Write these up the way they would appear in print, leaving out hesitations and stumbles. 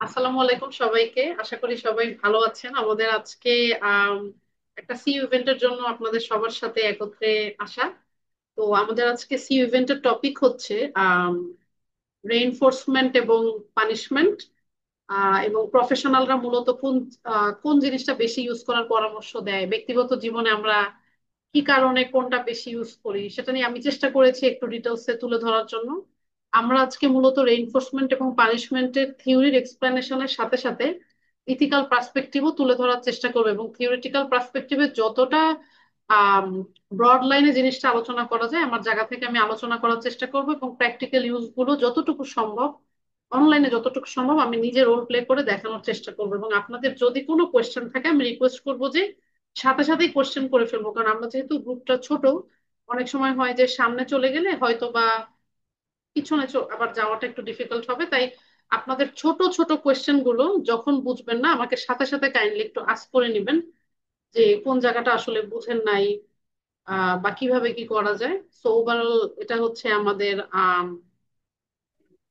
আসসালামু আলাইকুম সবাইকে। আশা করি সবাই ভালো আছেন। আমাদের আজকে আম, একটা সি ইভেন্টের জন্য আপনাদের সবার সাথে একত্রে আসা। তো আমাদের আজকে সি ইভেন্টের টপিক হচ্ছে রেইনফোর্সমেন্ট এবং পানিশমেন্ট, এবং প্রফেশনালরা মূলত কোন কোন জিনিসটা বেশি ইউজ করার পরামর্শ দেয়, ব্যক্তিগত জীবনে আমরা কি কারণে কোনটা বেশি ইউজ করি সেটা নিয়ে আমি চেষ্টা করেছি একটু ডিটেলসে তুলে ধরার জন্য। আমরা আজকে মূলত রেইনফোর্সমেন্ট এবং পানিশমেন্টের থিওরির এক্সপ্লেনেশনের সাথে সাথে ইথিক্যাল পার্সপেক্টিভও তুলে ধরার চেষ্টা করবো, এবং থিওরিটিক্যাল পার্সপেক্টিভে যতটা ব্রড লাইনে জিনিসটা আলোচনা করা যায় আমার জায়গা থেকে আমি আলোচনা করার চেষ্টা করবো, এবং প্র্যাকটিক্যাল ইউজ গুলো যতটুকু সম্ভব অনলাইনে যতটুকু সম্ভব আমি নিজে রোল প্লে করে দেখানোর চেষ্টা করবো। এবং আপনাদের যদি কোনো কোয়েশ্চেন থাকে আমি রিকোয়েস্ট করবো যে সাথে সাথেই কোয়েশ্চেন করে ফেলবো, কারণ আমরা যেহেতু গ্রুপটা ছোট অনেক সময় হয় যে সামনে চলে গেলে হয়তো বা পিছনে আবার যাওয়াটা একটু ডিফিকাল্ট হবে। তাই আপনাদের ছোট ছোট কোয়েশ্চেন গুলো যখন বুঝবেন না আমাকে সাথে সাথে কাইন্ডলি একটু আস্ক করে নেবেন, যে কোন জায়গাটা আসলে বুঝেন নাই বা কিভাবে কি করা যায়। সো ওভারঅল এটা হচ্ছে আমাদের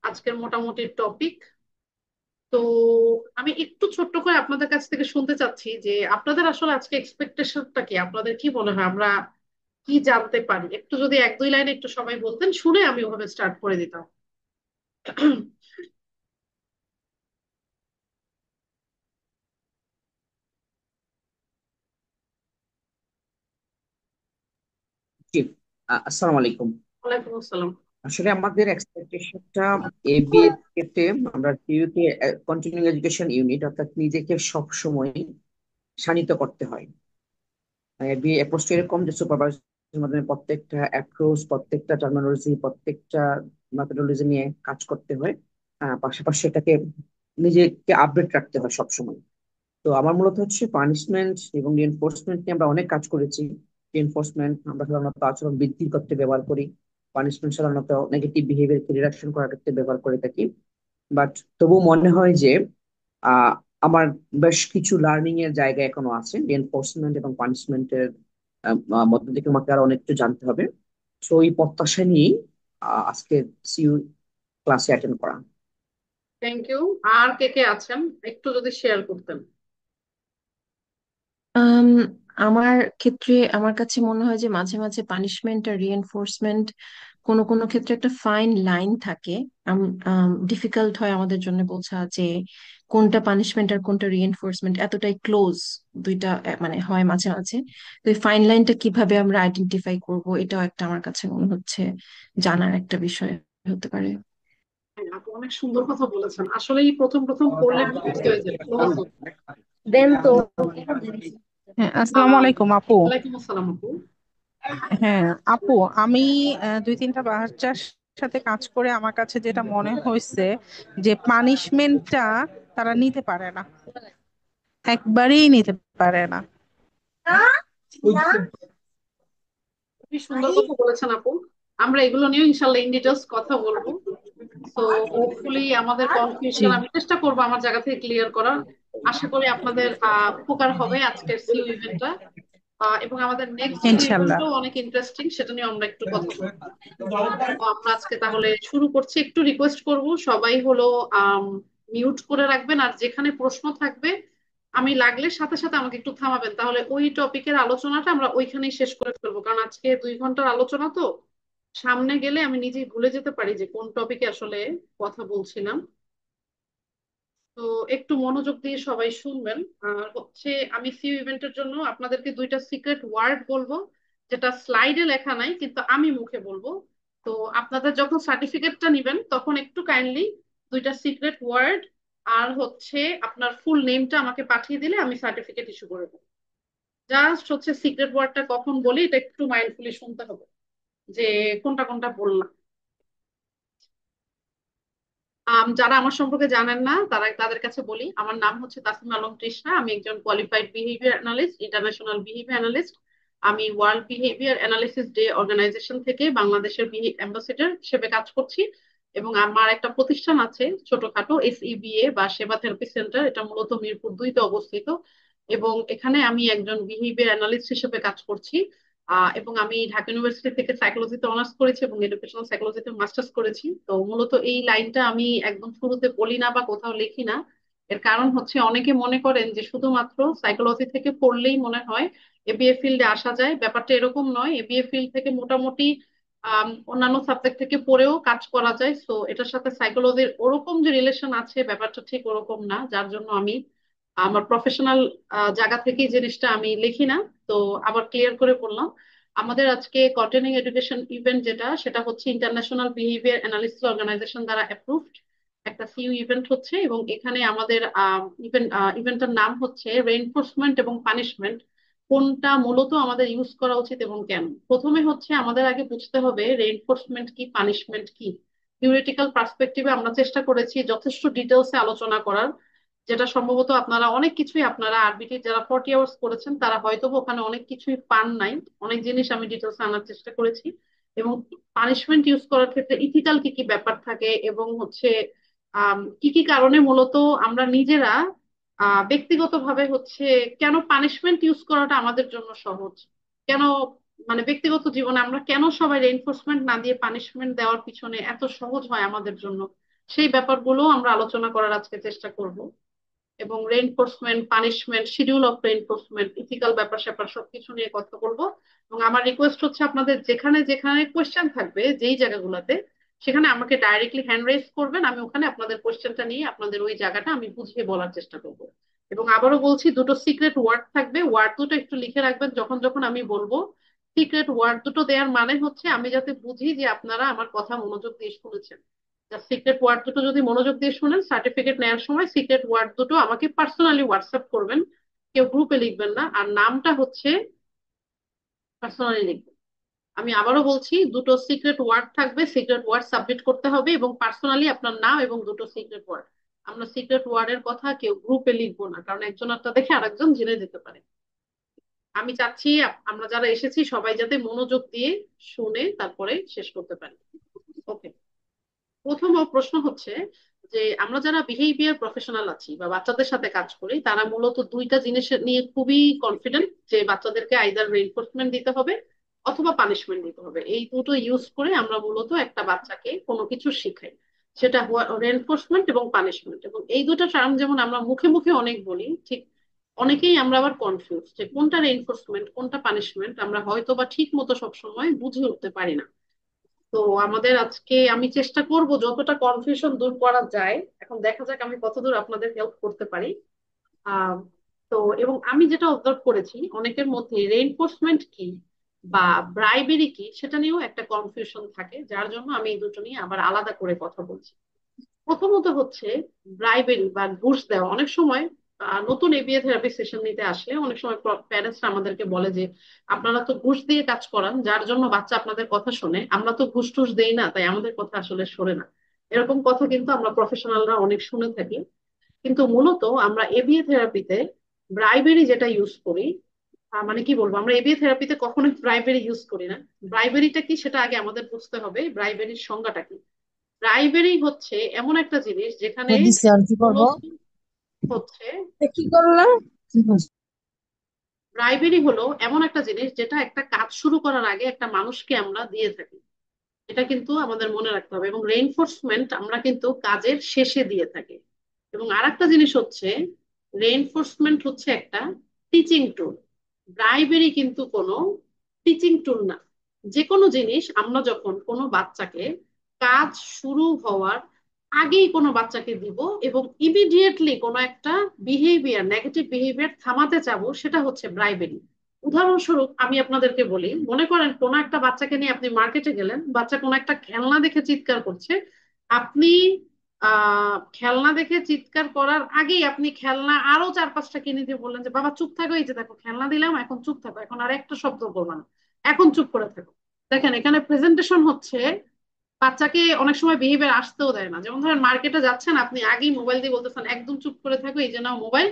আজকের মোটামুটি টপিক। তো আমি একটু ছোট্ট করে আপনাদের কাছ থেকে শুনতে চাচ্ছি যে আপনাদের আসলে আজকে এক্সপেকটেশনটা কি, আপনাদের কি মনে হয় আমরা কি জানতে পারি, একটু যদি এক দুই লাইনে একটু সবাই বলতেন শুনে আমি ওভাবে স্টার্ট করে দিতাম। জি। আসসালামু আলাইকুম। ওয়ালাইকুম আসসালাম। আসলে আমাদের এক্সপেকটেশনটা এবি এর ক্ষেত্রে আমরা টিউতে কন্টিনিউইং এডুকেশন ইউনিট অর্থাৎ নিজেকে সব সময় শানিত করতে হয়। এবি অ্যাপ্রোচ এরকম যে সুপারভাইজারের মাধ্যমে প্রত্যেকটা অ্যাপ্রোচ, প্রত্যেকটা টার্মিনোলজি, প্রত্যেকটা মেথোডোলজি নিয়ে কাজ করতে হয়। পাশাপাশি এটাকে নিজেকে আপডেট রাখতে হয় সব সময়। তো আমার মূলত হচ্ছে পানিশমেন্ট এবং রিএনফোর্সমেন্ট নিয়ে আমরা অনেক কাজ করেছি। রিএনফোর্সমেন্ট আমরা সাধারণত আচরণ বৃদ্ধি করতে ব্যবহার করি। পানিশমেন্ট সাধারণত নেগেটিভ বিহেভিয়ারকে রিডাকশন করার ক্ষেত্রে ব্যবহার করে থাকি। বাট তবু মনে হয় যে আহ, আমার বেশ কিছু লার্নিং এর জায়গা এখনো আছে রিএনফোর্সমেন্ট এবং পানিশমেন্টের মধ্য থেকে আমাকে আরো অনেক কিছু জানতে হবে। তো এই প্রত্যাশা নিয়েই আজকে সিইউ ক্লাসে অ্যাটেন্ড করা। Thank you. আর কে কে আছেন একটু যদি শেয়ার করতেন। আম, আমার ক্ষেত্রে আমার কাছে মনে হয় যে মাঝে মাঝে পানিশমেন্ট আর রিএনফোর্সমেন্ট কোনো কোনো ক্ষেত্রে একটা ফাইন লাইন থাকে। ডিফিকাল্ট হয় আমাদের জন্য বোঝা যে কোনটা পানিশমেন্ট আর কোনটা রিএনফোর্সমেন্ট এতটাই ক্লোজ দুইটা মানে হয় মাঝে মাঝে। তো এই ফাইন লাইনটা কিভাবে আমরা আইডেন্টিফাই করব এটাও একটা আমার কাছে মনে হচ্ছে জানার একটা বিষয় হতে পারে। হ্যাঁ, আপনি অনেক সুন্দর কথা বলেছেন। আসলেই প্রথম প্রথম পড়লে মিক্স হয়ে যায়, ক্লোজ হয়। দেন তো হ্যাঁ, আসসালামু আলাইকুম আপু। ওয়ালাইকুম আসসালাম আপু। হ্যাঁ আপু, আমি দুই তিনটা বাচ্চার সাথে কাজ করে আমার কাছে যেটা মনে হয়েছে যে পানিশমেন্টটা তারা নিতে পারে না, একবারেই নিতে পারে না। খুবই সুন্দর কথা বলেছেন আপু। আমরা এগুলো নিয়ে ইনশাল্লাহ ইন ডিটেলস কথা বলবো। তো হোপফুলি আমাদের জি, কনফিউশন আমি চেষ্টা করবো আমার জায়গা থেকে ক্লিয়ার করার। আশা করি আপনাদের উপকার হবে আজকের সিইউ ইভেন্টটা, এবং আমাদের নেক্সট সিইউ ইনশাল্লাহ। ইভেন্টও অনেক ইন্টারেস্টিং, সেটা নিয়ে আমরা একটু কথা বলবো। তো আমরা আজকে তাহলে শুরু করছি। একটু রিকোয়েস্ট করব সবাই হলো মিউট করে রাখবেন, আর যেখানে প্রশ্ন থাকবে আমি লাগলে সাথে সাথে আমাকে একটু থামাবেন, তাহলে ওই টপিকের আলোচনাটা আমরা ওইখানেই শেষ করে ফেলবো। কারণ আজকে 2 ঘন্টার আলোচনা তো সামনে গেলে আমি নিজেই ভুলে যেতে পারি যে কোন টপিকে আসলে কথা বলছিলাম। তো একটু মনোযোগ দিয়ে সবাই শুনবেন। আর হচ্ছে আমি সিইউ ইভেন্টের জন্য আপনাদেরকে 2টা সিক্রেট ওয়ার্ড বলবো, যেটা স্লাইডে লেখা নাই কিন্তু আমি মুখে বলবো। তো আপনাদের যখন সার্টিফিকেটটা নিবেন তখন একটু কাইন্ডলি 2টা সিক্রেট ওয়ার্ড আর হচ্ছে আপনার ফুল নেমটা আমাকে পাঠিয়ে দিলে আমি সার্টিফিকেট ইস্যু করে দেবো। জাস্ট হচ্ছে সিক্রেট ওয়ার্ডটা কখন বলি এটা একটু মাইন্ডফুলি শুনতে হবে, যে কোনটা কোনটা বললাম। যারা আমার সম্পর্কে জানেন না তারা তাদের কাছে বলি, আমার নাম হচ্ছে তাসমিম আলম তৃষ্ণা। আমি একজন qualified behaviour analyst, international behaviour analyst. আমি world behaviour analysis day organisation থেকে বাংলাদেশের অ্যাম্বাসেডর হিসেবে কাজ করছি। এবং আমার একটা প্রতিষ্ঠান আছে ছোটখাটো, SEBA বা সেবা থেরাপি সেন্টার, এটা মূলত মিরপুর 2-তে অবস্থিত। এবং এখানে আমি একজন বিহেভিয়ার অ্যানালিস্ট হিসেবে কাজ করছি। এবং আমি ঢাকা ইউনিভার্সিটি থেকে সাইকোলজিতে অনার্স করেছি এবং এডুকেশনাল সাইকোলজিতে মাস্টার্স করেছি। তো মূলত এই লাইনটা আমি একদম শুরুতে বলি না বা কোথাও লিখি না, এর কারণ হচ্ছে অনেকে মনে করেন যে শুধুমাত্র সাইকোলজি থেকে পড়লেই মনে হয় এবিএ ফিল্ডে আসা যায়। ব্যাপারটা এরকম নয়, এবিএ ফিল্ড থেকে মোটামুটি অন্যান্য সাবজেক্ট থেকে পড়েও কাজ করা যায়। সো এটার সাথে সাইকোলজির ওরকম যে রিলেশন আছে ব্যাপারটা ঠিক ওরকম না, যার জন্য আমি আমার প্রফেশনাল জায়গা থেকে জিনিসটা আমি লিখি না। তো আবার ক্লিয়ার করে বললাম, আমাদের আজকে কন্টিনিউইং এডুকেশন ইভেন্ট যেটা, সেটা হচ্ছে ইন্টারন্যাশনাল বিহেভিয়ার অ্যানালিসিস অর্গানাইজেশন দ্বারা অ্যাপ্রুভড একটা সিইউ ইভেন্ট হচ্ছে। এবং এখানে আমাদের ইভেন্টটার নাম হচ্ছে রেইনফোর্সমেন্ট এবং পানিশমেন্ট কোনটা মূলত আমাদের ইউজ করা উচিত এবং কেন। প্রথমে হচ্ছে আমাদের আগে বুঝতে হবে রেইনফোর্সমেন্ট কি, পানিশমেন্ট কি। থিওরিটিক্যাল পার্সপেক্টিভে আমরা চেষ্টা করেছি যথেষ্ট ডিটেলসে আলোচনা করার, যেটা সম্ভবত আপনারা অনেক কিছুই, আপনারা আরবিটি যারা 40 আওয়ার্স করেছেন তারা হয়তো ওখানে অনেক কিছুই পান নাই। অনেক জিনিস আমি ডিটেলস আনার চেষ্টা করেছি। এবং পানিশমেন্ট ইউজ করার ক্ষেত্রে ইথিক্যাল কি কি ব্যাপার থাকে, এবং হচ্ছে কি কি কারণে মূলত আমরা নিজেরা ব্যক্তিগতভাবে হচ্ছে কেন পানিশমেন্ট ইউজ করাটা আমাদের জন্য সহজ, কেন মানে ব্যক্তিগত জীবনে আমরা কেন সবাই রেইনফোর্সমেন্ট না দিয়ে পানিশমেন্ট দেওয়ার পিছনে এত সহজ হয় আমাদের জন্য, সেই ব্যাপারগুলো আমরা আলোচনা করার আজকে চেষ্টা করব। এবং reinforcement, punishment, schedule of reinforcement, ethical ব্যাপার স্যাপার সবকিছু নিয়ে কথা বলবো। এবং আমার রিকোয়েস্ট হচ্ছে আপনাদের যেখানে যেখানে কোয়েশ্চেন থাকবে যেই জায়গাগুলোতে, সেখানে আমাকে ডাইরেক্টলি হ্যান্ড রেজ করবেন, আমি ওখানে আপনাদের কোয়েশ্চেনটা নিয়ে আপনাদের ওই জায়গাটা আমি বুঝিয়ে বলার চেষ্টা করব। এবং আবারও বলছি, দুটো সিক্রেট ওয়ার্ড থাকবে, ওয়ার্ড দুটো একটু লিখে রাখবেন যখন যখন আমি বলবো। সিক্রেট ওয়ার্ড দুটো দেওয়ার মানে হচ্ছে আমি যাতে বুঝি যে আপনারা আমার কথা মনোযোগ দিয়ে শুনেছেন। সিক্রেট ওয়ার্ড দুটো যদি মনোযোগ দিয়ে শুনেন, সার্টিফিকেট নেওয়ার সময় সিক্রেট ওয়ার্ড দুটো আমাকে পার্সোনালি হোয়াটসঅ্যাপ করবেন, কেউ গ্রুপে লিখবেন না। আর নামটা হচ্ছে পার্সোনালি লিখবেন। আমি আবারও বলছি, দুটো সিক্রেট ওয়ার্ড থাকবে, সিক্রেট ওয়ার্ড সাবমিট করতে হবে এবং পার্সোনালি আপনার নাম এবং দুটো সিক্রেট ওয়ার্ড। আমরা সিক্রেট ওয়ার্ডের কথা কেউ গ্রুপে লিখবো না, কারণ একজনেরটা দেখে আরেকজন জেনে যেতে পারে। আমি চাচ্ছি আমরা যারা এসেছি সবাই যাতে মনোযোগ দিয়ে শুনে তারপরে শেষ করতে পারি। ওকে। প্রথম প্রশ্ন হচ্ছে যে আমরা যারা বিহেভিয়ার প্রফেশনাল আছি বা বাচ্চাদের সাথে কাজ করি, তারা মূলত দুইটা জিনিস নিয়ে খুবই কনফিডেন্ট যে বাচ্চাদেরকে আইদার রেইনফোর্সমেন্ট দিতে হবে অথবা পানিশমেন্ট দিতে হবে। এই দুটো ইউজ করে আমরা মূলত একটা বাচ্চাকে কোনো কিছু শিখাই, সেটা রেইনফোর্সমেন্ট এবং পানিশমেন্ট। এবং এই দুটো টার্ম যেমন আমরা মুখে মুখে অনেক বলি, ঠিক অনেকেই আমরা আবার কনফিউজ যে কোনটা রেইনফোর্সমেন্ট কোনটা পানিশমেন্ট আমরা হয়তো বা ঠিক মতো সবসময় বুঝে উঠতে পারি না। তো আমাদের আজকে আমি চেষ্টা করব যতটা কনফিউশন দূর করা যায়। এখন দেখা যাক আমি কতদূর আপনাদের হেল্প করতে পারি। আহ তো এবং আমি যেটা অবজার্ভ করেছি অনেকের মধ্যে রেইনফোর্সমেন্ট কি বা ব্রাইবেরি কি সেটা নিয়েও একটা কনফিউশন থাকে, যার জন্য আমি এই দুটো নিয়ে আবার আলাদা করে কথা বলছি। প্রথমত হচ্ছে ব্রাইবেরি বা ঘুষ দেওয়া। অনেক সময় নতুন এবিএ থেরাপি সেশন নিতে আসলে অনেক সময় প্যারেন্টসরা আমাদেরকে বলে যে আপনারা তো ঘুষ দিয়ে কাজ করান, যার জন্য বাচ্চা আপনাদের কথা শোনে, আমরা তো ঘুষ টুস দেই না তাই আমাদের কথা আসলে শোনে না। এরকম কথা কিন্তু আমরা প্রফেশনালরা অনেক শুনে থাকি। কিন্তু মূলত আমরা এবিএ থেরাপিতে ব্রাইবেরি যেটা ইউজ করি, মানে কি বলবো, আমরা এবিএ থেরাপিতে কখনোই ব্রাইবেরি ইউজ করি না। ব্রাইবেরিটা কি সেটা আগে আমাদের বুঝতে হবে, ব্রাইবেরির সংজ্ঞাটা কি। ব্রাইবেরি হচ্ছে এমন একটা জিনিস যেখানে দিছি আর কি করবো, মূলত হচ্ছে কি করলাম, ব্রাইবেরি হলো এমন একটা জিনিস যেটা একটা কাজ শুরু করার আগে একটা মানুষকে আমরা দিয়ে থাকি। এটা কিন্তু আমাদের মনে রাখতে হবে। এবং রেইনফোর্সমেন্ট আমরা কিন্তু কাজের শেষে দিয়ে থাকি। এবং আরেকটা জিনিস হচ্ছে, রেইনফোর্সমেন্ট হচ্ছে একটা টিচিং টুল, ব্রাইবেরি কিন্তু কোনো টিচিং টুল না। যে কোনো জিনিস আমরা যখন কোনো বাচ্চাকে কাজ শুরু হওয়ার আগেই কোনো বাচ্চাকে দিব এবং ইমিডিয়েটলি কোনো একটা বিহেভিয়ার, নেগেটিভ বিহেভিয়ার থামাতে চাবো, সেটা হচ্ছে ব্রাইবেরি। উদাহরণস্বরূপ আমি আপনাদেরকে বলি, মনে করেন কোনো একটা বাচ্চাকে নিয়ে আপনি মার্কেটে গেলেন, বাচ্চা কোনো একটা খেলনা দেখে চিৎকার করছে। আপনি খেলনা দেখে চিৎকার করার আগেই আপনি খেলনা আরো 4-5টা কিনে দিয়ে বললেন যে বাবা চুপ থাকো, এই যে দেখো খেলনা দিলাম, এখন চুপ থাকো, এখন আর একটা শব্দ করবে না, এখন চুপ করে থাকো। দেখেন এখানে প্রেজেন্টেশন হচ্ছে, বাচ্চাকে অনেক সময় বিহেভিয়ার আসতেও দেয় না। যেমন ধরেন মার্কেটে যাচ্ছেন, আপনি আগেই মোবাইল দিয়ে বলতেছেন একদম চুপ করে থাকো, এই যে নাও মোবাইল,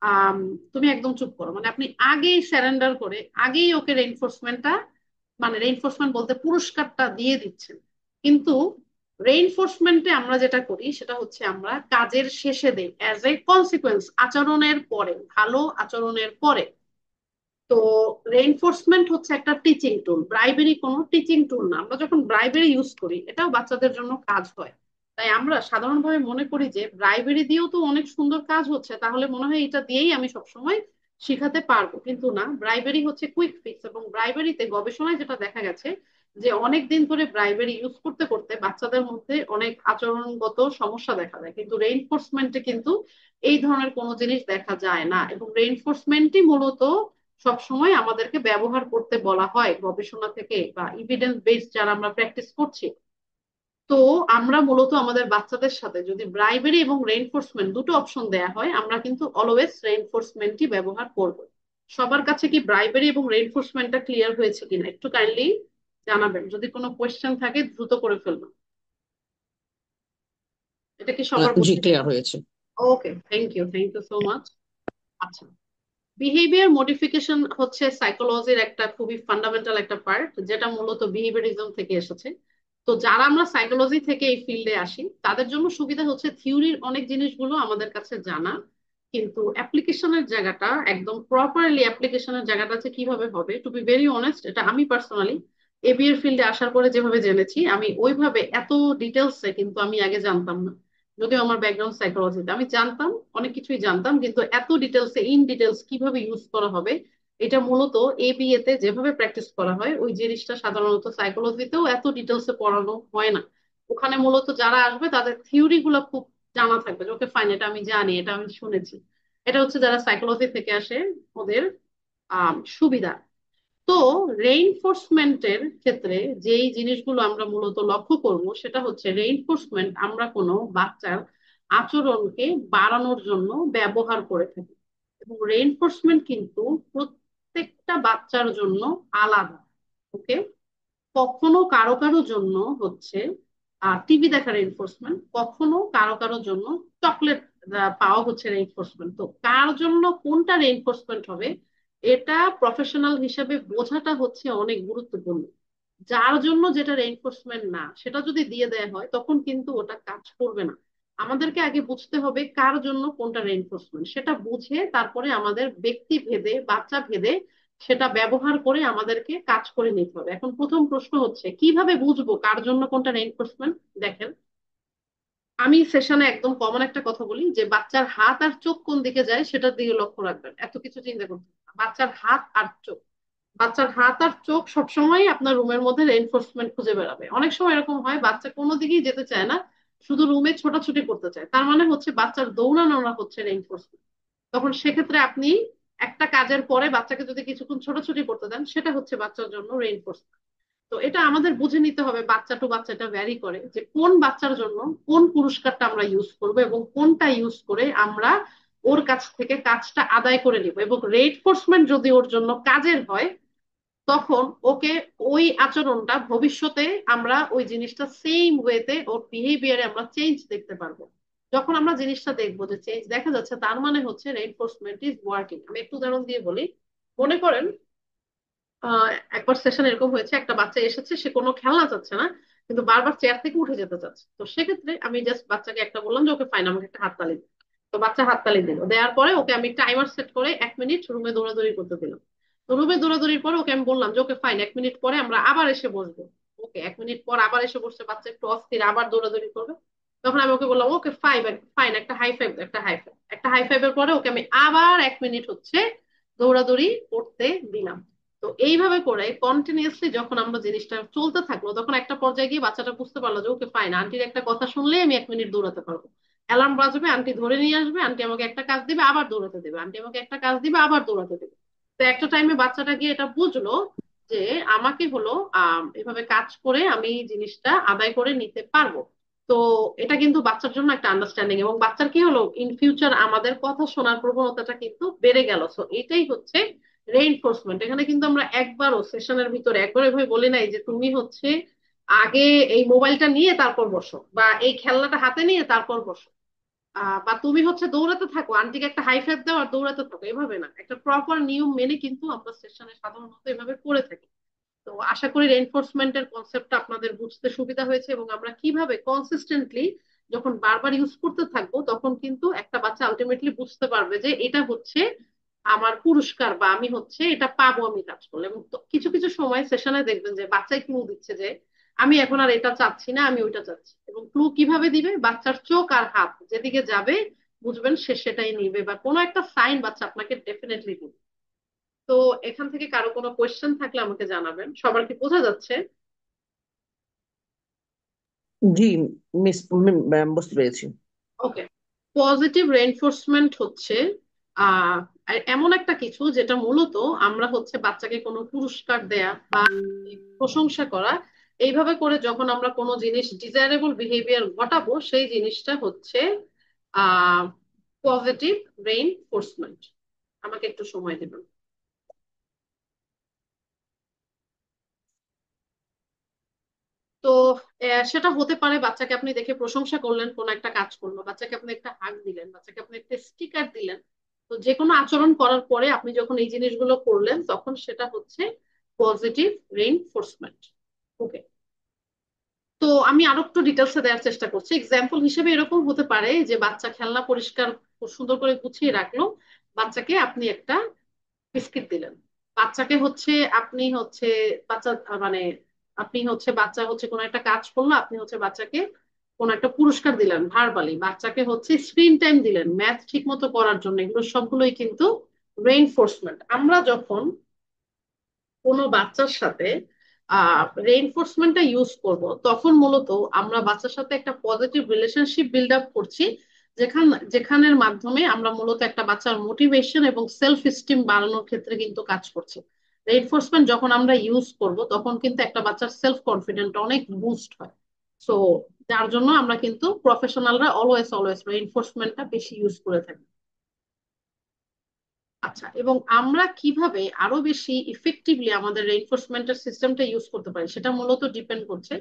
আহ তুমি একদম চুপ করো, মানে আপনি আগেই স্যারেন্ডার করে আগেই ওকে রেইনফোর্সমেন্টটা, মানে রেইনফোর্সমেন্ট বলতে পুরস্কারটা দিয়ে দিচ্ছেন। কিন্তু রেইনফোর্সমেন্টে আমরা যেটা করি সেটা হচ্ছে আমরা কাজের শেষে দেই, অ্যাজ এ কনসিকুয়েন্স, আচরণের পরে, ভালো আচরণের পরে। তো রেইনফোর্সমেন্ট হচ্ছে একটা টিচিং টুল, ব্রাইবেরি কোনো টিচিং টুল না। আমরা যখন ব্রাইবেরি ইউজ করি এটাও বাচ্চাদের জন্য কাজ হয়। তাই আমরা সাধারণভাবে মনে করি যে ব্রাইবেরি দিয়েও তো অনেক সুন্দর কাজ হচ্ছে, তাহলে মনে হয় এটা দিয়েই আমি সবসময় শিখাতে পারবো। কিন্তু না, ব্রাইবেরি হচ্ছে কুইক ফিক্স, এবং ব্রাইবেরিতে গবেষণায় যেটা দেখা গেছে যে অনেক দিন ধরে ব্রাইবেরি ইউজ করতে করতে বাচ্চাদের মধ্যে অনেক আচরণগত সমস্যা দেখা দেয়, কিন্তু রেইনফোর্সমেন্টে কিন্তু এই ধরনের কোনো জিনিস দেখা যায় না। এবং রেইনফোর্সমেন্টই মূলত সবসময় আমাদেরকে ব্যবহার করতে বলা হয় গবেষণা থেকে বা ইভিডেন্স বেসড যারা আমরা প্র্যাকটিস করছি। তো আমরা মূলত আমাদের বাচ্চাদের সাথে যদি ব্রাইবেরি এবং রেইনফোর্সমেন্ট দুটো অপশন দেয়া হয়, আমরা কিন্তু অলওয়েজ রেইনফোর্সমেন্টই ব্যবহার করব। সবার কাছে কি ব্রাইবেরি এবং রেইনফোর্সমেন্টটা ক্লিয়ার হয়েছে কিনা একটু কাইন্ডলি জানাবেন, যদি কোনো কোয়েশ্চেন থাকে দ্রুত করে ফেলবেন। এটা কি সবার জি, বুঝতে? ক্লিয়ার হয়েছে। ওকে, থ্যাংক ইউ সো মাচ। আচ্ছা, বিহেভিয়ার মডিফিকেশন হচ্ছে সাইকোলজির একটা খুবই ফান্ডামেন্টাল একটা পার্ট, যেটা মূলত বিহেভিয়ারিজম থেকে এসেছে। তো যারা আমরা সাইকোলজি থেকে এই ফিল্ডে আসি তাদের জন্য সুবিধা হচ্ছে থিওরির অনেক জিনিসগুলো আমাদের কাছে জানা, কিন্তু অ্যাপ্লিকেশনের জায়গাটা একদম প্রপারলি অ্যাপ্লিকেশনের জায়গাটা যে কিভাবে হবে, টু বি ভেরি অনেস্ট, এটা আমি পার্সোনালি এবি এর ফিল্ডে আসার পরে যেভাবে জেনেছি, আমি ওইভাবে এত ডিটেলসে কিন্তু আমি আগে জানতাম না। যদিও আমার ব্যাকগ্রাউন্ড সাইকোলজিতে, আমি জানতাম অনেক কিছুই জানতাম, কিন্তু এত ডিটেলসে ইন ডিটেলস কিভাবে ইউজ করা হবে এটা মূলত এবিএ তে যেভাবে প্র্যাকটিস করা হয় ওই জিনিসটা সাধারণত সাইকোলজিতেও এত ডিটেলসে পড়ানো হয় না। ওখানে মূলত যারা আসবে তাদের থিওরি গুলো খুব জানা থাকবে, যে ওকে ফাইন, এটা আমি জানি, এটা আমি শুনেছি। এটা হচ্ছে যারা সাইকোলজি থেকে আসে ওদের সুবিধা। তো রেইনফোর্সমেন্টের ক্ষেত্রে যেই জিনিসগুলো আমরা মূলত লক্ষ্য করব সেটা হচ্ছে রেইনফোর্সমেন্ট আমরা কোনো বাচ্চার আচরণকে বাড়ানোর জন্য ব্যবহার করে থাকি, এবং রেইনফোর্সমেন্ট কিন্তু প্রত্যেকটা বাচ্চার জন্য আলাদা। ওকে, কখনো কারো কারো জন্য হচ্ছে টিভি দেখার রেইনফোর্সমেন্ট, কখনো কারো কারো জন্য চকলেট পাওয়া হচ্ছে রেইনফোর্সমেন্ট। তো কার জন্য কোনটা রেইনফোর্সমেন্ট হবে এটা প্রফেশনাল হিসেবে বোঝাটা হচ্ছে অনেক গুরুত্বপূর্ণ। যার জন্য যেটা রেইনফোর্সমেন্ট না সেটা যদি দিয়ে দেয়া হয় তখন কিন্তু ওটা কাজ করবে না। আমাদেরকে আগে বুঝতে হবে কার জন্য কোনটা রেইনফোর্সমেন্ট, সেটা বুঝে তারপরে আমাদের ব্যক্তি ভেদে বাচ্চা ভেদে সেটা ব্যবহার করে আমাদেরকে কাজ করে নিতে হবে। এখন প্রথম প্রশ্ন হচ্ছে কিভাবে বুঝবো কার জন্য কোনটা রেইনফোর্সমেন্ট। দেখেন, আমি সেশনে একদম কমন একটা কথা বলি যে বাচ্চার হাত আর চোখ কোন দিকে যায় সেটার দিকে লক্ষ্য রাখবেন, এত কিছু চিন্তা করতে হবে না। বাচ্চার হাত আর চোখ, বাচ্চার হাত আর চোখ সবসময় আপনার রুমের মধ্যে রেইনফোর্সমেন্ট খুঁজে বেড়াবে। অনেক সময় এরকম হয় বাচ্চা কোনো দিকেই যেতে চায় না, শুধু রুমে ছোটাছুটি করতে চায়, তার মানে হচ্ছে বাচ্চার দৌড়ানোটা হচ্ছে রেইনফোর্সমেন্ট। তখন সেক্ষেত্রে আপনি একটা কাজের পরে বাচ্চাকে যদি কিছুক্ষণ ছোটাছুটি করতে দেন সেটা হচ্ছে বাচ্চার জন্য রেইনফোর্সমেন্ট। তো এটা আমাদের বুঝে নিতে হবে, বাচ্চা টু বাচ্চা এটা ভ্যারি করে, যে কোন বাচ্চার জন্য কোন পুরস্কারটা আমরা ইউজ করব এবং কোনটা ইউজ করে আমরা ওর কাছ থেকে কাজটা আদায় করে নিব। এবং রেইনফোর্সমেন্ট যদি ওর জন্য কাজের হয় তখন ওকে ওই আচরণটা ভবিষ্যতে আমরা ওই জিনিসটা সেম ওয়েতে ওর বিহেভিয়ারে আমরা চেঞ্জ দেখতে পারবো। যখন আমরা জিনিসটা দেখবো যে চেঞ্জ দেখা যাচ্ছে, তার মানে হচ্ছে রেইনফোর্সমেন্ট ইজ ওয়ার্কিং। আমি একটু উদাহরণ দিয়ে বলি। মনে করেন আহ একবার সেশন এরকম হয়েছে, একটা বাচ্চা এসেছে, সে কোনো খেলনা চাচ্ছে না কিন্তু বারবার চেয়ার থেকে উঠে যেতে চাচ্ছে। তো সেক্ষেত্রে আমি জাস্ট বাচ্চাকে একটা বললাম যে ওকে ফাইন, আমাকে একটা হাততালি দিন। তো বাচ্চা হাততালি দিল, দেওয়ার পরে ওকে আমি টাইমার সেট করে 1 মিনিট রুমে দৌড়াদৌড়ি করতে দিলাম। তো রুমে দৌড়াদৌড়ির পরে ওকে আমি বললাম যে ওকে ফাইন, 1 মিনিট পরে আমরা আবার এসে বসবো। ওকে 1 মিনিট পর আবার এসে বসছে, বাচ্চা একটু অস্থির, আবার দৌড়াদৌড়ি করবে। তখন আমি ওকে বললাম ওকে ফাইভ, ফাইন, একটা হাই ফাইভ, একটা হাই ফাইভের পরে ওকে আমি আবার 1 মিনিট হচ্ছে দৌড়াদৌড়ি করতে দিলাম। তো এইভাবে করে কন্টিনিউয়াসলি যখন আমরা জিনিসটা চলতে থাকলো তখন একটা পর্যায়ে গিয়ে বাচ্চাটা বুঝতে পারলো যে ওকে ফাইন, আন্টির একটা কথা শুনলেই আমি 1 মিনিট দৌড়াতে পারবো। অ্যালার্ম বাজবে, আন্টি ধরে নিয়ে আসবে, আন্টি আমাকে একটা কাজ দিবে আবার দৌড়াতে দেবে, আন্টি আমাকে একটা কাজ দিবে আবার দৌড়াতে দেবে। তো একটা টাইমে বাচ্চাটা গিয়ে এটা বুঝলো যে আমাকে হলো এভাবে কাজ করে আমি জিনিসটা আদায় করে নিতে পারবো। তো এটা কিন্তু বাচ্চার জন্য একটা আন্ডারস্ট্যান্ডিং, এবং বাচ্চার কি হলো ইন ফিউচার আমাদের কথা শোনার প্রবণতাটা কিন্তু বেড়ে গেল। সো এটাই হচ্ছে রেইনফোর্সমেন্ট। এখানে কিন্তু আমরা একবারও সেশনের ভিতরে একবার এভাবে বলি নাই যে তুমি হচ্ছে আগে এই মোবাইলটা নিয়ে তারপর বসো, বা এই খেলনাটা হাতে নিয়ে তারপর বসো, বা তুমি হচ্ছে দৌড়াতে থাকো, আন্টিকে একটা হাই ফাইভ দাও আর দৌড়াতে থাকো। এভাবে না, একটা প্রপার নিয়ম মেনে কিন্তু আমরা সেশনে সাধারণত এভাবে করে থাকি। তো আশা করি রেইনফোর্সমেন্টের কনসেপ্টটা আপনাদের বুঝতে সুবিধা হয়েছে, এবং আমরা কিভাবে কনসিস্টেন্টলি যখন বারবার ইউজ করতে থাকবো তখন কিন্তু একটা বাচ্চা আলটিমেটলি বুঝতে পারবে যে এটা হচ্ছে আমার পুরস্কার, বা আমি হচ্ছে এটা পাবো আমি কাজ করলে। এবং কিছু কিছু সময় সেশনে দেখবেন যে বাচ্চাই ক্লু দিচ্ছে যে আমি এখন আর এটা চাচ্ছি না, আমি ওইটা চাচ্ছি। এবং ক্লু কিভাবে দিবে? বাচ্চার চোখ আর হাত যেদিকে যাবে বুঝবেন সে সেটাই নিবে, বা কোনো একটা সাইন বাচ্চা আপনাকে ডেফিনেটলি দিবে। তো এখান থেকে কারো কোনো কোয়েশ্চেন থাকলে আমাকে জানাবেন। সবার কি বোঝা যাচ্ছে? জি মিস, বুঝতে পেরেছি। ওকে। পজিটিভ রেইনফোর্সমেন্ট হচ্ছে আহ এমন একটা কিছু যেটা মূলত আমরা হচ্ছে বাচ্চাকে কোনো পুরস্কার দেয়া বা প্রশংসা করা, এইভাবে করে যখন আমরা কোনো জিনিস ডিজায়ারেবল বিহেভিয়ার ঘটাবো সেই জিনিসটা হচ্ছে আহ পজিটিভ রেইনফোর্সমেন্ট। আমাকে একটু সময় দেবেন। তো সেটা হতে পারে বাচ্চাকে আপনি দেখে প্রশংসা করলেন, কোন একটা কাজ করলো, বাচ্চাকে আপনি একটা হাগ দিলেন, বাচ্চাকে আপনি একটা স্টিকার দিলেন। তো যে কোনো আচরণ করার পরে আপনি যখন এই জিনিসগুলো করলেন তখন সেটা হচ্ছে পজিটিভ রেইনফোর্সমেন্ট। ওকে। তো আমি আরো একটু ডিটেলসে দেওয়ার চেষ্টা করছি। এক্সাম্পল হিসেবে এরকম হতে পারে যে বাচ্চা খেলনা পরিষ্কার খুব সুন্দর করে গুছিয়ে রাখলো, বাচ্চাকে আপনি একটা বিস্কিট দিলেন। বাচ্চাকে হচ্ছে আপনি হচ্ছে বাচ্চা মানে আপনি হচ্ছে বাচ্চা হচ্ছে কোনো একটা কাজ করলো, আপনি হচ্ছে বাচ্চাকে কোনো একটা পুরস্কার দিলেন ভার্বালি, বাচ্চাকে হচ্ছে স্ক্রিন টাইম দিলেন ম্যাথ ঠিক মতো করার জন্য। এগুলো সবগুলোই কিন্তু রেইনফোর্সমেন্ট। আমরা যখন কোনো বাচ্চার সাথে রেইনফোর্সমেন্টটা ইউজ করব তখন মূলত আমরা বাচ্চার সাথে একটা পজিটিভ রিলেশনশিপ বিল্ড আপ করছি, যেখানের মাধ্যমে আমরা মূলত একটা বাচ্চার মোটিভেশন এবং সেলফ এস্টিম বাড়ানোর ক্ষেত্রে কিন্তু কাজ করছি। রেইনফোর্সমেন্ট যখন আমরা ইউজ করব তখন কিন্তু একটা বাচ্চার সেলফ কনফিডেন্ট অনেক বুস্ট হয়। সো যার জন্য আমরা কিন্তু প্রফেশনালরা অলওয়েজ অলওয়েজ রেইনফোর্সমেন্টটা বেশি ইউজ করে থাকি। আচ্ছা, এবং আমরা কিভাবে আরো বেশি ইফেক্টিভলি আমাদের রেইনফোর্সমেন্টের সিস্টেমটা ইউজ করতে পারি সেটা মূলত ডিপেন্ড করছে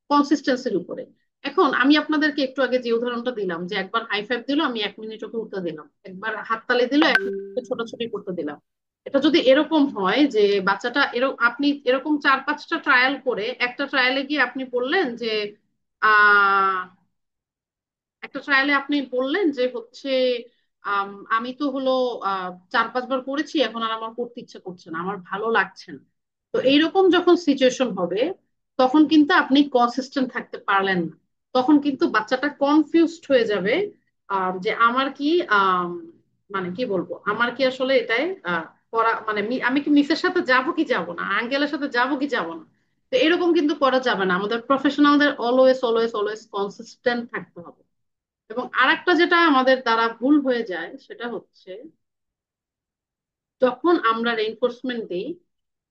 কনসিস্টেন্সির উপরে। এখন আমি আপনাদেরকে একটু আগে যে উদাহরণটা দিলাম যে একবার হাই ফাইভ দিল আমি 1 মিনিট ওকে উঠতে দিলাম, একবার হাততালি দিল 1 মিনিট ছোটাছুটি করতে দিলাম। এটা যদি এরকম হয় যে বাচ্চাটা এরকম, আপনি এরকম 4-5টা ট্রায়াল করে একটা ট্রায়ালে গিয়ে আপনি বললেন যে আহ একটা ট্রায়ালে আপনি বললেন যে হচ্ছে আমি তো হলো 4-5 বার করেছি, এখন আর আমার করতে ইচ্ছে করছে না, আমার ভালো লাগছে না। তো এইরকম যখন সিচুয়েশন হবে তখন কিন্তু আপনি কনসিস্টেন্ট থাকতে পারলেন না। তখন কিন্তু বাচ্চাটা কনফিউজড হয়ে যাবে যে আমার কি আম, মানে কি বলবো, আমার কি আসলে এটাই করা, মানে আমি কি মিসের সাথে যাব কি যাব না, আঙ্কেলের সাথে যাব কি যাব না। তো এরকম কিন্তু করা যাবে না। আমাদের প্রফেশনালদের অলওয়েজ অলওয়েজ অলওয়েজ কনসিস্টেন্ট থাকতে হবে। এবং আরেকটা যেটা আমাদের দ্বারা ভুল হয়ে যায় সেটা হচ্ছে যখন আমরা রেইনফোর্সমেন্ট দিই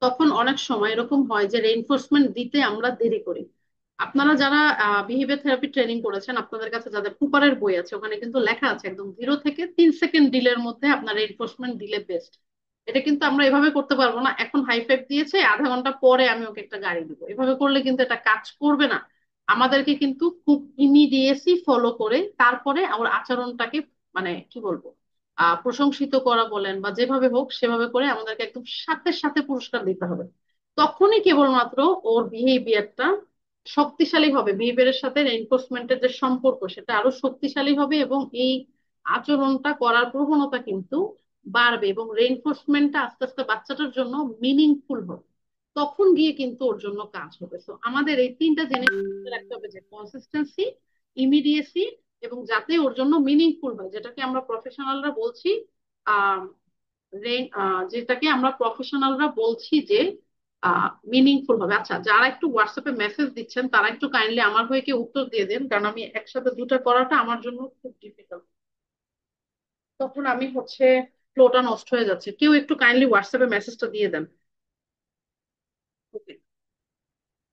তখন অনেক সময় এরকম হয় যে রেইনফোর্সমেন্ট দিতে আমরা দেরি করি। আপনারা যারা বিহেভিয়ার থেরাপি ট্রেনিং করেছেন আপনাদের কাছে যাদের কুপারের বই আছে ওখানে কিন্তু লেখা আছে একদম 0 থেকে 3 সেকেন্ড ডিলের মধ্যে আপনার রেইনফোর্সমেন্ট দিলে বেস্ট। এটা কিন্তু আমরা এভাবে করতে পারবো না, এখন হাই ফাইভ দিয়েছে আধা ঘন্টা পরে আমি ওকে একটা গাড়ি দিব, এভাবে করলে কিন্তু এটা কাজ করবে না। আমাদেরকে কিন্তু খুব ইমিডিয়েসি ফলো করে তারপরে আমার আচরণটাকে মানে কি বলবো প্রশংসিত করা বলেন বা যেভাবে হোক সেভাবে করে আমাদেরকে একদম সাথে সাথে পুরস্কার দিতে হবে। তখনই কেবলমাত্র ওর বিহেভিয়ারটা শক্তিশালী হবে, বিহেভিয়ারের সাথে এনফোর্সমেন্টের যে সম্পর্ক সেটা আরো শক্তিশালী হবে এবং এই আচরণটা করার প্রবণতা কিন্তু বাড়বে এবং রেইনফোর্সমেন্টটা আস্তে আস্তে বাচ্চাটার জন্য মিনিংফুল হবে। তখন গিয়ে কিন্তু ওর জন্য কাজ হবে। তো আমাদের এই 3টা জিনিস মনে রাখতে হবে যে কনসিস্টেন্সি, ইমিডিয়েসি এবং যাতে ওর জন্য মিনিংফুল হয়, যেটাকে আমরা প্রফেশনালরা বলছি আহ যেটাকে আমরা প্রফেশনালরা বলছি যে মিনিংফুল হবে। আচ্ছা, যারা একটু হোয়াটসঅ্যাপে মেসেজ দিচ্ছেন তারা একটু কাইন্ডলি আমার হয়ে কি উত্তর দিয়ে দেন, কারণ আমি একসাথে দুটো করাটা আমার জন্য খুব ডিফিকাল্ট। তখন আমি হচ্ছে ফ্লোটা নষ্ট হয়ে যাচ্ছে। কেউ একটু কাইন্ডলি হোয়াটসঅ্যাপে মেসেজটা দিয়ে দেন। Okay.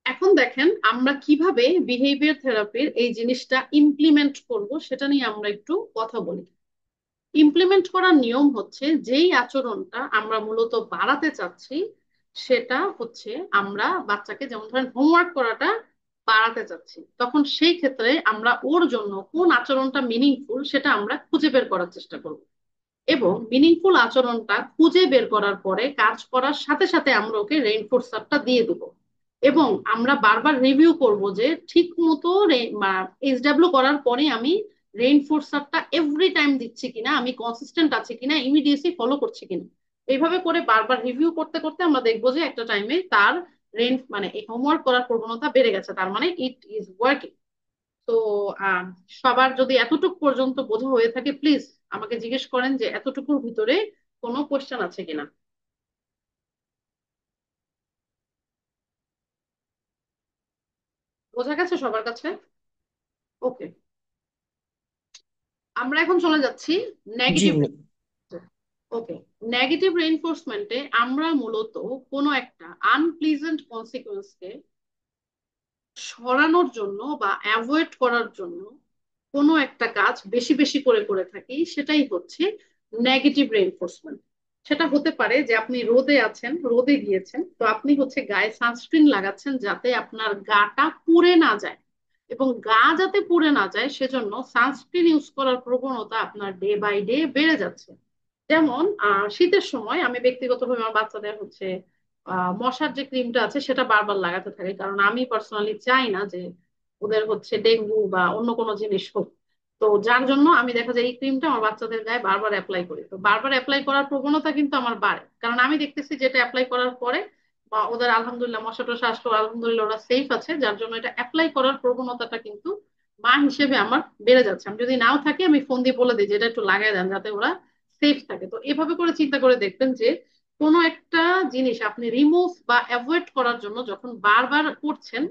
এখন দেখেন আমরা কিভাবে বিহেভিয়ার থেরাপির এই জিনিসটা ইমপ্লিমেন্ট করব সেটা নিয়ে আমরা একটু কথা বলি। ইমপ্লিমেন্ট করার নিয়ম হচ্ছে যেই আচরণটা আমরা মূলত বাড়াতে চাচ্ছি সেটা হচ্ছে আমরা বাচ্চাকে, যেমন ধরেন হোমওয়ার্ক করাটা বাড়াতে চাচ্ছি, তখন সেই ক্ষেত্রে আমরা ওর জন্য কোন আচরণটা মিনিংফুল সেটা আমরা খুঁজে বের করার চেষ্টা করব। এবং মিনিংফুল আচরণটা খুঁজে বের করার পরে কাজ করার সাথে সাথে আমরা ওকে রেইনফোর্সারটা দিয়ে দেবো। এবং আমরা বারবার রিভিউ করব যে ঠিক মতো এইচডাব্লিউ করার পরে আমি রেইনফোর্সারটা এভরি টাইম দিচ্ছি কিনা, আমি কনসিস্টেন্ট আছি কিনা, ইমিডিয়েটলি ফলো করছি কিনা। এইভাবে করে বারবার রিভিউ করতে করতে আমরা দেখবো যে একটা টাইমে তার মানে এই হোমওয়ার্ক করার প্রবণতা বেড়ে গেছে, তার মানে ইট ইজ ওয়ার্কিং। তো সবার যদি এতটুকু পর্যন্ত বোঝা হয়ে থাকে, প্লিজ আমাকে জিজ্ঞেস করেন যে এতটুকুর ভিতরে কোনো কোশ্চেন আছে কিনা। বোঝা গেছে সবার কাছে? ওকে, আমরা এখন চলে যাচ্ছি জি। নেগেটিভ। ওকে, নেগেটিভ রেইনফোর্সমেন্টে আমরা মূলত কোনো একটা আনপ্লিজেন্ট কনসিকুয়েন্সকে সরানোর জন্য বা অ্যাভয়েড করার জন্য কোনো একটা কাজ বেশি বেশি করে করে থাকি, সেটাই হচ্ছে নেগেটিভ রেইনফোর্সমেন্ট। সেটা হতে পারে যে আপনি রোদে আছেন, রোদে গিয়েছেন, তো আপনি হচ্ছে গায়ে সানস্ক্রিন লাগাচ্ছেন যাতে আপনার গাটা পুড়ে না যায়, এবং গা যাতে পুড়ে না যায় সেজন্য সানস্ক্রিন ইউজ করার প্রবণতা আপনার ডে বাই ডে বেড়ে যাচ্ছে। যেমন শীতের সময় আমি ব্যক্তিগতভাবে আমার বাচ্চাদের হচ্ছে মশার যে ক্রিমটা আছে সেটা বারবার লাগাতে থাকি, কারণ আমি পার্সোনালি চাই না যে ওদের হচ্ছে ডেঙ্গু বা অন্য কোনো জিনিস হোক। তো যার জন্য আমি দেখা যায় এই ক্রিমটা আমার বাচ্চাদের গায়ে বারবার অ্যাপ্লাই করি। তো বারবার অ্যাপ্লাই করার প্রবণতা কিন্তু আমার বাড়ে, কারণ আমি দেখতেছি যেটা অ্যাপ্লাই করার পরে বা ওদের আলহামদুলিল্লাহ মশা টশা আসলো, আলহামদুলিল্লাহ ওরা সেফ আছে, যার জন্য এটা অ্যাপ্লাই করার প্রবণতাটা কিন্তু মা হিসেবে আমার বেড়ে যাচ্ছে। আমি যদি নাও থাকি আমি ফোন দিয়ে বলে দিই যে এটা একটু লাগাই দেন যাতে ওরা সেফ থাকে। তো এভাবে করে চিন্তা করে দেখবেন যে কোনো একটা জিনিস আপনি রিমুভ বা অ্যাভয়েড করার জন্য যখন বারবার করছেন,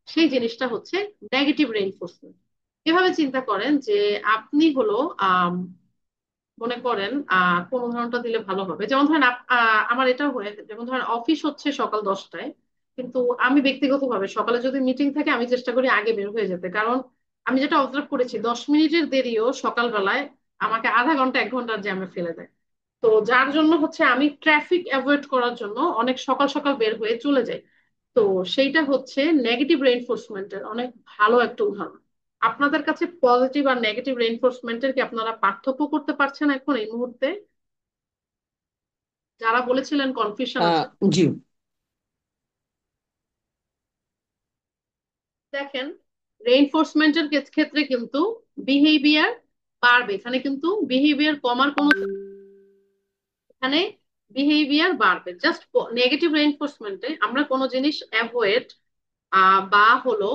সেই জিনিসটা হচ্ছে নেগেটিভ রেইনফোর্সমেন্ট। এভাবে চিন্তা করেন যে আপনি হলো মনে করেন কোন উদাহরণটা দিলে ভালো হবে, যেমন ধরেন আমার এটা হয়ে, যেমন ধরেন অফিস হচ্ছে সকাল 10টায়, কিন্তু আমি ব্যক্তিগতভাবে সকালে যদি মিটিং থাকে আমি চেষ্টা করি আগে বের হয়ে যেতে, কারণ আমি যেটা অবজার্ভ করেছি 10 মিনিটের দেরিও সকালবেলায় আমাকে আধা ঘন্টা 1 ঘন্টার জ্যামে ফেলে দেয়। তো যার জন্য হচ্ছে আমি ট্রাফিক অ্যাভয়েড করার জন্য অনেক সকাল সকাল বের হয়ে চলে যাই। তো সেইটা হচ্ছে নেগেটিভ রেইনফোর্সমেন্টের অনেক ভালো একটা উদাহরণ। আপনাদের কাছে পজিটিভ আর নেগেটিভ রেইনফোর্সমেন্টের কি আপনারা পার্থক্য করতে পারছেন এখন এই মুহূর্তে? যারা বলেছিলেন কনফিউশন আছে, জি। দেখেন রেইনফোর্সমেন্টের ক্ষেত্রে কিন্তু বিহেভিয়ার বাড়বে, এখানে কিন্তু বিহেভিয়ার কমার কোনো, এখানে বিহেভিয়ার বাড়বে। জাস্ট নেগেটিভ রেইনফোর্সমেন্টে আমরা কোনো জিনিস অ্যাভয়েড বা হলো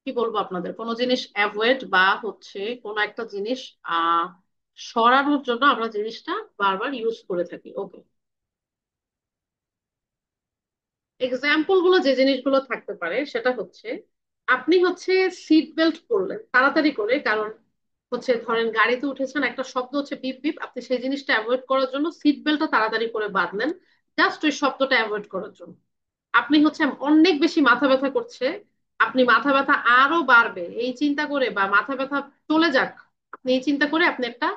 কি বলবো আপনাদের, কোনো জিনিস অ্যাভয়েড বা হচ্ছে কোনো একটা জিনিস আহ সরানোর জন্য আমরা জিনিসটা বারবার ইউজ করে থাকি। ওকে, এক্সাম্পল গুলো যে জিনিসগুলো থাকতে পারে সেটা হচ্ছে আপনি হচ্ছে সিট বেল্ট পরলেন তাড়াতাড়ি করে, কারণ হচ্ছে ধরেন গাড়িতে উঠেছেন, একটা শব্দ হচ্ছে বিপ বিপ, আপনি সেই জিনিসটা অ্যাভয়েড করার জন্য সিট বেল্টটা তাড়াতাড়ি করে বাঁধলেন, জাস্ট ওই শব্দটা অ্যাভয়েড করার জন্য। আপনি হচ্ছে অনেক বেশি মাথা ব্যথা করছে, আপনি মাথা ব্যথা আরো বাড়বে এই চিন্তা করে, বা মাথা ব্যথা চলে যাক আপনি এই চিন্তা করে আপনি একটা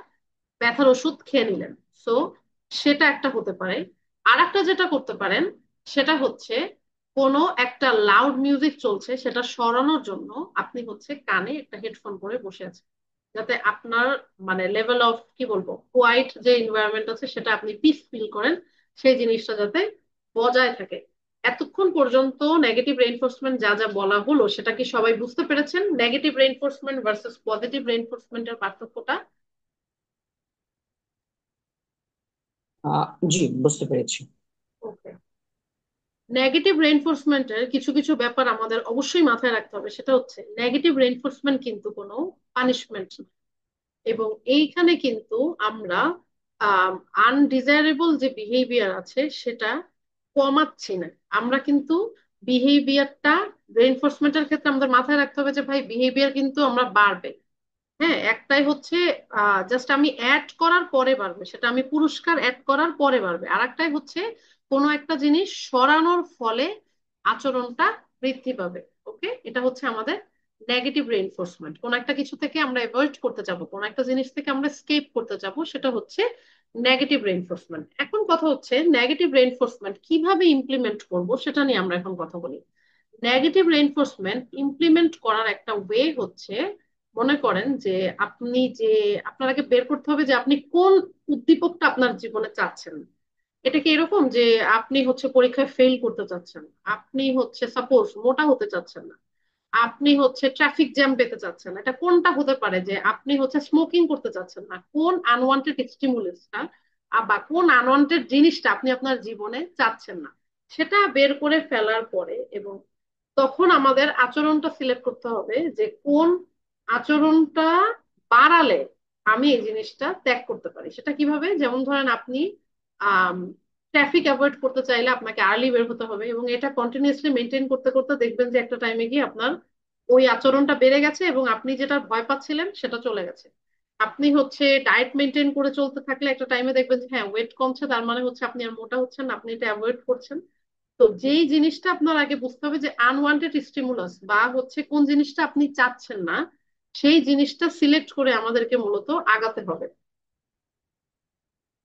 ব্যথার ওষুধ খেয়ে নিলেন। সো সেটা একটা হতে পারে। আর একটা যেটা করতে পারেন সেটা হচ্ছে কোনো একটা লাউড মিউজিক চলছে সেটা সরানোর জন্য আপনি হচ্ছে কানে একটা হেডফোন পরে বসে আছেন, যাতে আপনার মানে লেভেল অফ কি বলবো কোয়াইট যে এনভায়রনমেন্ট আছে সেটা আপনি পিস ফিল করেন, সেই জিনিসটা যাতে বজায় থাকে। এতক্ষণ পর্যন্ত নেগেটিভ রেইনফোর্সমেন্ট যা যা বলা হলো সেটা কি সবাই বুঝতে পেরেছেন? নেগেটিভ রেইনফোর্সমেন্ট ভার্সেস পজিটিভ রেইনফোর্সমেন্টের পার্থক্যটা? জি, বুঝতে পেরেছি। ওকে, নেগেটিভ রেইনফোর্সমেন্টের কিছু কিছু ব্যাপার আমাদের অবশ্যই মাথায় রাখতে হবে, সেটা হচ্ছে নেগেটিভ রেইনফোর্সমেন্ট কিন্তু কোনো পানিশমেন্ট, এবং এইখানে কিন্তু আমরা আনডিজায়ারেবল যে বিহেভিয়ার আছে সেটা কমাচ্ছি না, আমরা কিন্তু বিহেভিয়ারটা রেইনফোর্সমেন্টের ক্ষেত্রে আমাদের মাথায় রাখতে হবে যে ভাই বিহেভিয়ার কিন্তু আমরা বাড়বে। হ্যাঁ, একটাই হচ্ছে জাস্ট আমি অ্যাড করার পরে বাড়বে, সেটা আমি পুরস্কার অ্যাড করার পরে বাড়বে। আর একটাই হচ্ছে কোনো একটা জিনিস সরানোর ফলে আচরণটা বৃদ্ধি পাবে। ওকে, এটা হচ্ছে আমাদের নেগেটিভ রেইনফোর্সমেন্ট। কোন একটা কিছু থেকে আমরা অ্যাভয়েড করতে যাব, কোন একটা জিনিস থেকে আমরা স্কেপ করতে যাব, সেটা হচ্ছে নেগেটিভ রেইনফোর্সমেন্ট। এখন কথা হচ্ছে নেগেটিভ রেইনফোর্সমেন্ট কিভাবে ইমপ্লিমেন্ট করব সেটা নিয়ে আমরা এখন কথা বলি। নেগেটিভ রেইনফোর্সমেন্ট ইমপ্লিমেন্ট করার একটা ওয়ে হচ্ছে, মনে করেন যে আপনি যে আপনাকে বের করতে হবে যে আপনি কোন উদ্দীপকটা আপনার জীবনে চাচ্ছেন। এটা কি এরকম যে আপনি হচ্ছে পরীক্ষায় ফেল করতে চাচ্ছেন, আপনি হচ্ছে সাপোজ মোটা হতে চাচ্ছেন না, আপনি হচ্ছে ট্রাফিক জ্যাম পেতে চাচ্ছেন না, এটা কোনটা হতে পারে? যে আপনি হচ্ছে স্মোকিং করতে চাচ্ছেন না, কোন আনওয়ান্টেড স্টিমুলাসটা বা কোন আনওয়ান্টেড জিনিসটা আপনি আপনার জীবনে চাচ্ছেন না? সেটা বের করে ফেলার পরে এবং তখন আমাদের আচরণটা সিলেক্ট করতে হবে যে কোন আচরণটা বাড়ালে আমি এই জিনিসটা ত্যাগ করতে পারি। সেটা কিভাবে? যেমন ধরেন আপনি ট্রাফিক অ্যাভয়েড করতে চাইলে আপনাকে আর্লি বের হতে হবে, এবং এটা কন্টিনিউয়াসলি মেনটেন করতে করতে দেখবেন যে একটা টাইমে গিয়ে আপনার ওই আচরণটা বেড়ে গেছে এবং আপনি যেটা ভয় পাচ্ছিলেন সেটা চলে গেছে। আপনি হচ্ছে ডায়েট মেনটেন করে চলতে থাকলে একটা টাইমে দেখবেন যে হ্যাঁ ওয়েট কমছে, তার মানে হচ্ছে আপনি আর মোটা হচ্ছেন না, আপনি এটা অ্যাভয়েড করছেন। তো যেই জিনিসটা আপনার আগে বুঝতে হবে যে আনওয়ান্টেড স্টিমুলাস বা হচ্ছে কোন জিনিসটা আপনি চাচ্ছেন না, সেই জিনিসটা সিলেক্ট করে আমাদেরকে মূলত আগাতে হবে।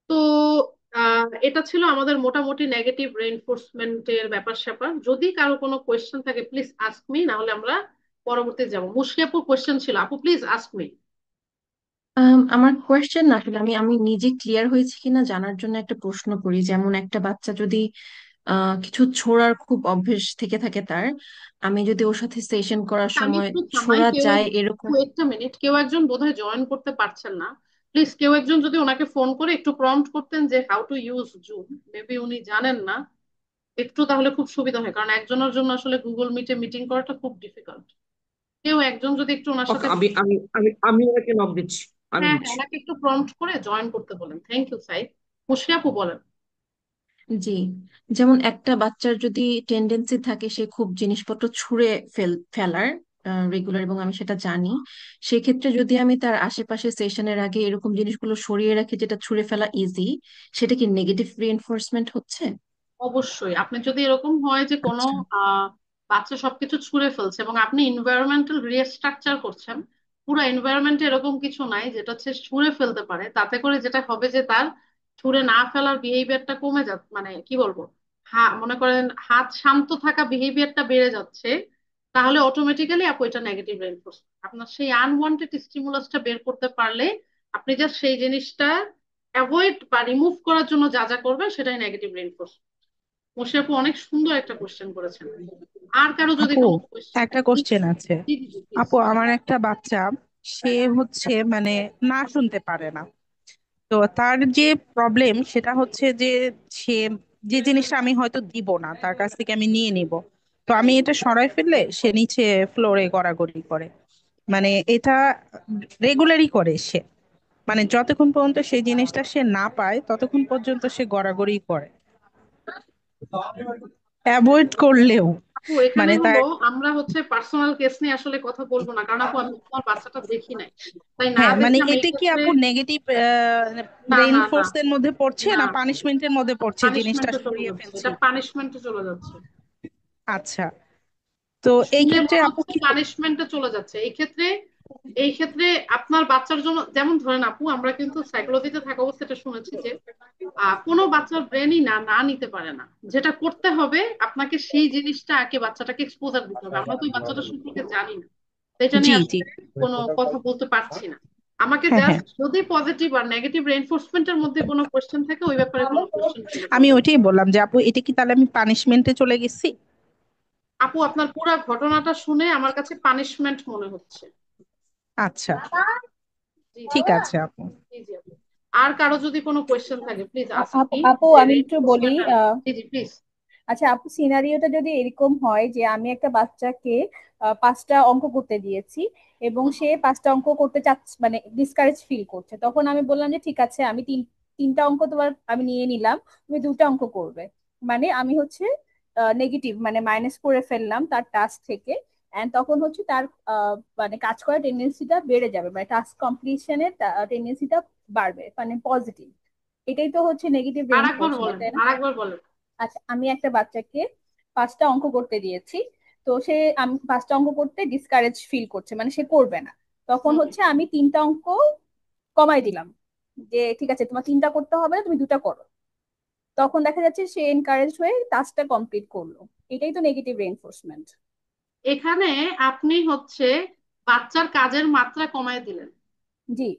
তো এটা ছিল আমাদের মোটামুটি নেগেটিভ রেইনফোর্সমেন্টের ব্যাপার স্যাপার। যদি কারো কোনো কোয়েশ্চেন থাকে প্লিজ আস্ক মি, না হলে আমরা পরবর্তী যাবো। মুশকি আপুর কোয়েশ্চেন ছিল, আপু প্লিজ আস্ক মি। আমার কোয়েশ্চেন না, আসলে আমি আমি নিজে ক্লিয়ার হয়েছে কিনা জানার জন্য একটা প্রশ্ন করি। যেমন একটা বাচ্চা যদি কিছু ছোড়ার খুব অভ্যেস থেকে থাকে তার, আমি যদি ওর সাথে সেশন করার আমি সময় একটু থামাই, ছোড়া কেউ যায় একটু এরকম। একটা মিনিট, কেউ একজন বোধহয় জয়েন করতে পারছেন না। প্লিজ কেউ একজন যদি ওনাকে ফোন করে একটু প্রম্পট করতেন যে how to use zoom, maybe উনি জানেন না একটু, তাহলে খুব সুবিধা হয়, কারণ একজনের জন্য আসলে গুগল মিটে মিটিং করাটা খুব ডিফিকাল্ট। কেউ একজন যদি একটু ওনার ওকে, সাথে, আমি ওনাকে নক দিচ্ছি। আমি হ্যাঁ হ্যাঁ দিচ্ছি। ওনাকে একটু প্রম্পট করে জয়েন করতে বলেন। Thank you Saeed. মুশফিয়া আপু বলেন। জি, যেমন একটা বাচ্চার যদি টেন্ডেন্সি থাকে সে খুব জিনিসপত্র ছুঁড়ে ফেলার রেগুলার, এবং আমি সেটা জানি, সেক্ষেত্রে যদি আমি তার আশেপাশে সেশনের আগে এরকম জিনিসগুলো সরিয়ে রাখি যেটা ছুঁড়ে ফেলা ইজি, সেটা কি নেগেটিভ রিইনফোর্সমেন্ট হচ্ছে? অবশ্যই আপনি যদি এরকম হয় যে কোনো আচ্ছা। বাচ্চা সবকিছু ছুঁড়ে ফেলছে এবং আপনি এনভায়রনমেন্টাল রিস্ট্রাকচার করছেন, পুরো এনভায়রনমেন্টে এরকম কিছু নাই যেটা হচ্ছে ছুঁড়ে ফেলতে পারে, তাতে করে যেটা হবে যে তার ছুঁড়ে না ফেলার বিহেভিয়ারটা কমে যাচ্ছে, মানে কি বলবো, মনে করেন হাত শান্ত থাকা বিহেভিয়ারটা বেড়ে যাচ্ছে, তাহলে অটোমেটিক্যালি আপু এটা নেগেটিভ রেইনফোর্সমেন্ট। আপনার সেই আনওয়ান্টেড স্টিমুলাসটা বের করতে পারলে আপনি জাস্ট সেই জিনিসটা অ্যাভয়েড বা রিমুভ করার জন্য যা যা করবেন সেটাই নেগেটিভ রেইনফোর্সমেন্ট। মোশে আপু অনেক সুন্দর একটা কোশ্চেন করেছেন। আর কারো যদি আপু, কোনো কোশ্চেন একটা থাকে। কোশ্চেন আছে। জি জি জি প্লিজ। আপু, আমার একটা বাচ্চা, সে হচ্ছে মানে না শুনতে পারে না। তো তার যে প্রবলেম সেটা হচ্ছে যে সে যে জিনিসটা আমি হয়তো দিব না, তার কাছ থেকে আমি নিয়ে নিব, তো আমি এটা সরাই ফেললে সে নিচে ফ্লোরে গড়াগড়ি করে। মানে এটা রেগুলারই করে সে। মানে যতক্ষণ পর্যন্ত সেই জিনিসটা সে না পায় ততক্ষণ পর্যন্ত সে গড়াগড়ি করে, অ্যাভয়েড করলেও। আপু এখানে মানে হলো তার, আমরা হচ্ছে পার্সোনাল কেস নিয়ে আসলে কথা বলবো না, কারণ আপু আমি তোমার বাচ্চাটা দেখি নাই, তাই না হ্যাঁ দেখে মানে আমি এই এটা কি ক্ষেত্রে। আপু নেগেটিভ না না না রেইনফোর্স এর মধ্যে পড়ছে না, না পানিশমেন্টের মধ্যে পড়ছে জিনিসটা পানিশমেন্টে চলে সরিয়ে যাচ্ছে, ফেলছি? এটা পানিশমেন্টে চলে যাচ্ছে। আচ্ছা, তো এই শুনে ক্ষেত্রে মনে আপু হচ্ছে কি পানিশমেন্টে চলে যাচ্ছে এই ক্ষেত্রে। এই ক্ষেত্রে আপনার বাচ্চার জন্য যেমন ধরেন আপু, আমরা কিন্তু সাইকোলজিতে থাকা অবস্থাটা শুনেছি যে কোনো বাচ্চার ব্রেনই না না নিতে পারে না। যেটা করতে হবে আপনাকে সেই জিনিসটা আগে বাচ্চাটাকে এক্সপোজার দিতে হবে। আমরা তো ওই বাচ্চাটা সম্পর্কে জানি না, তো এটা জি নিয়ে জি, আসলে কোনো কথা বলতে পারছি না। আমাকে হ্যাঁ হ্যাঁ, জাস্ট যদি পজিটিভ আর নেগেটিভ রেইনফোর্সমেন্টের মধ্যে কোনো কোশ্চেন থাকে ওই ব্যাপারে কোনো কোশ্চেন করলে আমি বলবেন। ওইটাই বললাম যে আপু এটা কি তাহলে আমি পানিশমেন্টে চলে গেছি? আপু আপনার পুরো ঘটনাটা শুনে আমার কাছে পানিশমেন্ট মনে হচ্ছে। আচ্ছা, জি জি ঠিক আছে আপু। জি জি আপু। আর কারো যদি কোনো কোয়েশ্চেন থাকে প্লিজ আস্ক আপু মি। আপু, যে আমি একটু বলি। রেইনফোর্সমেন্ট আর, জি জি প্লিজ। আচ্ছা আপু, সিনারিওটা যদি এরকম হয় যে আমি একটা বাচ্চাকে 5টা অঙ্ক করতে দিয়েছি এবং সে 5টা অঙ্ক করতে চাচ্ছে, মানে ডিসকারেজ ফিল করছে, তখন আমি বললাম যে ঠিক আছে, আমি তিনটা অঙ্ক তোমার আমি নিয়ে নিলাম, তুমি 2টা অঙ্ক করবে। মানে আমি হচ্ছে নেগেটিভ, মানে মাইনাস করে ফেললাম তার টাস্ক থেকে। এন্ড তখন হচ্ছে তার মানে কাজ করার টেন্ডেন্সিটা বেড়ে যাবে, মানে টাস্ক কমপ্লিশনের টেন্ডেন্সিটা বাড়বে, মানে পজিটিভ। এটাই তো হচ্ছে নেগেটিভ আর একবার রেইনফোর্সমেন্ট, বলেন, তাই না? আর একবার বলেন। আচ্ছা, আমি একটা বাচ্চাকে 5টা অঙ্ক করতে দিয়েছি, তো সে, আমি 5টা অঙ্ক করতে ডিসকারেজ ফিল করছে, মানে সে করবে না। তখন হুম। হচ্ছে আমি 3টা অঙ্ক কমাই দিলাম, যে ঠিক আছে তোমার 3টা করতে হবে না, তুমি 2টা করো। তখন দেখা যাচ্ছে সে এনকারেজ হয়ে টাস্কটা কমপ্লিট করলো। এটাই তো নেগেটিভ রেইনফোর্সমেন্ট। এখানে আপনি হচ্ছে বাচ্চার কাজের মাত্রা কমায় দিলেন, জি।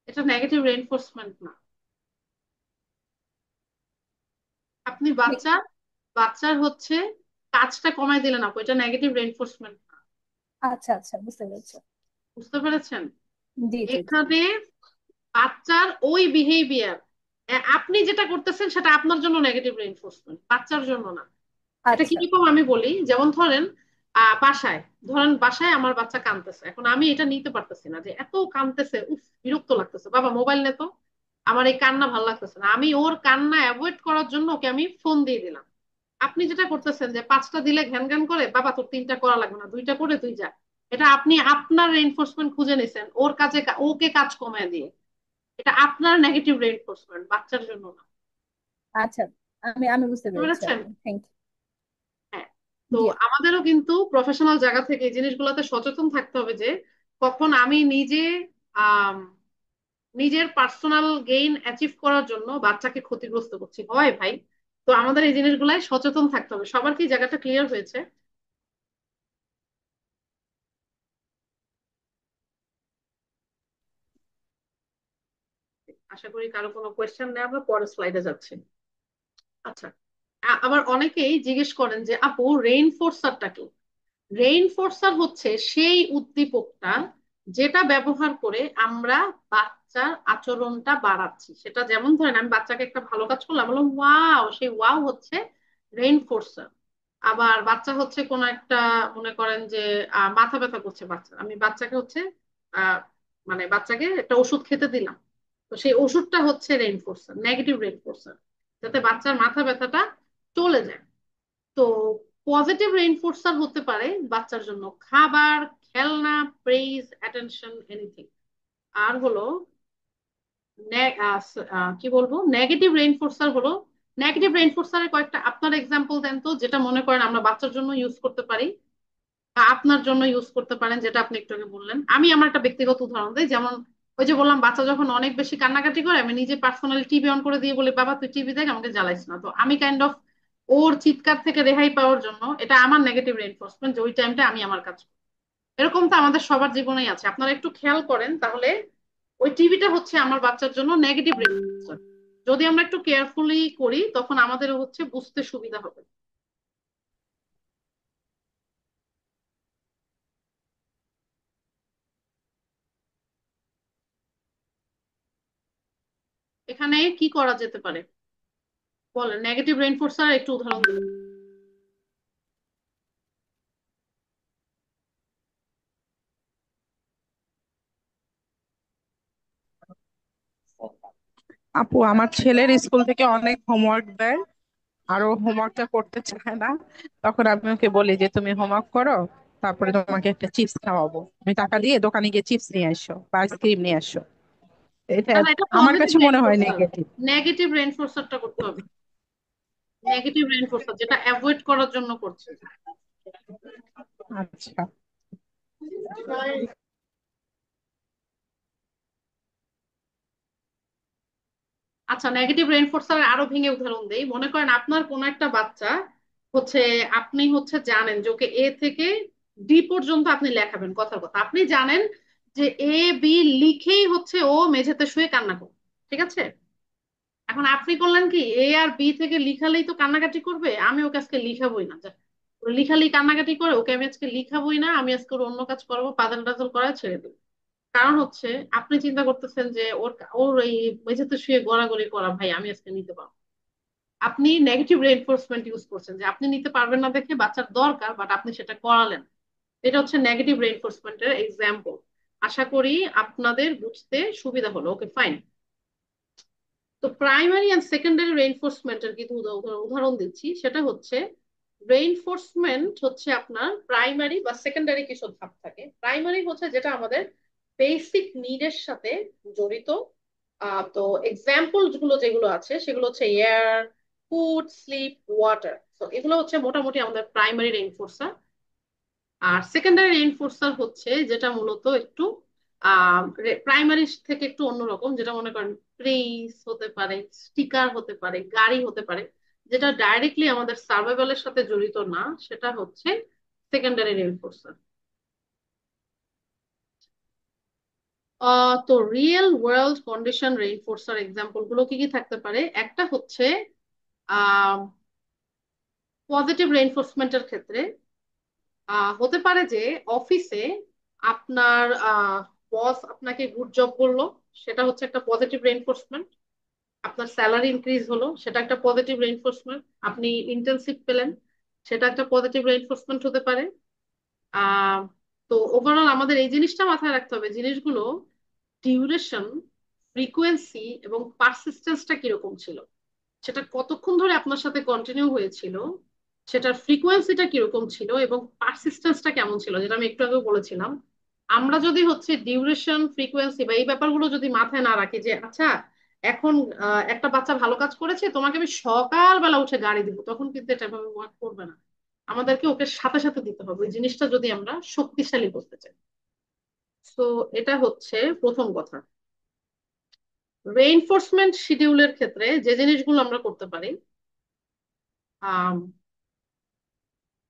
এটা নেগেটিভ রেইনফোর্সমেন্ট না। আপনি বাচ্চার বাচ্চার হচ্ছে কাজটা কমায় দিলেন আপু, এটা নেগেটিভ রেইনফোর্সমেন্ট না। আচ্ছা আচ্ছা, বুঝতে পেরেছি। বুঝতে পেরেছেন? জি জি জি। এখানে বাচ্চার ওই বিহেভিয়ার আপনি যেটা করতেছেন সেটা আপনার জন্য নেগেটিভ রেইনফোর্সমেন্ট, বাচ্চার জন্য না। এটা আচ্ছা। কিরকম আমি বলি, যেমন ধরেন বাসায়, ধরেন বাসায় আমার বাচ্চা কাঁদতেছে, এখন আমি এটা নিতে পারতেছি না যে এত কাঁদতেছে, উফ বিরক্ত লাগতেছে, বাবা মোবাইল নে তো, আমার এই কান্না ভালো লাগতেছে না, আমি ওর কান্না অ্যাভয়েড করার জন্য ওকে আমি ফোন দিয়ে দিলাম। আপনি যেটা করতেছেন যে পাঁচটা দিলে ঘ্যান ঘ্যান করে, বাবা তোর তিনটা করা লাগবে না, দুইটা করে তুই যা, এটা আপনি আপনার রেইনফোর্সমেন্ট খুঁজে নিছেন ওর কাছে, ওকে কাজ কমায় দিয়ে। এটা আপনার নেগেটিভ রেইনফোর্সমেন্ট, বাচ্চার জন্য না। আচ্ছা, আমি আমি বুঝতে বুঝতে পেরেছি পেরেছেন? আপু, থ্যাংক হ্যাঁ। তো ইউ। জি। আমাদেরও কিন্তু প্রফেশনাল জায়গা থেকে এই জিনিসগুলোতে সচেতন থাকতে হবে যে কখন আমি নিজে আম, নিজের পার্সোনাল গেইন অ্যাচিভ করার জন্য বাচ্চাকে ক্ষতিগ্রস্ত করছি, হয় ভাই। তো আমাদের এই জিনিসগুলাই সচেতন থাকতে হবে। সবার কি জায়গাটা ক্লিয়ার হয়েছে? আশা করি কারো কোনো কোয়েশ্চেন নেই, আমরা পরের স্লাইডে যাচ্ছি। আচ্ছা, আবার অনেকেই জিজ্ঞেস করেন যে আপু রেইনফোর্সারটা কি? রেইনফোর্সার হচ্ছে সেই উদ্দীপকটা যেটা ব্যবহার করে আমরা বাচ্চার আচরণটা বাড়াচ্ছি। সেটা যেমন ধরেন আমি বাচ্চাকে একটা ভালো কাজ করলাম, বললাম ওয়াও, সেই ওয়াও হচ্ছে রেইনফোর্সার। আবার বাচ্চা হচ্ছে কোন একটা, মনে করেন যে মাথা ব্যথা করছে বাচ্চা, আমি বাচ্চাকে হচ্ছে আহ মানে বাচ্চাকে একটা ওষুধ খেতে দিলাম, তো সেই ওষুধটা হচ্ছে রেইনফোর্সার, নেগেটিভ রেইনফোর্সার, যাতে বাচ্চার মাথা ব্যথাটা চলে যায়। তো পজিটিভ রেইনফোর্সার হতে পারে বাচ্চার জন্য খাবার, খেলনা, প্রেইজ, অ্যাটেনশন, এনিথিং। আর হলো কি বলবো, নেগেটিভ রেইনফোর্সার হলো, নেগেটিভ রেইনফোর্সারের কয়েকটা আপনার এক্সাম্পল দেন তো, যেটা মনে করেন আমরা বাচ্চার জন্য ইউজ করতে পারি বা আপনার জন্য ইউজ করতে পারেন, যেটা আপনি একটু আগে বললেন। আমি আমার একটা ব্যক্তিগত উদাহরণ দিই, যেমন ওই যে বললাম বাচ্চা যখন অনেক বেশি কান্নাকাটি করে, আমি নিজে পার্সোনালি টিভি অন করে দিয়ে বলি বাবা তুই টিভি দেখ, আমাকে জ্বালাইস না। তো আমি কাইন্ড অফ ওর চিৎকার থেকে রেহাই পাওয়ার জন্য, এটা আমার নেগেটিভ রেইনফোর্সমেন্ট যে ওই টাইমটা আমি আমার কাজ করি। এরকম তো আমাদের সবার জীবনেই আছে, আপনারা একটু খেয়াল করেন তাহলে। ওই টিভিটা হচ্ছে আমার বাচ্চার জন্য নেগেটিভ রেইনফোর্সমেন্ট। যদি আমরা একটু কেয়ারফুলি করি তখন আমাদের হচ্ছে বুঝতে সুবিধা হবে। এখানে কি করা যেতে পারে বলেন, নেগেটিভ রেইনফোর্সার একটু উদাহরণ দিন। আপু, আমার ছেলের স্কুল থেকে অনেক হোমওয়ার্ক দেয়, আর ও হোমওয়ার্কটা করতে চায় না। তখন আমি ওকে বলি যে তুমি হোমওয়ার্ক করো, তারপরে তোমাকে একটা চিপস খাওয়াবো, তুমি টাকা দিয়ে দোকানে গিয়ে চিপস নিয়ে আসো বা আইসক্রিম নিয়ে আসো। এটা না না, এটা আমার পজিটিভ কাছে মনে হয় রেইনফোর্সার, নেগেটিভ। নেগেটিভ রেইনফোর্সারটা করতে হবে। নেগেটিভ রেইনফোর্সার যেটা অ্যাভয়েড করার জন্য করছে। আচ্ছা আচ্ছা, নেগেটিভ রেইনফোর্সার আরো ভেঙে উদাহরণ দেই। মনে করেন আপনার কোন একটা বাচ্চা হচ্ছে, আপনি হচ্ছে জানেন যে ওকে এ থেকে ডি পর্যন্ত আপনি লেখাবেন, কথার কথা আপনি জানেন যে এ বি লিখেই হচ্ছে ও মেঝেতে শুয়ে কান্না করবে, ঠিক আছে? এখন আপনি করলেন কি, এ আর বি থেকে লিখালেই তো কান্নাকাটি করবে, আমি ওকে আজকে লিখাবই না, যা ও লিখালেই কান্নাকাটি করে, ওকে আমি আজকে লিখাবই না, আমি আজকে ওর অন্য কাজ করাবো, পাজল টাজল করা ছেড়ে দেবো। কারণ হচ্ছে আপনি চিন্তা করতেছেন যে ওর ওর এই মেঝেতে শুয়ে গড়াগড়ি করা, ভাই আমি আজকে নিতে পারবো। আপনি নেগেটিভ রেইনফোর্সমেন্ট ইউজ করছেন যে আপনি নিতে পারবেন না দেখে বাচ্চার দরকার, বাট আপনি সেটা করালেন। এটা হচ্ছে নেগেটিভ রেইনফোর্সমেন্টের এক্সাম্পল। আশা করি আপনাদের বুঝতে সুবিধা হলো। Okay fine. তো প্রাইমারি এন্ড সেকেন্ডারি রেইনফোর্সমেন্টের কিছু উদাহরণ দিচ্ছি। সেটা হচ্ছে রেইনফোর্সমেন্ট হচ্ছে আপনার প্রাইমারি বা সেকেন্ডারি কিছু ধাপ থাকে। প্রাইমারি হচ্ছে যেটা আমাদের বেসিক নিডের সাথে জড়িত। তো এক্সাম্পল গুলো যেগুলো আছে সেগুলো হচ্ছে এয়ার, ফুড, স্লিপ, ওয়াটার। তো এগুলো হচ্ছে মোটামুটি আমাদের প্রাইমারি রেইনফোর্সার। আর সেকেন্ডারি রেইনফোর্সার হচ্ছে যেটা মূলত একটু প্রাইমারি থেকে একটু অন্যরকম, যেটা মনে করেন প্রেইস হতে পারে, স্টিকার হতে পারে, গাড়ি হতে পারে, যেটা ডাইরেক্টলি আমাদের সার্ভাইভালের সাথে জড়িত না, সেটা হচ্ছে সেকেন্ডারি রেইনফোর্সার। তো রিয়েল ওয়ার্ল্ড কন্ডিশন রেইনফোর্সার এক্সাম্পল গুলো কি কি থাকতে পারে? একটা হচ্ছে পজিটিভ রেইনফোর্সমেন্টের ক্ষেত্রে হতে পারে যে অফিসে আপনার বস আপনাকে গুড জব বললো, সেটা হচ্ছে একটা পজিটিভ রেইনফোর্সমেন্ট। আপনার স্যালারি ইনক্রিজ হলো, সেটা একটা পজিটিভ রেইনফোর্সমেন্ট। আপনি ইন্টার্নশিপ পেলেন, সেটা একটা পজিটিভ রেইনফোর্সমেন্ট হতে পারে। আহ তো ওভারঅল আমাদের এই জিনিসটা মাথায় রাখতে হবে, জিনিসগুলো ডিউরেশন, ফ্রিকোয়েন্সি এবং পারসিস্টেন্সটা কিরকম ছিল, সেটা কতক্ষণ ধরে আপনার সাথে কন্টিনিউ হয়েছিল, সেটার ফ্রিকোয়েন্সিটা কিরকম ছিল এবং পারসিস্টেন্সটা কেমন ছিল, যেটা আমি একটু আগে বলেছিলাম। আমরা যদি হচ্ছে ডিউরেশন, ফ্রিকোয়েন্সি বা এই ব্যাপারগুলো যদি মাথায় না রাখি যে আচ্ছা এখন একটা বাচ্চা ভালো কাজ করেছে, তোমাকে আমি সকালবেলা উঠে গাড়ি দিব, তখন কিন্তু এটা এভাবে ওয়ার্ক করবে না। আমাদেরকে ওকে সাথে সাথে দিতে হবে ওই জিনিসটা, যদি আমরা শক্তিশালী করতে চাই। তো এটা হচ্ছে প্রথম কথা। রেইনফোর্সমেন্ট শিডিউলের ক্ষেত্রে যে জিনিসগুলো আমরা করতে পারি, আম,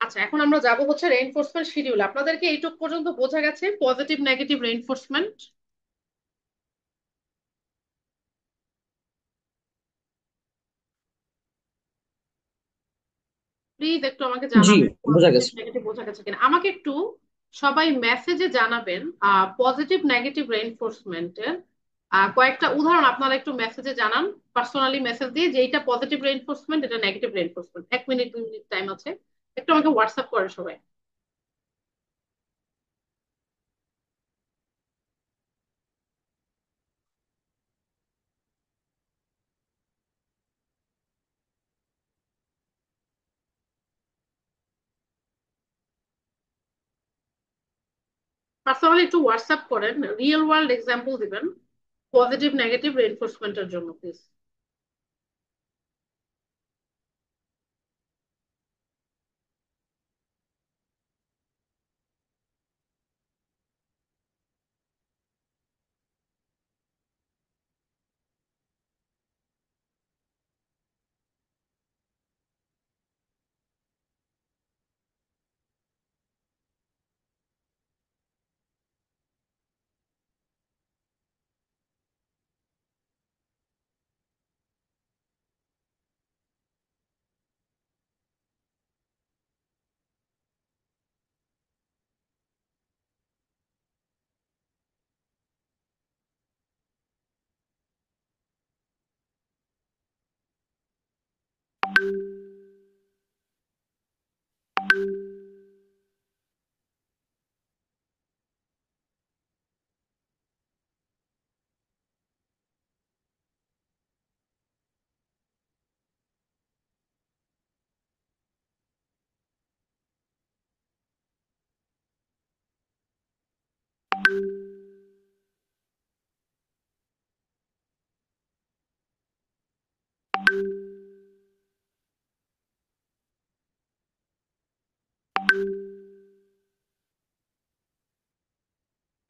আচ্ছা এখন আমরা যাব হচ্ছে রেইনফোর্সমেন্ট শিডিউল। আপনাদেরকে এইটুক পর্যন্ত বোঝা গেছে পজিটিভ নেগেটিভ রেইনফোর্সমেন্ট? প্লিজ একটু আমাকে জি, জানাবেন বোঝা পজিটিভ গেছে। নেগেটিভ বোঝা গেছে কিনা। আমাকে একটু সবাই মেসেজে জানাবেন পজিটিভ নেগেটিভ রেইনফোর্সমেন্টের কয়েকটা উদাহরণ আপনারা একটু মেসেজে জানান, পার্সোনালি মেসেজ দিয়ে যে এইটা পজিটিভ রেইনফোর্সমেন্ট, এটা negative reinforcement. 1 minute 2 minute time আছে, একটু আমাকে হোয়াটসঅ্যাপ করে সবাই। পার্সোনালি একটু হোয়াটসঅ্যাপ করেন, রিয়েল ওয়ার্ল্ড এক্সাম্পল দিবেন পজিটিভ নেগেটিভ রেইনফোর্সমেন্টের জন্য প্লিজ।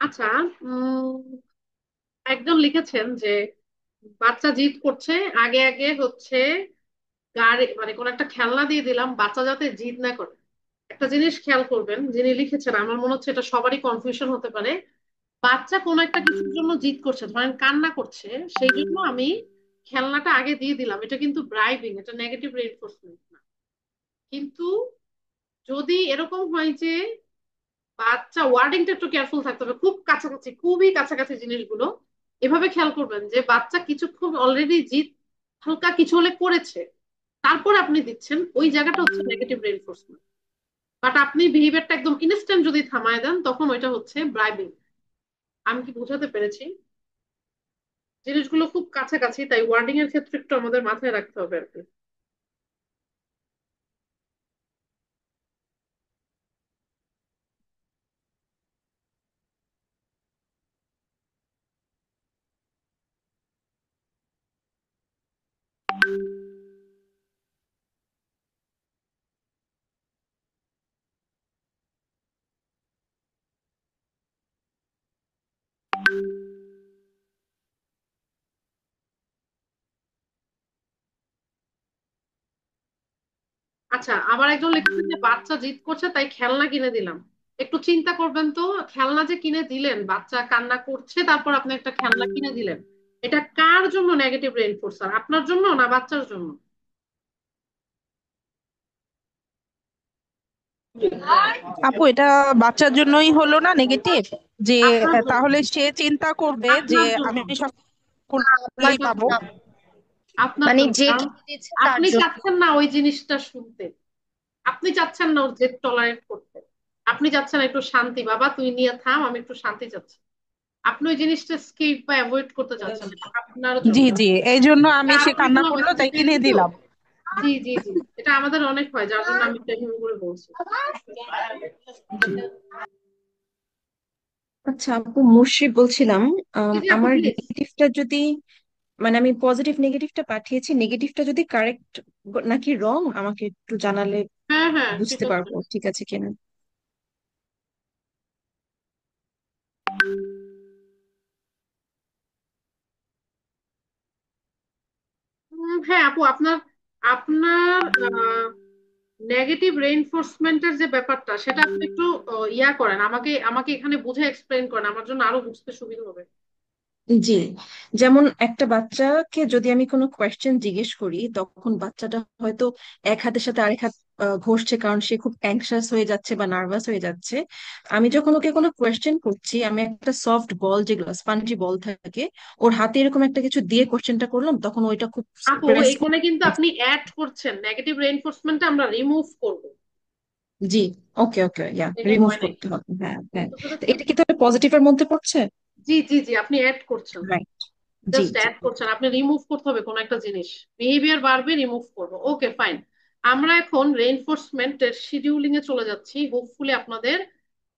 আচ্ছা, একজন লিখেছেন যে বাচ্চা জিদ করছে, আগে আগে হচ্ছে গাড়ি মানে কোন একটা খেলনা দিয়ে দিলাম বাচ্চা যাতে জিদ না করে। একটা জিনিস খেয়াল করবেন, যিনি লিখেছেন আমার মনে হচ্ছে এটা সবারই কনফিউশন হতে পারে। বাচ্চা কোন একটা কিছুর জন্য জিদ করছে, ধরেন কান্না করছে, সেই জন্য আমি খেলনাটা আগে দিয়ে দিলাম, এটা কিন্তু ব্রাইবিং, এটা নেগেটিভ রেইনফোর্সমেন্ট না। কিন্তু যদি এরকম হয় যে বাচ্চা, ওয়ার্ডিংটা একটু কেয়ারফুল থাকতে হবে, খুব কাছাকাছি, খুবই কাছাকাছি জিনিসগুলো এভাবে খেয়াল করবেন যে বাচ্চা কিছুক্ষণ অলরেডি জিদ হালকা কিছু হলে করেছে, তারপর আপনি দিচ্ছেন, ওই জায়গাটা হচ্ছে নেগেটিভ রেইনফোর্সমেন্ট। বাট আপনি বিহেভিয়ারটা একদম ইনস্ট্যান্ট যদি থামায় দেন, তখন ওইটা হচ্ছে ব্রাইবিং। আমি কি বোঝাতে পেরেছি? জিনিসগুলো খুব কাছাকাছি, তাই ওয়ার্ডিং এর ক্ষেত্রে একটু আমাদের মাথায় রাখতে হবে আর কি। আচ্ছা, আবার একজন লিখেছেন যে বাচ্চা জিদ করছে তাই খেলনা কিনে দিলাম। একটু চিন্তা করবেন তো, খেলনা যে কিনে দিলেন, বাচ্চা কান্না করছে তারপর আপনি একটা খেলনা কিনে দিলেন, এটা কার জন্য নেগেটিভ রেইনফোর্সার, আপনার জন্য না বাচ্চার জন্য? আপু, এটা বাচ্চার জন্যই হলো না নেগেটিভ? যে আপনার জন্য, তাহলে সে চিন্তা করবে যে আপনার জন্য, আমি সব আপনার করলেই জন্য। পাবো। আপনার মানে জন্য, যে কারণ খেতে দিচ্ছে তার আপনি জন্য। চাচ্ছেন না ওই জিনিসটা শুনতে, আপনি চাচ্ছেন না ওর জেদ টলারেট করতে, আপনি চাচ্ছেন একটু শান্তি, বাবা তুই নিয়ে থাম, আমি একটু শান্তি চাচ্ছি। আপনি ওই জিনিসটা স্কিপ বা অ্যাভয়েড করতে চাচ্ছেন, এটা আপনার জি জন্য। জি, এই জন্য আমি, সে আরো কান্না অনেকগুলো করলো বাচ্চা তাই কিনে পেয়েছি তো। দিলাম। জি জি জি, এটা আমাদের অনেক হয়, যার জন্য আমি এটা এভাবে করে বলছি। জি। আচ্ছা আপু, মুর্শিদ বলছিলাম, জি জি আপু আমার প্লিজ। নেগেটিভটা যদি, মানে আমি পজিটিভ নেগেটিভটা পাঠিয়েছি, নেগেটিভটা যদি কারেক্ট নাকি রং আমাকে একটু জানালে হ্যাঁ হ্যাঁ বুঝতে শিওর। পারবো ঠিক আছে কিনা। হ্যাঁ আপু, আপনার আপনার নেগেটিভ রেইনফোর্সমেন্টের যে ব্যাপারটা, সেটা আপনি একটু ইয়া করেন, আমাকে আমাকে এখানে বুঝে এক্সপ্লেন করেন, আমার জন্য আরো বুঝতে সুবিধা হবে। জি, যেমন একটা বাচ্চাকে যদি আমি কোনো কোয়েশ্চেন জিজ্ঞেস করি, তখন বাচ্চাটা হয়তো এক হাতের সাথে আরেক হাত ঘষছে, কারণ সে খুব অ্যাংশাস হয়ে যাচ্ছে বা নার্ভাস হয়ে যাচ্ছে। আমি যখন ওকে কোনো কোয়েশ্চেন করছি, আমি একটা সফট বল, যেগুলো স্পঞ্জি বল থাকে, ওর হাতে এরকম একটা কিছু দিয়ে কোয়েশ্চেনটা করলাম, তখন ওইটা খুব আপু প্রেস এখানে কিন্তু আপনি অ্যাড করছেন, নেগেটিভ রেইনফোর্সমেন্টটা আমরা রিমুভ করব। জি, ওকে ওকে, ইয়া এটা রিমুভ হয় নাই, করতে হবে, হ্যাঁ হ্যাঁ। বুঝতে তো পেরেছেন? এটা কি তাহলে পজিটিভের মধ্যে পড়ছে? জি জি জি, আপনি অ্যাড করছেন, রাইট। জি জাস্ট জি। অ্যাড করছেন, আপনি রিমুভ করতে হবে কোনো একটা জিনিস, বিহেভিয়ার বাড়বে, রিমুভ করবো, ওকে ফাইন। আমরা এখন রেইনফোর্সমেন্টের শিডিউলিং এ চলে যাচ্ছি, হোপফুলি আপনাদের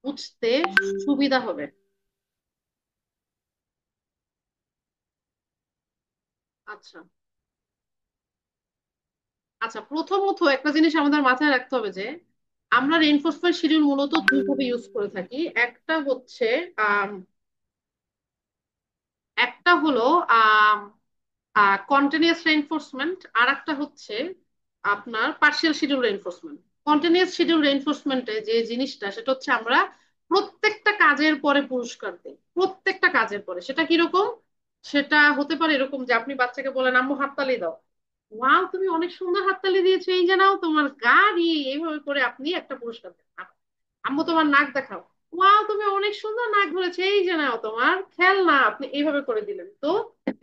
বুঝতে সুবিধা হবে। আচ্ছা, আচ্ছা প্রথমত একটা জিনিস আমাদের মাথায় রাখতে হবে যে আমরা রেইনফোর্সমেন্ট শিডিউল মূলত দুইভাবে ইউজ করে থাকি। একটা হচ্ছে আম, একটা হলো কন্টিনিউয়াস রেইনফোর্সমেন্ট, আর একটা হচ্ছে আপনার partial schedule reinforcement. Continuous schedule রেইনফোর্সমেন্টে যে জিনিসটা, সেটা হচ্ছে আমরা প্রত্যেকটা কাজের পরে পুরস্কার দিই, প্রত্যেকটা কাজের পরে। সেটা কিরকম? সেটা হতে পারে এরকম যে আপনি বাচ্চাকে বলেন আম্মু হাততালি দাও, ওয়াও তুমি অনেক সুন্দর হাততালি দিয়েছো, এই যে নাও তোমার গাড়ি, এইভাবে করে আপনি একটা পুরস্কার দেন। আম্মু তোমার নাক দেখাও, ওয়াও তুমি অনেক সুন্দর নাক ধরেছে, এই যে নাও তোমার খেলনা, আপনি এইভাবে করে দিলেন। তো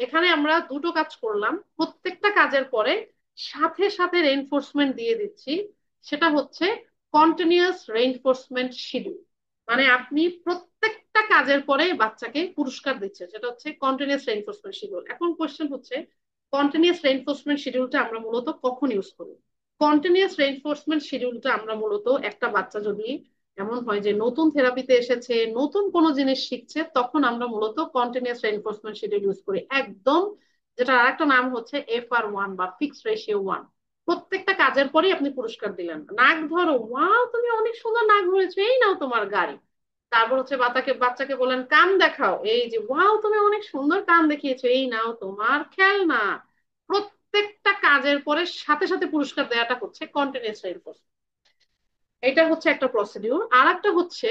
এখানে আমরা দুটো কাজ করলাম, প্রত্যেকটা কাজের পরে সাথে সাথে রেইনফোর্সমেন্ট দিয়ে দিচ্ছি। সেটা হচ্ছে কন্টিনিউয়াস রেইনফোর্সমেন্ট শিডিউল, মানে আপনি প্রত্যেকটা কাজের পরে বাচ্চাকে পুরস্কার দিচ্ছেন, সেটা হচ্ছে কন্টিনিউয়াস রেইনফোর্সমেন্ট শিডিউল। এখন কোশ্চেন হচ্ছে, কন্টিনিউয়াস রেইনফোর্সমেন্ট শিডিউলটা আমরা মূলত কখন ইউজ করি? কন্টিনিউয়াস রেইনফোর্সমেন্ট শিডিউলটা আমরা মূলত, একটা বাচ্চা যদি এমন হয় যে নতুন থেরাপিতে এসেছে, নতুন কোনো জিনিস শিখছে, তখন আমরা মূলত কন্টিনিউয়াস রেইনফোর্সমেন্ট শিডিউল ইউজ করি একদম, যেটা আরেকটা নাম হচ্ছে FR1 বা ফিক্সড রেশিও 1। প্রত্যেকটা কাজের পরেই আপনি পুরস্কার দিলেন, নাক ধরো, ওয়াও তুমি অনেক সুন্দর নাক ধরেছো, এই নাও তোমার গাড়ি। তারপর হচ্ছে বাচ্চাকে বলেন কান দেখাও, এই যে ওয়াও তুমি অনেক সুন্দর কান দেখিয়েছো, এই নাও তোমার খেলনা। প্রত্যেকটা কাজের পরে সাথে সাথে পুরস্কার দেওয়াটা হচ্ছে কন্টিনিউয়াস রেইনফোর্সমেন্ট। এটা হচ্ছে একটা প্রসিডিউর। আর একটা হচ্ছে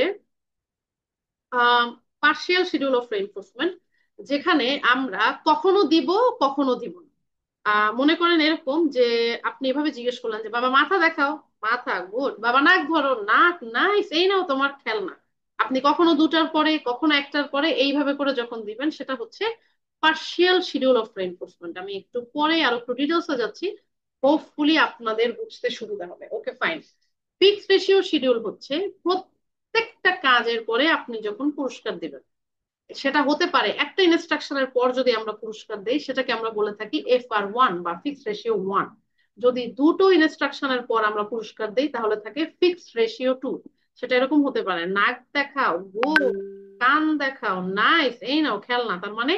পার্শিয়াল শিডিউল অফ রেইনফোর্সমেন্ট, যেখানে আমরা কখনো দিব, কখনো দিব না। মনে করেন এরকম যে আপনি এভাবে জিজ্ঞেস করলেন যে বাবা মাথা দেখাও, মাথা গুড, বাবা নাক ধরো, নাক নাইস, এই নাও তোমার খেলনা। আপনি কখনো দুটার পরে, কখনো একটার পরে, এইভাবে করে যখন দিবেন, সেটা হচ্ছে পার্শিয়াল শিডিউল অফ রেইনফোর্সমেন্ট। আমি একটু পরে আরো একটু ডিটেলসে যাচ্ছি, হোপফুলি আপনাদের বুঝতে সুবিধা হবে। Okay fine. Fixed ratio schedule হচ্ছে প্রত্যেকটা কাজের পরে আপনি যখন পুরস্কার দিবেন, সেটা হতে পারে একটা ইনস্ট্রাকশনের পর যদি আমরা পুরস্কার দেই, সেটাকে আমরা বলে থাকি FR1 বা ফিক্সড রেশিও 1। যদি দুটো ইনস্ট্রাকশনের পর আমরা পুরস্কার দেই, তাহলে থাকে ফিক্সড রেশিও 2। সেটা এরকম হতে পারে, নাক দেখাও গুড, কান দেখাও নাইস, এই নাও খেলনা। তার মানে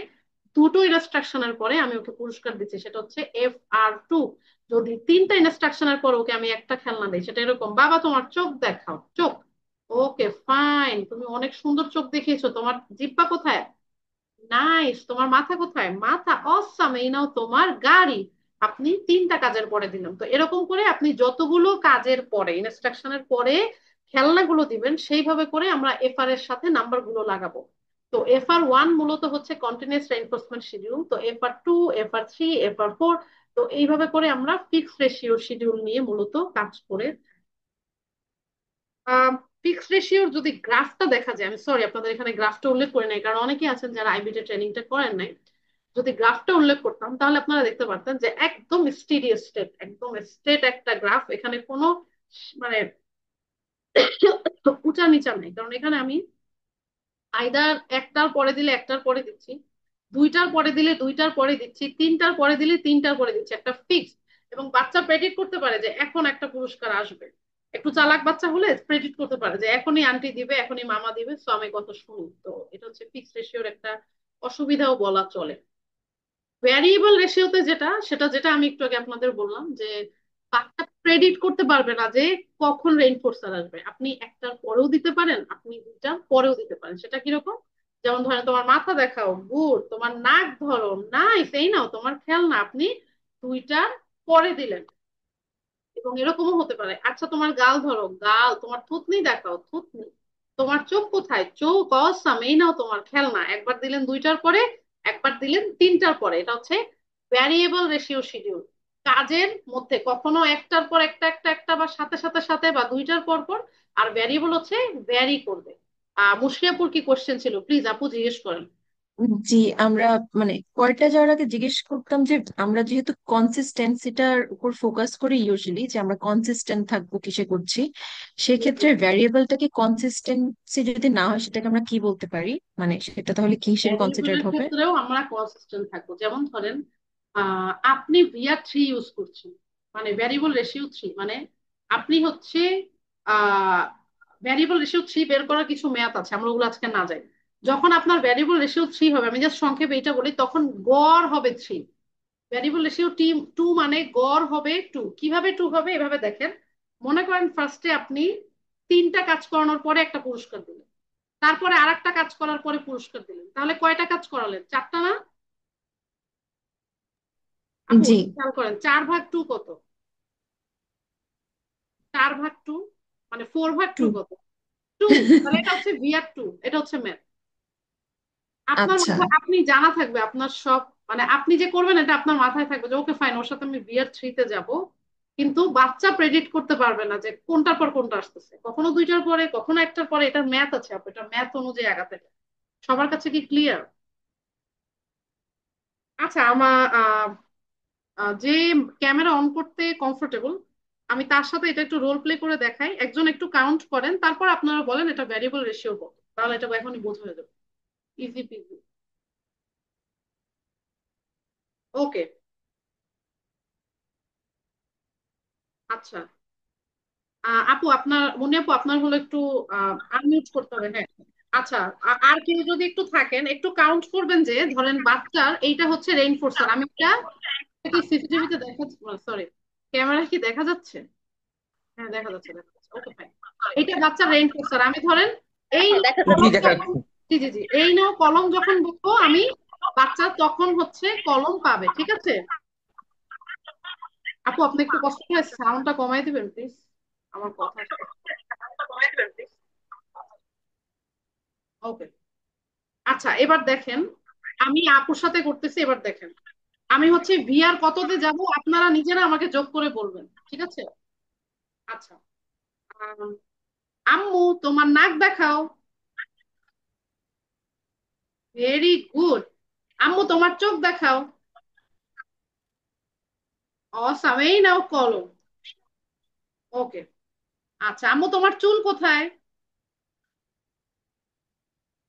দুটো ইনস্ট্রাকশনের পরে আমি ওকে পুরস্কার দিচ্ছি, সেটা হচ্ছে FR2। যদি তিনটা ইনস্ট্রাকশনের পর ওকে আমি একটা খেলনা দিই, সেটা এরকম, বাবা তোমার চোখ দেখাও, চোখ, ওকে ফাইন, তুমি অনেক সুন্দর চোখ দেখিয়েছো, তোমার জিহ্বা কোথায়, নাইস, তোমার মাথা কোথায়, মাথা অসাম, এই নাও তোমার গাড়ি। আপনি তিনটা কাজের পরে দিলাম। তো এরকম করে আপনি যতগুলো কাজের পরে, ইনস্ট্রাকশনের পরে খেলনাগুলো দিবেন, সেইভাবে করে আমরা FR এর সাথে নাম্বার গুলো লাগাবো। তো FR1 মূলত হচ্ছে কন্টিনিউয়াস রেইনফোর্সমেন্ট শিডিউল, তো FR2, FR3, FR4, তো এইভাবে করে আমরা ফিক্সড রেশিও শিডিউল নিয়ে মূলত কাজ করে। ফিক্সড রেশিওর যদি গ্রাফটা দেখা যায়, আমি সরি আপনাদের এখানে গ্রাফটা উল্লেখ করে নাই, কারণ অনেকেই আছেন যারা আইবিটি ট্রেনিংটা করেন নাই। যদি গ্রাফটা উল্লেখ করতাম তাহলে আপনারা দেখতে পারতেন যে একদম স্টেডি স্টেট, একদম স্টেট একটা গ্রাফ, এখানে কোনো মানে উঁচা নিচা নেই। কারণ এখানে আমি আইদার একটার পরে দিলে একটার পরে দিচ্ছি, দুইটার পরে দিলে দুইটার পরে দিচ্ছি, তিনটার পরে দিলে তিনটার পরে দিচ্ছি, একটা ফিক্স। এবং বাচ্চা প্রেডিক্ট করতে পারে যে এখন একটা পুরস্কার আসবে। একটু চালাক বাচ্চা হলে প্রেডিক্ট করতে পারে যে এখনই আন্টি দিবে, এখনই মামা দিবে, তো আমি কত শুনি। তো এটা হচ্ছে ফিক্স রেশিওর একটা অসুবিধাও বলা চলে। ভ্যারিয়েবল রেশিওতে যেটা আমি একটু আগে আপনাদের বললাম যে বাচ্চা প্রেডিক্ট করতে পারবে না যে কখন রেইনফোর্সার আসবে। আপনি একটার পরেও দিতে পারেন, আপনি দুইটার পরেও দিতে পারেন। সেটা কিরকম? যেমন ধরেন তোমার মাথা দেখাও, গুড। তোমার নাক ধরো, নাইস। এই নাও তোমার খেলনা, আপনি দুইটার পরে দিলেন। এবং এরকমও হতে পারে, আচ্ছা তোমার গাল ধরো, গাল। তোমার থুতনি দেখাও, থুতনি। তোমার চোখ কোথায়, চোখ। অসাম, এই নাও তোমার খেলনা। একবার দিলেন দুইটার পরে, একবার দিলেন তিনটার পরে। এটা হচ্ছে ভ্যারিয়েবল রেশিও শিডিউল। কাজের মধ্যে কখনো একটার পর একটা, একটা একটা বা সাথে সাথে সাথে বা দুইটার পর পর। আর ভ্যারিয়েবল হচ্ছে ভ্যারি করবে। মুশফিয়াপুর কি কোশ্চেন ছিল, প্লিজ আপু জিজ্ঞেস করেন। জি, আমরা মানে কয়টা যাওয়ার আগে জিজ্ঞেস করতাম যে আমরা যেহেতু কনসিস্টেন্সিটার উপর ফোকাস করি ইউজুয়ালি, যে আমরা কনসিস্টেন্ট থাকবো কিসে করছি, সেক্ষেত্রে ভ্যারিয়েবলটাকে কনসিস্টেন্সি যদি না হয় সেটাকে আমরা কি বলতে পারি, মানে সেটা তাহলে কিসের কনসিডার্ড ভ্যারিয়েবলের হবে? ক্ষেত্রেও আমরা কনসিস্টেন্ট থাকবো। যেমন ধরেন আপনি VR3 ইউজ করছেন, মানে ভ্যারিয়েবল রেশিও 3, মানে আপনি হচ্ছে আহ ভ্যারিয়েবল রেশিও 3 বের করার কিছু মেয়াদ আছে, আমরা ওগুলো আজকে না যাই। যখন আপনার ভ্যারিয়েবল রেশিও 3 হবে, আমি জাস্ট সংক্ষেপে এটা বলি, তখন গড় হবে 3। ভ্যারিয়েবল রেশিও 2 মানে গড় হবে 2। কিভাবে 2 হবে, এভাবে দেখেন। মনে করেন ফার্স্টে আপনি তিনটা কাজ করানোর পরে একটা পুরস্কার দিলেন, তারপরে আর একটা কাজ করার পরে পুরস্কার দিলেন, তাহলে কয়টা কাজ করালেন? চারটা না? আপু জি। খেয়াল করেন, 4/2 কত? 4/2 মানে 4/2 কত? 2। তাহলে এটা হচ্ছে VR2, এটা হচ্ছে ম্যাথ। আপনার আচ্ছা। মাথায় আপনি জানা থাকবে আপনার সব, মানে আপনি যে করবেন এটা আপনার মাথায় থাকবে যে ওকে ফাইন, ওর সাথে আমি VR3 তে যাব। কিন্তু বাচ্চা প্রেডিক্ট করতে পারবে না যে কোনটার পর কোনটা আসতেছে, কখনো দুইটার পরে, কখনো একটার পরে। এটার ম্যাথ আছে আপু, এটা ম্যাথ অনুযায়ী আগাতে হবে। সবার কাছে কি ক্লিয়ার? আচ্ছা, যে ক্যামেরা অন করতে কমফোর্টেবল, আমি তার সাথে এটা একটু রোল প্লে করে দেখাই। একজন একটু কাউন্ট করেন, তারপর আপনারা বলেন এটা ভ্যারিয়েবল রেশিও কত, তাহলে এটা এখনই বোঝা হয়ে যাবে। Easy peasy. ওকে। আচ্ছা, আপু আপনার মনে, আপু আপনার হলো একটু আনমিউট করতে হবে, হ্যাঁ। আচ্ছা, আর কেউ যদি একটু থাকেন, একটু কাউন্ট করবেন যে ধরেন বাচ্চার এইটা হচ্ছে রেইনফোর্সার। আমি এটা কি সিসিটিভিতে দেখা, সরি, ক্যামেরা কি দেখা যাচ্ছে? হ্যাঁ দেখা যাচ্ছে, দেখা যাচ্ছে, ওকে ফাইন। এটা বাচ্চার রেইনফোর্সার। আমি ধরেন এই নাও জি কলম দেখা যখন, যাচ্ছে। জি জি জি, এই নাও কলম যখন বলবো আমি, বাচ্চা তখন হচ্ছে কলম পাবে, ঠিক আছে? আপু আপনি একটু কষ্ট করে সাউন্ডটা কমাই দিবেন প্লিজ, আমার কথা। ওকে। আচ্ছা এবার দেখেন, আমি আপুর সাথে করতেছি, এবার দেখেন। আমি হচ্ছে VR কততে যাব, আপনারা নিজেরা আমাকে যোগ করে বলবেন, ঠিক আছে? আচ্ছা, আম, আম্মু তোমার নাক দেখাও। Very good. আম্মু তোমার চোখ দেখাও। অসাম, এই নাও কলম। ওকে। আচ্ছা আম্মু তোমার চুল কোথায়?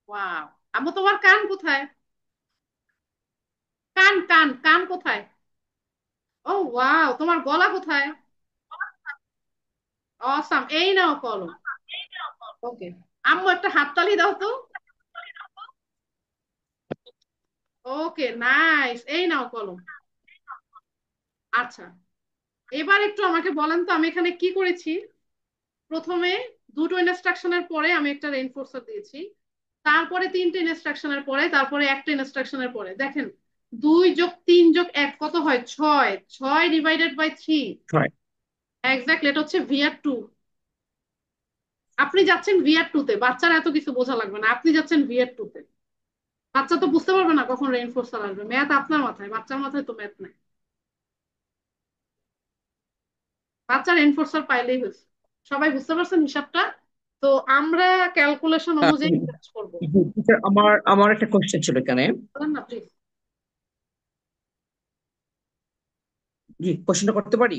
ওয়াও। আম্মু তোমার কান কোথায়? কান কান কান কোথায়? ও ওয়াও, তোমার গলা কোথায়? অসাম, এই নাও কলম। ওকে। আম্মু একটা হাততালি দাও তো। ওকে নাইস, এই নাও কলম। আচ্ছা, এবার একটু আমাকে বলেন তো আমি এখানে কি করেছি। প্রথমে দুটো ইনস্ট্রাকশনের পরে আমি একটা রেইনফোর্সার দিয়েছি, তারপরে তিনটে ইনস্ট্রাকশনের পরে, তারপরে একটা ইনস্ট্রাকশনের পরে। দেখেন 2+3+1 কত হয়? 6। 6 ÷ 3। হয়। এক্স্যাক্টলি, এটা হচ্ছে VR2। আপনি যাচ্ছেন VR2 তে, বাচ্চার এত কিছু বোঝা লাগবে না, আপনি যাচ্ছেন VR2 তে। বাচ্চা তো বুঝতে পারবে না কখন রেইনফোর্সার আসবে, ম্যাথ আপনার মাথায়, বাচ্চার মাথায় তো ম্যাথ নাই। বাচ্চার রেইনফোর্সার পাইলেই হয়েছে। সবাই বুঝতে পারছেন হিসাবটা? তো আমরা ক্যালকুলেশন অনুযায়ী কাজ করবো। জি, teacher, আমার আমার একটা কোশ্চেন ছিল এখানে। বলেন না প্লিজ। জি, কোশ্চেনটা করতে পারি?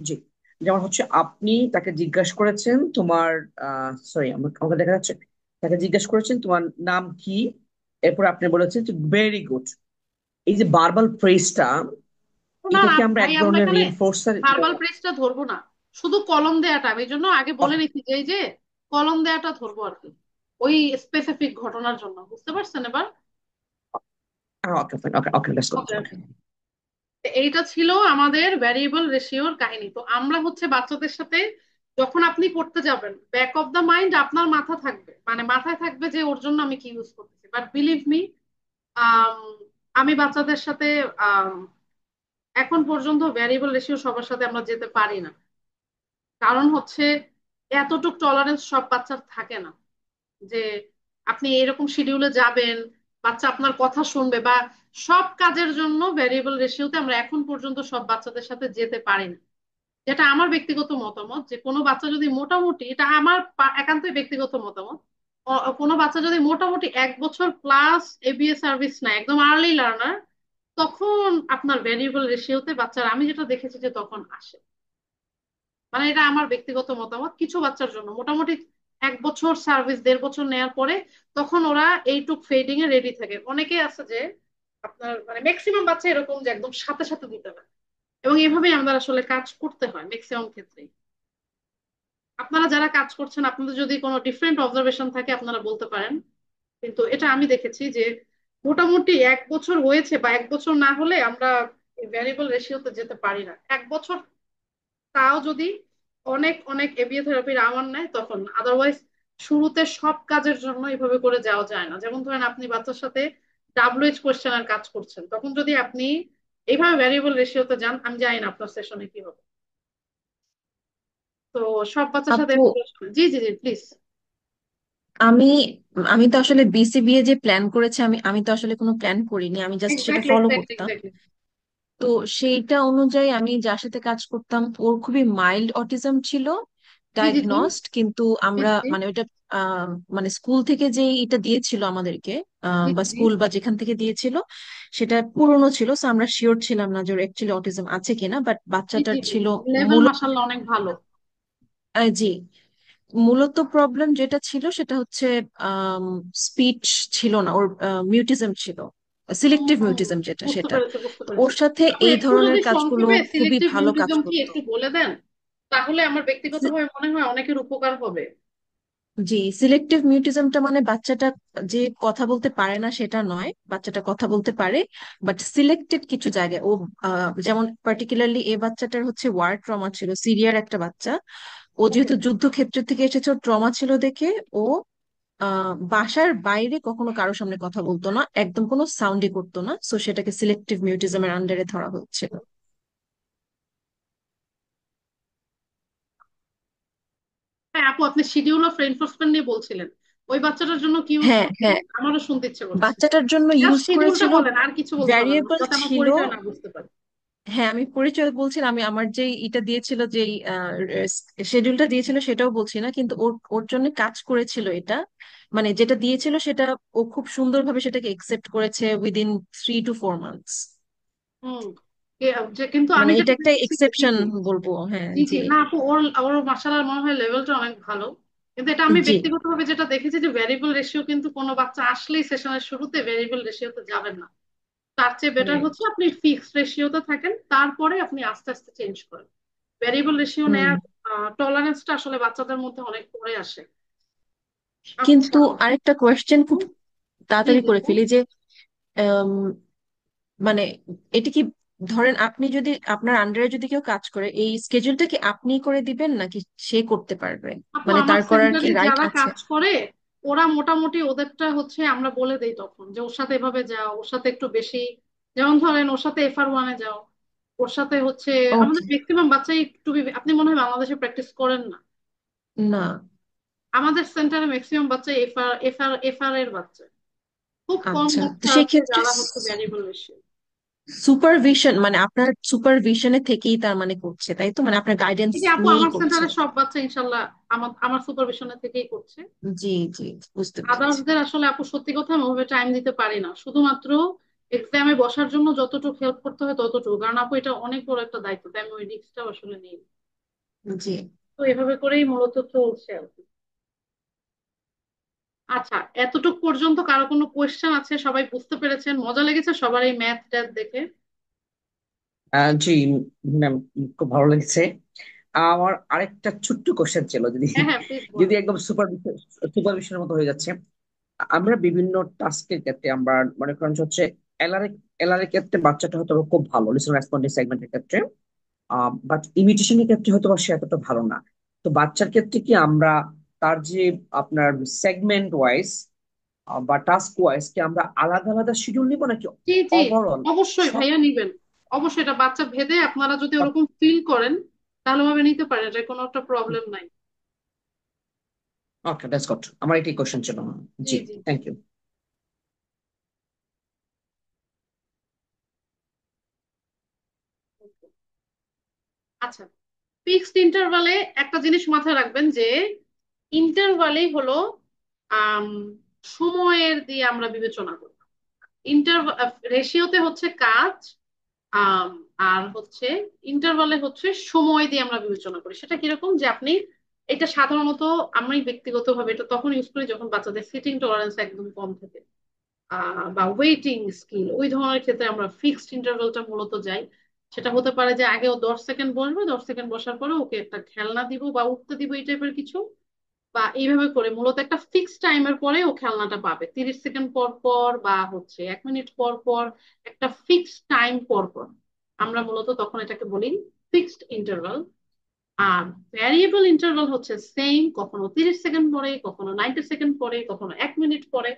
জি, যেমন হচ্ছে আপনি তাকে জিজ্ঞাসা করেছেন তোমার, সরি আমাকে দেখা যাচ্ছে, তাকে জিজ্ঞাসা করেছেন তোমার নাম কি, এরপর আপনি বলেছেন ভেরি গুড। এই যে বারবার ফ্রেজটা, না এটা না কি আমরা ভাই, এক আমরা ধরনের এখানে রিইনফোর্সার? ভার্বাল প্রেসটা ধরবো না, শুধু কলম দেয়াটা আমি এই জন্য আগে বলে নিচ্ছি যে এই যে কলম দেয়াটা ধরবো আর কি, ওই স্পেসিফিক ঘটনার জন্য, বুঝতে পারছেন এবার? Okay fine, okay okay, let's go. Okay okay. Okay. এইটা ছিল আমাদের ভ্যারিয়েবল রেশিওর কাহিনী। তো আমরা হচ্ছে বাচ্চাদের সাথে যখন আপনি করতে যাবেন, ব্যাক অফ দা মাইন্ড আপনার মাথা থাকবে, মানে মাথায় থাকবে যে ওর জন্য আমি কি ইউজ করতেছি। বাট বিলিভ মি, আমি বাচ্চাদের সাথে আম, এখন পর্যন্ত ভ্যারিয়েবল রেশিও সবার সাথে আমরা যেতে পারি না। কারণ হচ্ছে এতটুক টলারেন্স সব বাচ্চার থাকে না যে আপনি এরকম শিডিউলে যাবেন, বাচ্চা আপনার কথা শুনবে, বা সব কাজের জন্য ভ্যারিয়েবল রেশিওতে আমরা এখন পর্যন্ত সব বাচ্চাদের সাথে যেতে পারি না। যেটা আমার ব্যক্তিগত মতামত, যে কোনো বাচ্চা যদি মোটামুটি, এটা আমার একান্তই ব্যক্তিগত মতামত, কোনো বাচ্চা যদি মোটামুটি 1 বছর প্লাস এবিএ সার্ভিস না, একদম আর্লি লার্নার, তখন আপনার ভ্যারিয়েবল রেশিওতে বাচ্চারা আমি যেটা দেখেছি যে তখন আসে। মানে এটা আমার ব্যক্তিগত মতামত, কিছু বাচ্চার জন্য মোটামুটি 1 বছর সার্ভিস, 1.5 বছর নেওয়ার পরে তখন ওরা এইটুক ফেডিং এ রেডি থাকে। অনেকে আছে যে আপনার মানে ম্যাক্সিমাম বাচ্চা এরকম যে একদম সাথে সাথে দিতে হয়, এবং এভাবেই আমাদের আসলে কাজ করতে হয় ম্যাক্সিমাম ক্ষেত্রে। আপনারা যারা কাজ করছেন, আপনাদের যদি কোনো ডিফারেন্ট অবজারভেশন থাকে আপনারা বলতে পারেন, কিন্তু এটা আমি দেখেছি যে মোটামুটি 1 বছর হয়েছে বা 1 বছর না হলে আমরা ভ্যারিয়েবল রেশিওতে যেতে পারি না। 1 বছর তাও যদি অনেক অনেক এবিএ থেরাপির আওয়ার নেয় তখন, আদারওয়াইজ শুরুতে সব কাজের জন্য এভাবে করে যাওয়া যায় না। যেমন ধরেন আপনি বাচ্চার সাথে ডাব্লিউএইচ কোয়েশ্চেনের কাজ করছেন, তখন যদি আপনি এইভাবে ভ্যারিয়েবল রেশিওতে যান, আমি জানি না আপনার সেশনে কি হবে। তো সব বাচ্চার সাথে আপু, এভাবে জি জি জি প্লিজ। আমি আমি তো আসলে বিসিবিএ যে প্ল্যান করেছে, আমি আমি তো আসলে কোনো প্ল্যান করিনি, আমি জাস্ট সেটা এক্স্যাক্টলি ফলো এক্স্যাক্টলি করতাম। এক্স্যাক্টলি। তো সেইটা অনুযায়ী আমি যার সাথে কাজ করতাম ওর খুবই মাইল্ড অটিজম ছিল, জি জি জি ডায়াগনস্ট, কিন্তু জি আমরা জি মানে ওইটা মানে স্কুল থেকে যে এটা দিয়েছিল আমাদেরকে, জি বা জি স্কুল বা যেখান থেকে দিয়েছিল সেটা পুরনো ছিল, so আমরা শিওর ছিলাম না যে ওর অ্যাকচুয়ালি অটিজম আছে কিনা, বাট জি বাচ্চাটার জি জি ছিল লেভেল মূল মাশাআল্লাহ অনেক ভালো। জি, মূলত প্রবলেম যেটা ছিল সেটা হচ্ছে স্পিচ ছিল না ওর, মিউটিজম ছিল, সিলেক্টিভ হুম, মিউটিজম যেটা বুঝতে সেটা। পেরেছি বুঝতে তো ওর পেরেছি। সাথে আপু এই একটু ধরনের যদি কাজগুলো সংক্ষেপে খুবই সিলেক্টিভ ভালো কাজ মিউটিজম কি করতো। একটু বলে দেন, তাহলে আমার ব্যক্তিগতভাবে মনে হয় অনেকের উপকার হবে। জি, সিলেক্টিভ মিউটিজমটা মানে বাচ্চাটা যে কথা বলতে পারে না সেটা নয়, বাচ্চাটা কথা বলতে পারে, বাট সিলেক্টেড কিছু জায়গায় ও, যেমন পার্টিকুলারলি এই বাচ্চাটার হচ্ছে ওয়ার ট্রমা ছিল, সিরিয়ার একটা বাচ্চা। ও ওকে। যেহেতু যুদ্ধক্ষেত্র থেকে এসেছে, ওর ট্রমা ছিল দেখে ও বাসার বাইরে কখনো কারোর সামনে কথা বলতো না, একদম কোনো সাউন্ডই করতো না, সো সেটাকে সিলেক্টিভ মিউটিজমের আন্ডারে ধরা হচ্ছিল। হ্যাঁ আপু, আপনি শিডিউল অফ রেইনফোর্সমেন্ট নিয়ে বলছিলেন, ওই বাচ্চাটার জন্য কি ইউজ হ্যাঁ করছিলেন? হ্যাঁ, আমারও শুনতে ইচ্ছে করছে। বাচ্চাটার জন্য জাস্ট ইউজ শিডিউলটা করেছিল বলেন, আর কিছু বলতে হবে না, ভ্যারিয়েবল যাতে আমার ছিল। পরিচয় না বুঝতে পারি। হ্যাঁ, আমি পরিচয় বলছিলাম, আমি আমার যে এটা দিয়েছিল, যে শিডিউলটা দিয়েছিল সেটাও বলছি না, কিন্তু ওর ওর জন্য কাজ করেছিল এটা, মানে যেটা দিয়েছিল সেটা ও খুব সুন্দরভাবে সেটাকে একসেপ্ট করেছে উইদিন 3 to 4 মান্থস। হুম। কিন্তু মানে আমি এটা যেটা একটা দেখেছি, জি এক্সেপশন জি বলবো, হ্যাঁ জি জি, জি। না আপু ওর ওর মাশাআল্লাহ মনে হয় লেভেলটা অনেক ভালো। কিন্তু এটা আমি জি ব্যক্তিগতভাবে যেটা দেখেছি যে ভ্যারিয়েবল রেশিও, কিন্তু কোনো বাচ্চা আসলেই সেশনের শুরুতে ভ্যারিয়েবল রেশিওতে যাবেন না। তার চেয়ে বেটার রাইট। হচ্ছে আপনি ফিক্সড রেশিওতে থাকেন, তারপরে আপনি আস্তে আস্তে চেঞ্জ করেন। ভ্যারিয়েবল রেশিও হুম। নেয়ার টলারেন্সটা আসলে বাচ্চাদের মধ্যে অনেক পরে আসে। কিন্তু আচ্ছা। আরেকটা কোয়েশ্চেন খুব জি তাড়াতাড়ি জি করে আপু। ফেলি যে আম, মানে এটা কি, ধরেন আপনি যদি আপনার আন্ডারে যদি কেউ কাজ করে, এই স্কেজুলটা কি আপনি করে দিবেন নাকি সে করতে পারবে? আপু মানে আমার তার করার কি সেন্টারে রাইট যারা আছে? কাজ করে ওরা মোটামুটি ওদেরটা হচ্ছে আমরা বলে দেই তখন যে ওর সাথে এভাবে যাও, ওর সাথে একটু বেশি, যেমন ধরেন ওর সাথে FR1-এ যাও, ওর সাথে হচ্ছে আমাদের ওকে। ম্যাক্সিমাম বাচ্চাই একটু আপনি মনে হয় বাংলাদেশে প্র্যাকটিস করেন না। না। আমাদের সেন্টারে ম্যাক্সিমাম বাচ্চা এফআর এর বাচ্চা, খুব কম আচ্ছা, তো বাচ্চা সেই আছে ক্ষেত্রে যারা হচ্ছে ভ্যারিয়েবল বেশি। সুপারভিশন মানে আপনার সুপারভিশনে থেকেই তার মানে করছে, তাই তো? মানে আপনার গাইডেন্স এই যে আপু নিয়েই আমার করছে? সেন্টারে সব বাচ্চা ইনশাল্লাহ আমার আমার সুপারভিশনে থেকেই করছে। জি জি, বুঝতে পেরেছি। আদার্সদের আসলে আপু সত্যি কথা আমি ওভাবে টাইম দিতে পারি না, শুধুমাত্র এক্সামে বসার জন্য যতটুকু হেল্প করতে হয় ততটুকু, কারণ আপু এটা অনেক বড় একটা দায়িত্ব, তাই আমি ওই রিস্কটা আসলে নিই। জি। তো এভাবে করেই মূলত চলছে আর কি। আচ্ছা, এতটুকু পর্যন্ত কারো কোনো কোয়েশ্চেন আছে? সবাই বুঝতে পেরেছেন? মজা লেগেছে সবার এই ম্যাথ ট্যাথ দেখে? জি ম্যাম, খুব ভালো লেগেছে। আমার আরেকটা ছোট্ট কোশ্চেন ছিল, যদি হ্যাঁ হ্যাঁ, প্লিজ যদি বলেন। একদম সুপারভিশনের মতো হয়ে যাচ্ছে। আমরা বিভিন্ন টাস্কের ক্ষেত্রে আমরা মনে করেন যে হচ্ছে এলআর এলআর এর ক্ষেত্রে বাচ্চাটা হয়তো খুব ভালো লিসন রেসপন্ডিং সেগমেন্টের ক্ষেত্রে, বাট ইমিটেশনের ক্ষেত্রে হয়তো বা সে এতটা ভালো না। তো বাচ্চার ক্ষেত্রে কি আমরা তার যে আপনার সেগমেন্ট ওয়াইজ বা টাস্ক ওয়াইজ কি আমরা আলাদা আলাদা শিডিউল নিব নাকি জি জি, ওভারঅল অবশ্যই সব? ভাইয়া নিবেন। অবশ্যই, এটা বাচ্চা ভেদে আপনারা যদি ওরকম ফিল করেন তাহলে ভাবে নিতে পারেন, এটা কোনো একটা প্রবলেম নাই। Okay, that's good. আমার এটাই কোশ্চেন ছিল। জি জি, জি জি। Thank you. আচ্ছা, ফিক্সড ইন্টারভালে একটা জিনিস মাথায় রাখবেন যে ইন্টারভালই হলো আম, সময়ের দিয়ে আমরা বিবেচনা করি। ইন্টার রেশিওতে হচ্ছে কাজ, আম, আর হচ্ছে ইন্টারভালে হচ্ছে সময় দিয়ে আমরা বিবেচনা করি। সেটা কিরকম যে আপনি, এটা সাধারণত আমি ব্যক্তিগতভাবে এটা তখন ইউজ করি যখন বাচ্চাদের সিটিং টলারেন্স একদম কম থাকে, বা ওয়েটিং স্কিল, ওই ধরনের ক্ষেত্রে আমরা ফিক্সড ইন্টারভ্যালটা মূলত যাই। সেটা হতে পারে যে আগেও 10 সেকেন্ড বসবে, 10 সেকেন্ড বসার পরে ওকে একটা খেলনা দিব বা উঠতে দিব, এই টাইপের কিছু। বা এইভাবে করে মূলত একটা ফিক্সড টাইমের পরে ও খেলনাটা পাবে, 30 সেকেন্ড পর পর বা হচ্ছে 1 মিনিট পর পর, একটা ফিক্সড টাইম পর পর। আমরা মূলত তখন এটাকে বলি ফিক্সড ইন্টারভাল। আর ভ্যারিয়েবল ইন্টারভাল হচ্ছে সেম, কখনো 30 সেকেন্ড পরে, কখনো 90 সেকেন্ড পরে, কখনো 1 মিনিট পরে,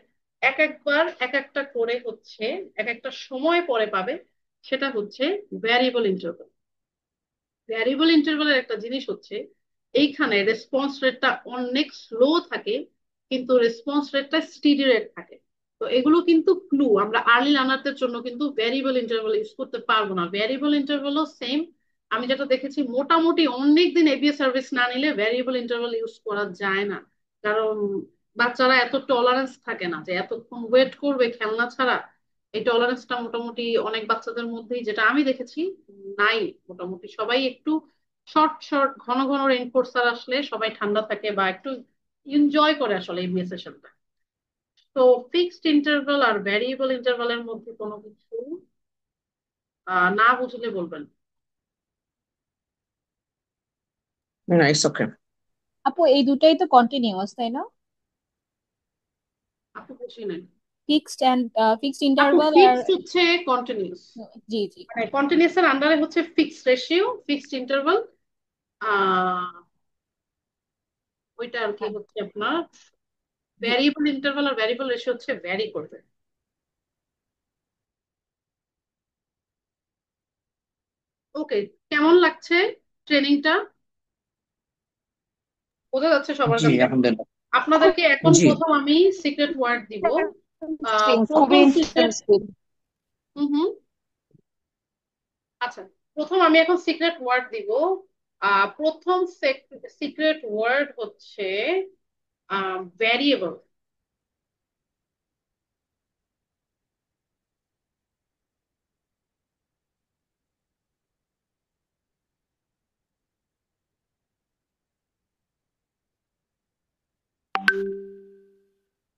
এক একবার এক একটা করে হচ্ছে এক একটা সময় পরে পাবে। সেটা হচ্ছে ভ্যারিয়েবল ইন্টারভাল। ভ্যারিয়েবল ইন্টারভালের একটা জিনিস হচ্ছে এইখানে রেসপন্স রেটটা অনেক স্লো থাকে, কিন্তু রেসপন্স রেটটা স্টিডি রেট থাকে। তো এগুলো কিন্তু ক্লু, আমরা আর্লি লার্নারদের জন্য কিন্তু ভ্যারিয়েবল ইন্টারভাল ইউজ করতে পারবো না। ভ্যারিয়েবল ইন্টারভালও সেম, আমি যেটা দেখেছি মোটামুটি অনেক দিন এবিএ সার্ভিস না নিলে ভ্যারিয়েবল ইন্টারভাল ইউজ করা যায় না। কারণ বাচ্চারা এত টলারেন্স থাকে না যে এতক্ষণ ওয়েট করবে খেলনা ছাড়া। এই টলারেন্সটা মোটামুটি অনেক বাচ্চাদের মধ্যেই, যেটা আমি দেখেছি, নাই। মোটামুটি সবাই একটু শর্ট শর্ট ঘন ঘন রেইনফোর্সার আসলে সবাই ঠান্ডা থাকে বা একটু এনজয় করে আসলে এই সেশনটা। তো ফিক্সড ইন্টারভাল আর ভ্যারিয়েবল ইন্টারভালের মধ্যে কোনো কিছু না বুঝলে বলবেন। না, ইটস ওকে। আপু এই দুটাই তো কন্টিনিউয়াস, তাই না? আপু বুঝি নাই। ফিক্সড এন্ড ফিক্সড আপু ইন্টারভাল আর ফিক্স হচ্ছে কন্টিনিউস, জি জি। মানে কন্টিনিউস এর আন্ডারে হচ্ছে ফিক্সড রেশিও, ফিক্সড ইন্টারভাল। আহ ওইটা আর কি হ্যাঁ হচ্ছে আপনার জি। ভ্যারিয়েবল ইন্টারভাল আর ভ্যারিয়েবল রেশিও হচ্ছে ভ্যারি করবে। ওকে, কেমন লাগছে ট্রেনিংটা? বোঝা যাচ্ছে সবার জি, কাছে? আলহামদুলিল্লাহ। আপনাদেরকে এখন জি। প্রথম আমি সিক্রেট ওয়ার্ড দিব। খুবই প্রথম সিক্রেট, ইন্টারেস্টিং। হুম হুম, আচ্ছা, প্রথম আমি এখন সিক্রেট ওয়ার্ড দিব। প্রথম সিক্রেট ওয়ার্ড হচ্ছে ভ্যারিয়েবল।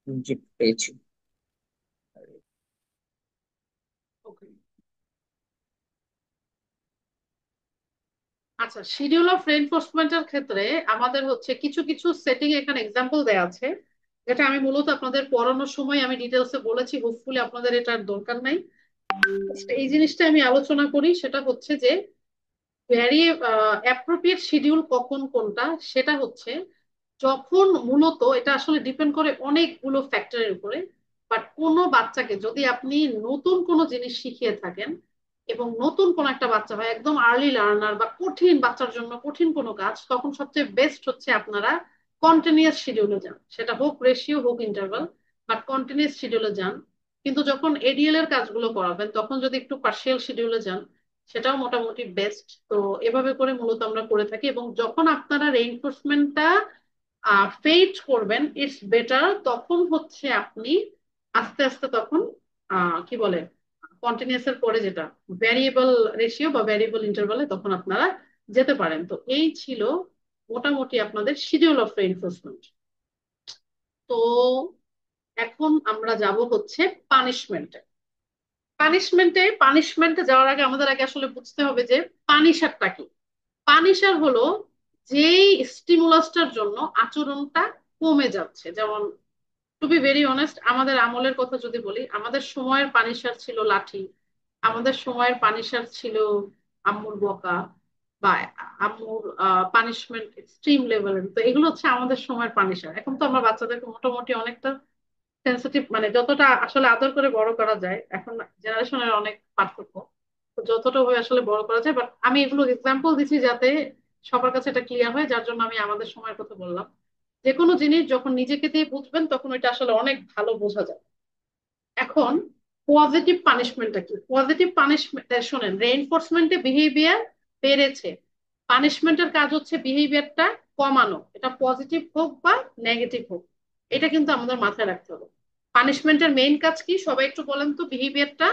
জি, পেয়েছি। ওকে, আচ্ছা, শিডিউল অফ রেইনফোর্সমেন্টের ক্ষেত্রে আমাদের হচ্ছে কিছু কিছু সেটিং এখানে এক্সাম্পল দেওয়া আছে, যেটা আমি মূলত আপনাদের পড়ানোর সময় আমি ডিটেলসে বলেছি, হোপফুলি আপনাদের এটার দরকার নাই। এই জিনিসটা আমি আলোচনা করি, সেটা হচ্ছে যে ভ্যারি অ্যাপ্রোপ্রিয়েট শিডিউল কখন কোনটা, সেটা হচ্ছে যখন মূলত এটা আসলে ডিপেন্ড করে অনেকগুলো ফ্যাক্টরের উপরে। বাট কোনো বাচ্চাকে যদি আপনি নতুন কোনো জিনিস শিখিয়ে থাকেন এবং নতুন কোনো একটা বাচ্চা হয় একদম আর্লি লার্নার বা কঠিন বাচ্চার জন্য কঠিন কোনো কাজ, তখন সবচেয়ে বেস্ট হচ্ছে আপনারা কন্টিনিউয়াস শিডিউলে যান, সেটা হোক রেশিও হোক ইন্টারভাল, বাট কন্টিনিউয়াস শিডিউলে যান। কিন্তু যখন এডিএল এর কাজগুলো করাবেন তখন যদি একটু পার্শিয়াল শিডিউলে যান, সেটাও মোটামুটি বেস্ট। তো এভাবে করে মূলত আমরা করে থাকি, এবং যখন আপনারা রেইনফোর্সমেন্টটা ফেইট করবেন ইটস বেটার, তখন হচ্ছে আপনি আস্তে আস্তে তখন কি বলে কন্টিনিউয়াস এর পরে যেটা ভ্যারিয়েবল রেশিও বা ভ্যারিয়েবল ইন্টারভালে তখন আপনারা যেতে পারেন। তো এই ছিল মোটামুটি আপনাদের শিডিউল অফ রেইনফোর্সমেন্ট। তো এখন আমরা যাব হচ্ছে পানিশমেন্টে। পানিশমেন্টে যাওয়ার আগে আমাদের আগে আসলে বুঝতে হবে যে পানিশারটা কি। পানিশার হলো যেই স্টিমুলাসটার জন্য আচরণটা কমে যাচ্ছে। যেমন টু বি ভেরি অনেস্ট, আমাদের আমলের কথা যদি বলি, আমাদের সময়ের পানিসার ছিল লাঠি, আমাদের সময়ের পানিসার ছিল আম্মুর বকা বা আম্মুর পানিশমেন্ট এক্সট্রিম লেভেলের। তো এগুলো হচ্ছে আমাদের সময়ের পানিসার। এখন তো আমরা বাচ্চাদেরকে মোটামুটি অনেকটা সেন্সিটিভ, মানে যতটা আসলে আদর করে বড় করা যায়, এখন জেনারেশনের অনেক পার্থক্য, তো যতটা ভাবে আসলে বড় করা যায়। বাট আমি এগুলো এক্সাম্পল দিচ্ছি যাতে সবার কাছে এটা ক্লিয়ার হয়, যার জন্য আমি আমাদের সময়ের কথা বললাম। যে কোনো জিনিস যখন নিজেকে দিয়ে বুঝবেন তখন ওইটা আসলে অনেক ভালো বোঝা যায়। এখন পজিটিভ পানিশমেন্টটা কি? পজিটিভ পানিশমেন্ট শোনেন, রেইনফোর্সমেন্টে বিহেভিয়ার বেড়েছে, পানিশমেন্টের কাজ হচ্ছে বিহেভিয়ারটা কমানো, এটা পজিটিভ হোক বা নেগেটিভ হোক, এটা কিন্তু আমাদের মাথায় রাখতে হবে। পানিশমেন্টের মেইন কাজ কি সবাই একটু বলেন তো, বিহেভিয়ারটা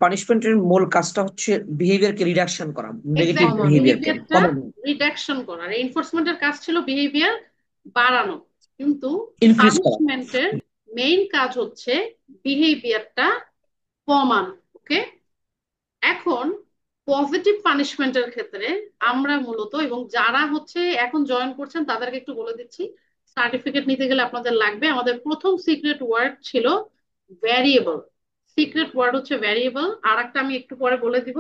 পানিশমেন্টের মূল কাজটা হচ্ছে বিহেভিয়ারকে রিডাকশন করা, নেগেটিভ এক্স্যাক্টলি কমানো। বিহেভিয়ারকে বিহেভিয়ারটা কমানো, রিডাকশন করা। রেইনফোর্সমেন্টের কাজ ছিল বিহেভিয়ার বাড়ানো, কিন্তু ইনক্রিজ করা। পানিশমেন্টের মেইন কাজ হচ্ছে বিহেভিয়ারটা কমানো। ওকে, এখন পজিটিভ পানিশমেন্টের ক্ষেত্রে আমরা মূলত, এবং যারা হচ্ছে এখন জয়েন করছেন তাদেরকে একটু বলে দিচ্ছি, সার্টিফিকেট নিতে গেলে আপনাদের লাগবে, আমাদের প্রথম সিক্রেট ওয়ার্ড ছিল ভ্যারিয়েবল। সিক্রেট ওয়ার্ড হচ্ছে ভ্যারিয়েবল, আর একটা আমি একটু পরে বলে দিব।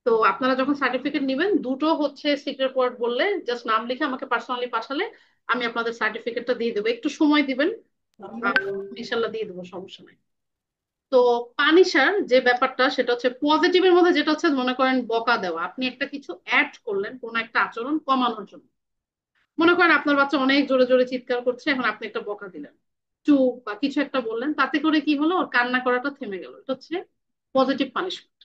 তো আপনারা যখন সার্টিফিকেট নেবেন দুটো হচ্ছে সিক্রেট ওয়ার্ড বললে, জাস্ট নাম লিখে আমাকে পার্সোনালি পাঠালে আমি আপনাদের সার্টিফিকেটটা দিয়ে দেবো, একটু সময় দিবেন, ইনশাল্লাহ দিয়ে দেবো, সমস্যা নাই। তো পানিশার যে ব্যাপারটা সেটা হচ্ছে পজিটিভের মধ্যে, যেটা হচ্ছে মনে করেন বকা দেওয়া, আপনি একটা কিছু অ্যাড করলেন কোন একটা আচরণ কমানোর জন্য। মনে করেন আপনার বাচ্চা অনেক জোরে জোরে চিৎকার করছে, এখন আপনি একটা বকা দিলেন, চুপ বা কিছু একটা বললেন, তাতে করে কি হলো, ওর কান্না করাটা থেমে গেল, এটা হচ্ছে পজিটিভ পানিশমেন্ট।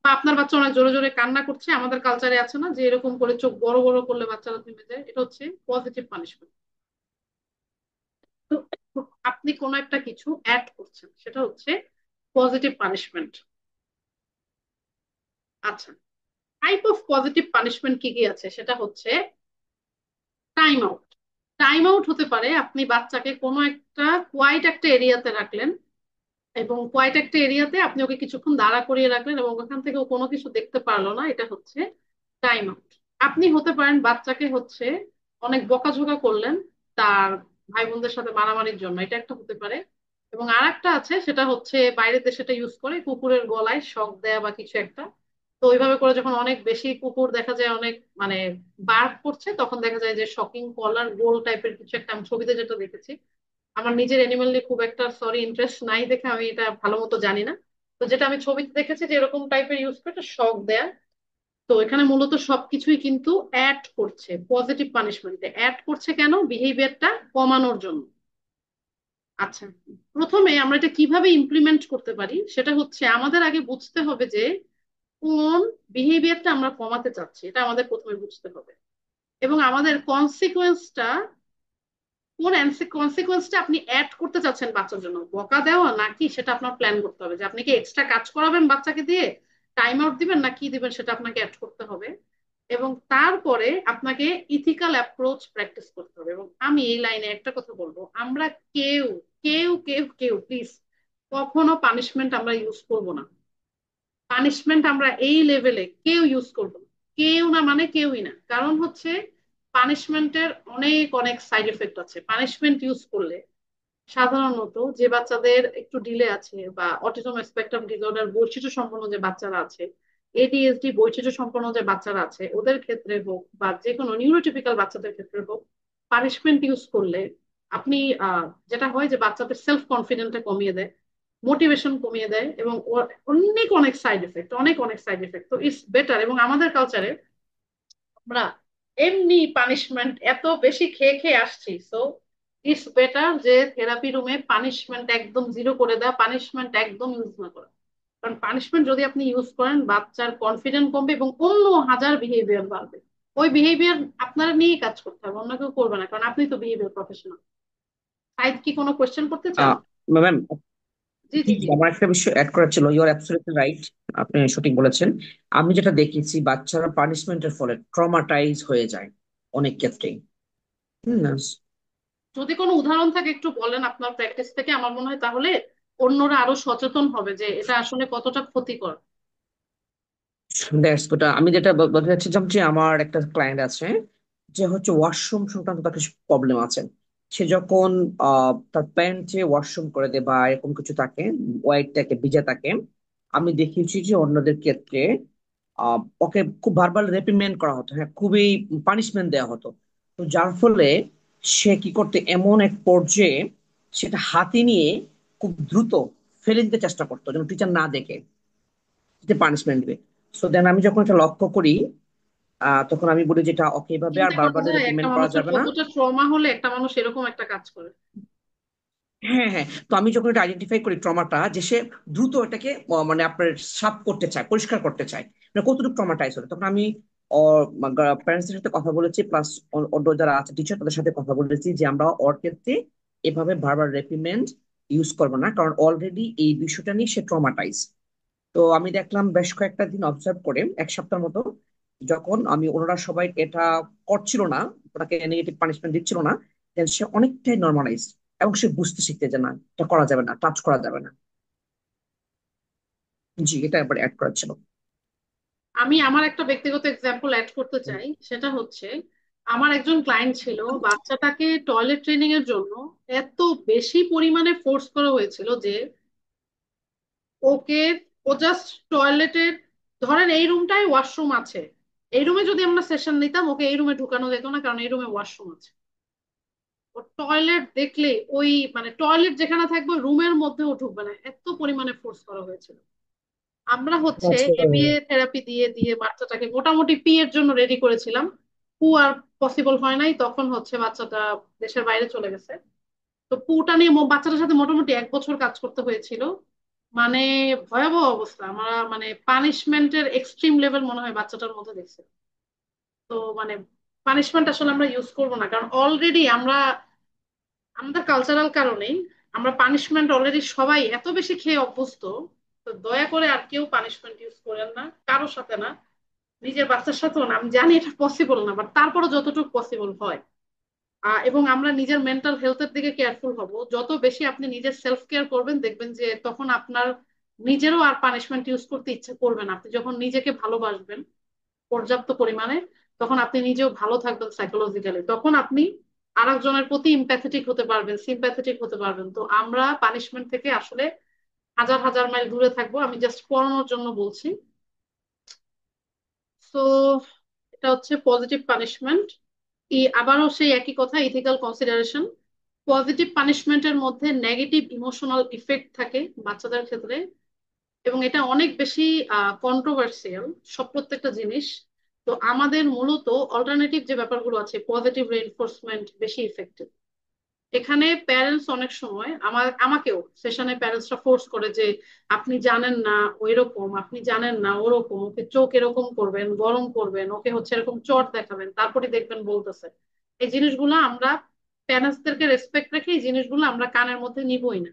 বা আপনার বাচ্চা অনেক জোরে জোরে কান্না করছে, আমাদের কালচারে আছে না যে এরকম করে চোখ বড় বড় করলে বাচ্চারা থেমে যায়, এটা হচ্ছে পজিটিভ পানিশমেন্ট। তো আপনি কোন একটা কিছু অ্যাড করছেন, সেটা হচ্ছে পজিটিভ পানিশমেন্ট। আচ্ছা, টাইপ অফ পজিটিভ পানিশমেন্ট কি কি আছে, সেটা হচ্ছে টাইম আউট। টাইম আউট হতে পারে আপনি বাচ্চাকে কোনো একটা কোয়াইট একটা এরিয়াতে রাখলেন, এবং কোয়াইট একটা এরিয়াতে আপনি ওকে কিছুক্ষণ দাঁড়া করিয়ে রাখলেন এবং ওখান থেকে ও কোনো কিছু দেখতে পারলো না, এটা হচ্ছে টাইম আউট। আপনি হতে পারেন বাচ্চাকে হচ্ছে অনেক বকাঝকা করলেন তার ভাই বোনদের সাথে মারামারির জন্য, এটা একটা হতে পারে। এবং আর একটা আছে, সেটা হচ্ছে বাইরের দেশে এটা ইউজ করে কুকুরের গলায় শক দেয়া বা কিছু একটা। তো ওইভাবে করে যখন অনেক বেশি কুকুর দেখা যায় অনেক মানে বার্ক করছে, তখন দেখা যায় যে শকিং কলার গোল টাইপের কিছু একটা, আমি ছবিতে যেটা দেখেছি, আমার নিজের অ্যানিমাল নিয়ে খুব একটা সরি ইন্টারেস্ট নাই দেখে আমি এটা ভালো মতো জানি না। তো যেটা আমি ছবিতে দেখেছি যে এরকম টাইপের ইউজ করে একটা শক দেয়া। তো এখানে মূলত সবকিছুই কিন্তু অ্যাড করছে, পজিটিভ পানিশমেন্টে অ্যাড করছে কেন, বিহেভিয়ারটা কমানোর জন্য। আচ্ছা, প্রথমে আমরা এটা কিভাবে ইমপ্লিমেন্ট করতে পারি সেটা হচ্ছে আমাদের আগে বুঝতে হবে যে কোন বিহেভিয়ারটা আমরা কমাতে চাচ্ছি, এটা আমাদের প্রথমে বুঝতে হবে। এবং আমাদের কনসিকুয়েন্সটা, কোন কনসিকুয়েন্সটা আপনি অ্যাড করতে চাচ্ছেন বাচ্চার জন্য, বকা দেওয়া নাকি, সেটা আপনার প্ল্যান করতে হবে যে আপনি কি এক্সট্রা কাজ করাবেন বাচ্চাকে দিয়ে, টাইম আউট দিবেন না কি দিবেন, সেটা আপনাকে অ্যাড করতে হবে। এবং তারপরে আপনাকে ইথিক্যাল অ্যাপ্রোচ প্র্যাকটিস করতে হবে। এবং আমি এই লাইনে একটা কথা বলবো, আমরা কেউ কেউ কেউ কেউ প্লিজ কখনো পানিশমেন্ট আমরা ইউজ করব না। পানিশমেন্ট আমরা এই লেভেলে কেউ ইউজ করবো না, কেউ না মানে কেউই না। কারণ হচ্ছে পানিশমেন্টের অনেক অনেক সাইড এফেক্ট আছে পানিশমেন্ট ইউজ করলে। সাধারণত যে বাচ্চাদের একটু ডিলে আছে বা অটিজম স্পেকট্রাম ডিসঅর্ডার বৈশিষ্ট্য সম্পন্ন যে বাচ্চারা আছে, এডিএসডি বৈশিষ্ট্য সম্পন্ন যে বাচ্চারা আছে, ওদের ক্ষেত্রে হোক বা যে কোনো নিউরোটিপিক্যাল বাচ্চাদের ক্ষেত্রে হোক, পানিশমেন্ট ইউজ করলে আপনি যেটা হয় যে বাচ্চাদের সেলফ কনফিডেন্টটা কমিয়ে দেয়, মোটিভেশন কমিয়ে দেয়, এবং ওর অনেক অনেক সাইড এফেক্ট, অনেক অনেক সাইড এফেক্ট। তো ইটস বেটার, এবং আমাদের কালচারে আমরা এমনি পানিশমেন্ট এত বেশি খেয়ে খেয়ে আসছি, সো ইটস বেটার যে থেরাপি রুমে পানিশমেন্ট একদম জিরো করে দেওয়া, পানিশমেন্ট একদম ইউজ না করা। কারণ পানিশমেন্ট যদি আপনি ইউজ করেন বাচ্চার কনফিডেন্স কমবে এবং অন্য হাজার বিহেভিয়ার বাড়বে। ওই বিহেভিয়ার আপনারা নিয়ে কাজ করতে হবে, অন্য কেউ করবে না, কারণ আপনি তো বিহেভিয়ার প্রফেশনাল। সাইদ কি কোনো কোয়েশ্চেন করতে চান? ম্যাম, জি জি জি জি, জি। আমার একটা বিষয় অ্যাড করার ছিল, ইউ আর অ্যাবসলিউটলি রাইট, আপনি সঠিক বলেছেন। আমি যেটা দেখেছি, বাচ্চারা পানিশমেন্টের ফলে ট্রমাটাইজ হয়ে যায় অনেক ক্ষেত্রেই। হুম। যদি কোনো উদাহরণ থাকে একটু বলেন আপনার প্র্যাকটিস থেকে, আমার মনে হয় তাহলে অন্যরা আরো সচেতন হবে যে এটা আসলে কতটা ক্ষতিকর। That's good. আমি যেটা বলতে চাচ্ছি, যেমন যে আমার একটা ক্লায়েন্ট আছে, যে হচ্ছে ওয়াশরুম সংক্রান্ত তার কিছু প্রবলেম আছে। সে যখন তার প্যান্টে ওয়াশরুম করে দেয় বা এরকম কিছু থাকে, হোয়াইট থাকে, ভিজা থাকে, আমি দেখিয়েছি যে অন্যদের ক্ষেত্রে ওকে খুব বারবার রেপ্রিমেন্ড করা হতো, হ্যাঁ, খুবই পানিশমেন্ট দেওয়া হতো। তো যার ফলে সে কি করতে, এমন এক পর্যায়ে সেটা হাতে নিয়ে খুব দ্রুত ফেলে দিতে চেষ্টা করতো যেন টিচার না দেখে, যে পানিশমেন্ট দিবে। সো দেন আমি যখন এটা লক্ষ্য করি, তখন আমি বলি যেটা ওকে এভাবে আর চিন্তা করা বারবার যায় একটা রিপিমেন্ট করা মানুষের যাবে না। কতটা ট্রমা হলে একটা মানুষ এরকম একটা কাজ করে। হ্যাঁ হ্যাঁ, তো আমি যখন এটা আইডেন্টিফাই করি ট্রমাটা, যে সে দ্রুত এটাকে মানে আপনার সাফ করতে চায়, পরিষ্কার করতে চায়, মানে কতটুকু ট্রমাটাইজ হলো, তখন আমি ওর প্যারেন্টসের সাথে কথা বলেছি, প্লাস অন্য যারা আছে টিচার তাদের সাথে কথা বলেছি যে আমরা ওর ক্ষেত্রে এভাবে বারবার রেপিমেন্ট ইউজ করবো না, কারণ অলরেডি এই বিষয়টা নিয়ে সে ট্রমাটাইজ। তো আমি দেখলাম বেশ কয়েকটা দিন অবজার্ভ করে, এক সপ্তাহ মতো, যখন আমি ওনারা সবাই এটা করছিল না, ওনাকে নেগেটিভ পানিশমেন্ট দিচ্ছিল না, then সে অনেকটাই নর্মালাইজ, এবং সে বুঝতে শিখতে যে না, এটা করা যাবে না, টাচ করা যাবে না। জি, এটা একবার অ্যাড করা ছিল। আমি আমার একটা ব্যক্তিগত এক্সাম্পল অ্যাড করতে চাই, সেটা হচ্ছে আমার একজন ক্লায়েন্ট ছিল, বাচ্চাটাকে টয়লেট ট্রেনিং এর জন্য এত বেশি পরিমাণে ফোর্স করা হয়েছিল যে ওকে, ও জাস্ট টয়লেটের, ধরেন এই রুমটাই ওয়াশরুম আছে, এই রুমে যদি আমরা সেশন নিতাম ওকে এই রুমে ঢুকানো যেত না, কারণ এই রুমে ওয়াশরুম আছে। ও টয়লেট দেখলে ওই, মানে টয়লেট যেখানে থাকবে রুমের মধ্যেও ঢুকবে না, এত পরিমাণে ফোর্স করা হয়েছিল। আমরা হচ্ছে আচ্ছা। এবিএ থেরাপি দিয়ে দিয়ে বাচ্চাটাকে মোটামুটি পি এর জন্য রেডি করেছিলাম। পু আর পসিবল হয় নাই, তখন হচ্ছে বাচ্চাটা দেশের বাইরে চলে গেছে। তো পুটা নিয়ে বাচ্চাটার সাথে মোটামুটি 1 বছর কাজ করতে হয়েছিল। মানে ভয়াবহ অবস্থা, আমরা মানে পানিশমেন্টের এক্সট্রিম লেভেল মনে হয় বাচ্চাটার মধ্যে দেখছি। তো মানে পানিশমেন্ট আসলে আমরা ইউজ করবো না, কারণ অলরেডি আমরা আমাদের কালচারাল কারণেই আমরা পানিশমেন্ট অলরেডি সবাই এত বেশি খেয়ে অভ্যস্ত। তো দয়া করে আর কেউ পানিশমেন্ট ইউজ করেন না, কারোর সাথে না, নিজের বাচ্চার সাথেও না। আমি জানি এটা পসিবল না, বাট তারপরও যতটুকু পসিবল হয়। এবং আমরা নিজের মেন্টাল হেলথের দিকে কেয়ারফুল হব, যত বেশি আপনি নিজের সেলফ কেয়ার করবেন দেখবেন যে তখন আপনার নিজেরও আর পানিশমেন্ট ইউজ করতে ইচ্ছে করবে না। আপনি যখন নিজেকে ভালোবাসবেন পর্যাপ্ত পরিমাণে, তখন আপনি নিজেও ভালো থাকবেন সাইকোলজিক্যালি, তখন আপনি আরেকজনের প্রতি ইম্প্যাথেটিক হতে পারবেন, সিম্প্যাথেটিক হতে পারবেন। তো আমরা পানিশমেন্ট থেকে আসলে হাজার হাজার মাইল দূরে থাকবো, আমি জাস্ট পড়ানোর জন্য বলছি। তো এটা হচ্ছে পজিটিভ পানিশমেন্ট। আবারও সেই একই কথা, ইথিক্যাল কনসিডারেশন। পজিটিভ পানিশমেন্টের মধ্যে নেগেটিভ ইমোশনাল ইফেক্ট থাকে বাচ্চাদের ক্ষেত্রে, এবং এটা অনেক বেশি কন্ট্রোভার্সিয়াল সব প্রত্যেকটা জিনিস। তো আমাদের মূলত অল্টারনেটিভ যে ব্যাপারগুলো আছে, পজিটিভ রেইনফোর্সমেন্ট বেশি ইফেক্টিভ। এখানে প্যারেন্টস অনেক সময় আমাকেও সেশনে প্যারেন্টসরা ফোর্স করে যে আপনি জানেন না ওই রকম, আপনি জানেন না ওরকম, ওকে চোখ এরকম করবেন, গরম করবেন, ওকে হচ্ছে এরকম চট দেখাবেন, তারপরে দেখবেন বলতেছে। এই জিনিসগুলো আমরা প্যারেন্টসদেরকে রেসপেক্ট রেখে এই জিনিসগুলো আমরা কানের মধ্যে নিবই না।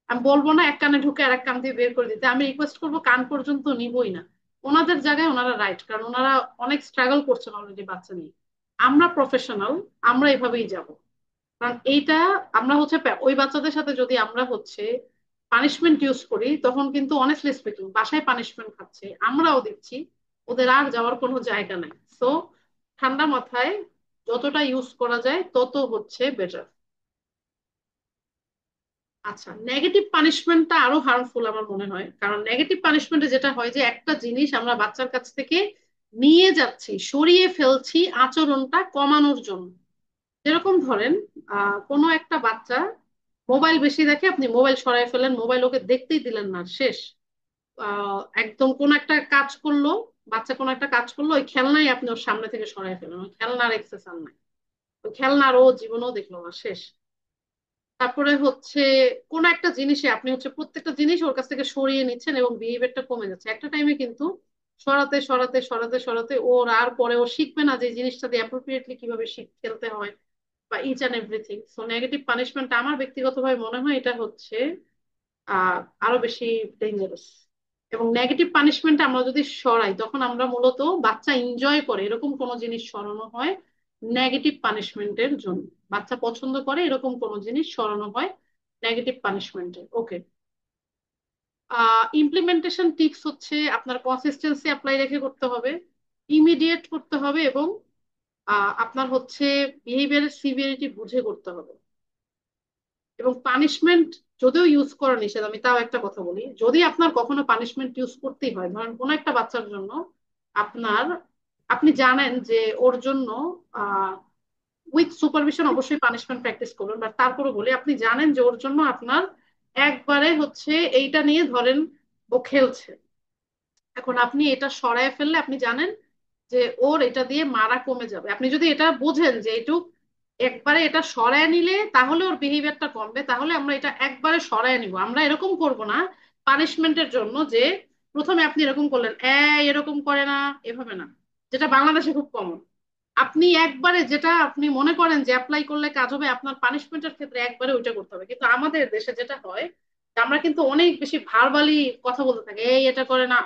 আমি বলবো না এক কানে ঢুকে আর এক কান দিয়ে বের করে দিতে, আমি রিকোয়েস্ট করবো কান পর্যন্ত নিবই না। ওনাদের জায়গায় ওনারা রাইট, কারণ ওনারা অনেক স্ট্রাগল করছেন অলরেডি বাচ্চা নিয়ে। আমরা প্রফেশনাল, আমরা এভাবেই যাব। কারণ এইটা আমরা হচ্ছে ওই বাচ্চাদের সাথে যদি আমরা হচ্ছে পানিশমেন্ট ইউজ করি, তখন কিন্তু অনেস্টলি স্পিকিং বাসায় পানিশমেন্ট খাচ্ছে, আমরাও দিচ্ছি, ওদের আর যাওয়ার কোনো জায়গা নাই। সো ঠান্ডা মাথায় যতটা ইউজ করা যায় তত হচ্ছে বেটার। আচ্ছা, নেগেটিভ পানিশমেন্টটা আরো হার্মফুল আমার মনে হয়, কারণ নেগেটিভ পানিশমেন্টে যেটা হয় যে একটা জিনিস আমরা বাচ্চার কাছ থেকে নিয়ে যাচ্ছি, সরিয়ে ফেলছি আচরণটা কমানোর জন্য। যেরকম ধরেন কোনো একটা বাচ্চা মোবাইল বেশি দেখে, আপনি মোবাইল সরাই ফেলেন, মোবাইল ওকে দেখতেই দিলেন না, শেষ। একদম কোন একটা কাজ করলো, বাচ্চা কোন একটা কাজ করলো, ওই খেলনাই আপনি ওর সামনে থেকে সরাই ফেলেন, ওই খেলনার এক্সেস আর নাই, ওই খেলনার ও জীবনেও দেখলো না, শেষ। তারপরে হচ্ছে কোন একটা জিনিসে আপনি হচ্ছে প্রত্যেকটা জিনিস ওর কাছ থেকে সরিয়ে নিচ্ছেন এবং বিহেভিয়ারটা কমে যাচ্ছে, একটা টাইমে কিন্তু সরাতে সরাতে সরাতে সরাতে ওর আর পরে ও শিখবে না যে এই জিনিসটা দিয়ে অ্যাপ্রোপ্রিয়েটলি কিভাবে খেলতে হয়, বা each and everything. So negative punishment আমার ব্যক্তিগতভাবে মনে হয় এটা হচ্ছে আরো বেশি ডেঞ্জারাস। এবং নেগেটিভ পানিশমেন্ট আমরা যদি সরাই তখন আমরা মূলত বাচ্চা এনজয় করে এরকম কোনো জিনিস সরানো হয় নেগেটিভ পানিশমেন্টের জন্য। বাচ্চা পছন্দ করে এরকম কোনো জিনিস সরানো হয় নেগেটিভ পানিশমেন্টের। ওকে, ইমপ্লিমেন্টেশন টিপস হচ্ছে আপনার কনসিস্টেন্সি অ্যাপ্লাই রেখে করতে হবে, ইমিডিয়েট করতে হবে, এবং আপনার হচ্ছে বিহেভিয়ারের সিভিয়ারিটি বুঝে করতে হবে। এবং পানিশমেন্ট যদিও ইউজ করা নিষেধ, আমি তাও একটা কথা বলি, যদি আপনার কখনো পানিশমেন্ট ইউজ করতেই হয়, ধরেন কোনো একটা বাচ্চার জন্য আপনার, আপনি জানেন যে ওর জন্য উইথ সুপারভিশন অবশ্যই পানিশমেন্ট প্র্যাকটিস করবেন, বাট তারপরে বলি আপনি জানেন যে ওর জন্য আপনার একবারে হচ্ছে এইটা নিয়ে ধরেন ও খেলছে, এখন আপনি এটা সরায় ফেললে আপনি জানেন যে ওর এটা দিয়ে মারা কমে যাবে। আপনি যদি এটা বোঝেন যে এটুক একবারে এটা সরায় নিলে তাহলে ওর বিহেভিয়ারটা কমবে, তাহলে আমরা এটা একবারে সরায় নিব। আমরা এরকম করব না পানিশমেন্টের জন্য যে প্রথমে আপনি এরকম করলেন, এরকম করে না, এভাবে না, যেটা বাংলাদেশে খুব কমন। আপনি একবারে যেটা আপনি মনে করেন যে অ্যাপ্লাই করলে কাজ হবে আপনার পানিশমেন্টের ক্ষেত্রে একবারে ওইটা করতে হবে। কিন্তু আমাদের দেশে যেটা হয় আমরা কিন্তু অনেক বেশি ভার্বালি কথা বলতে থাকি, এই এটা করে না,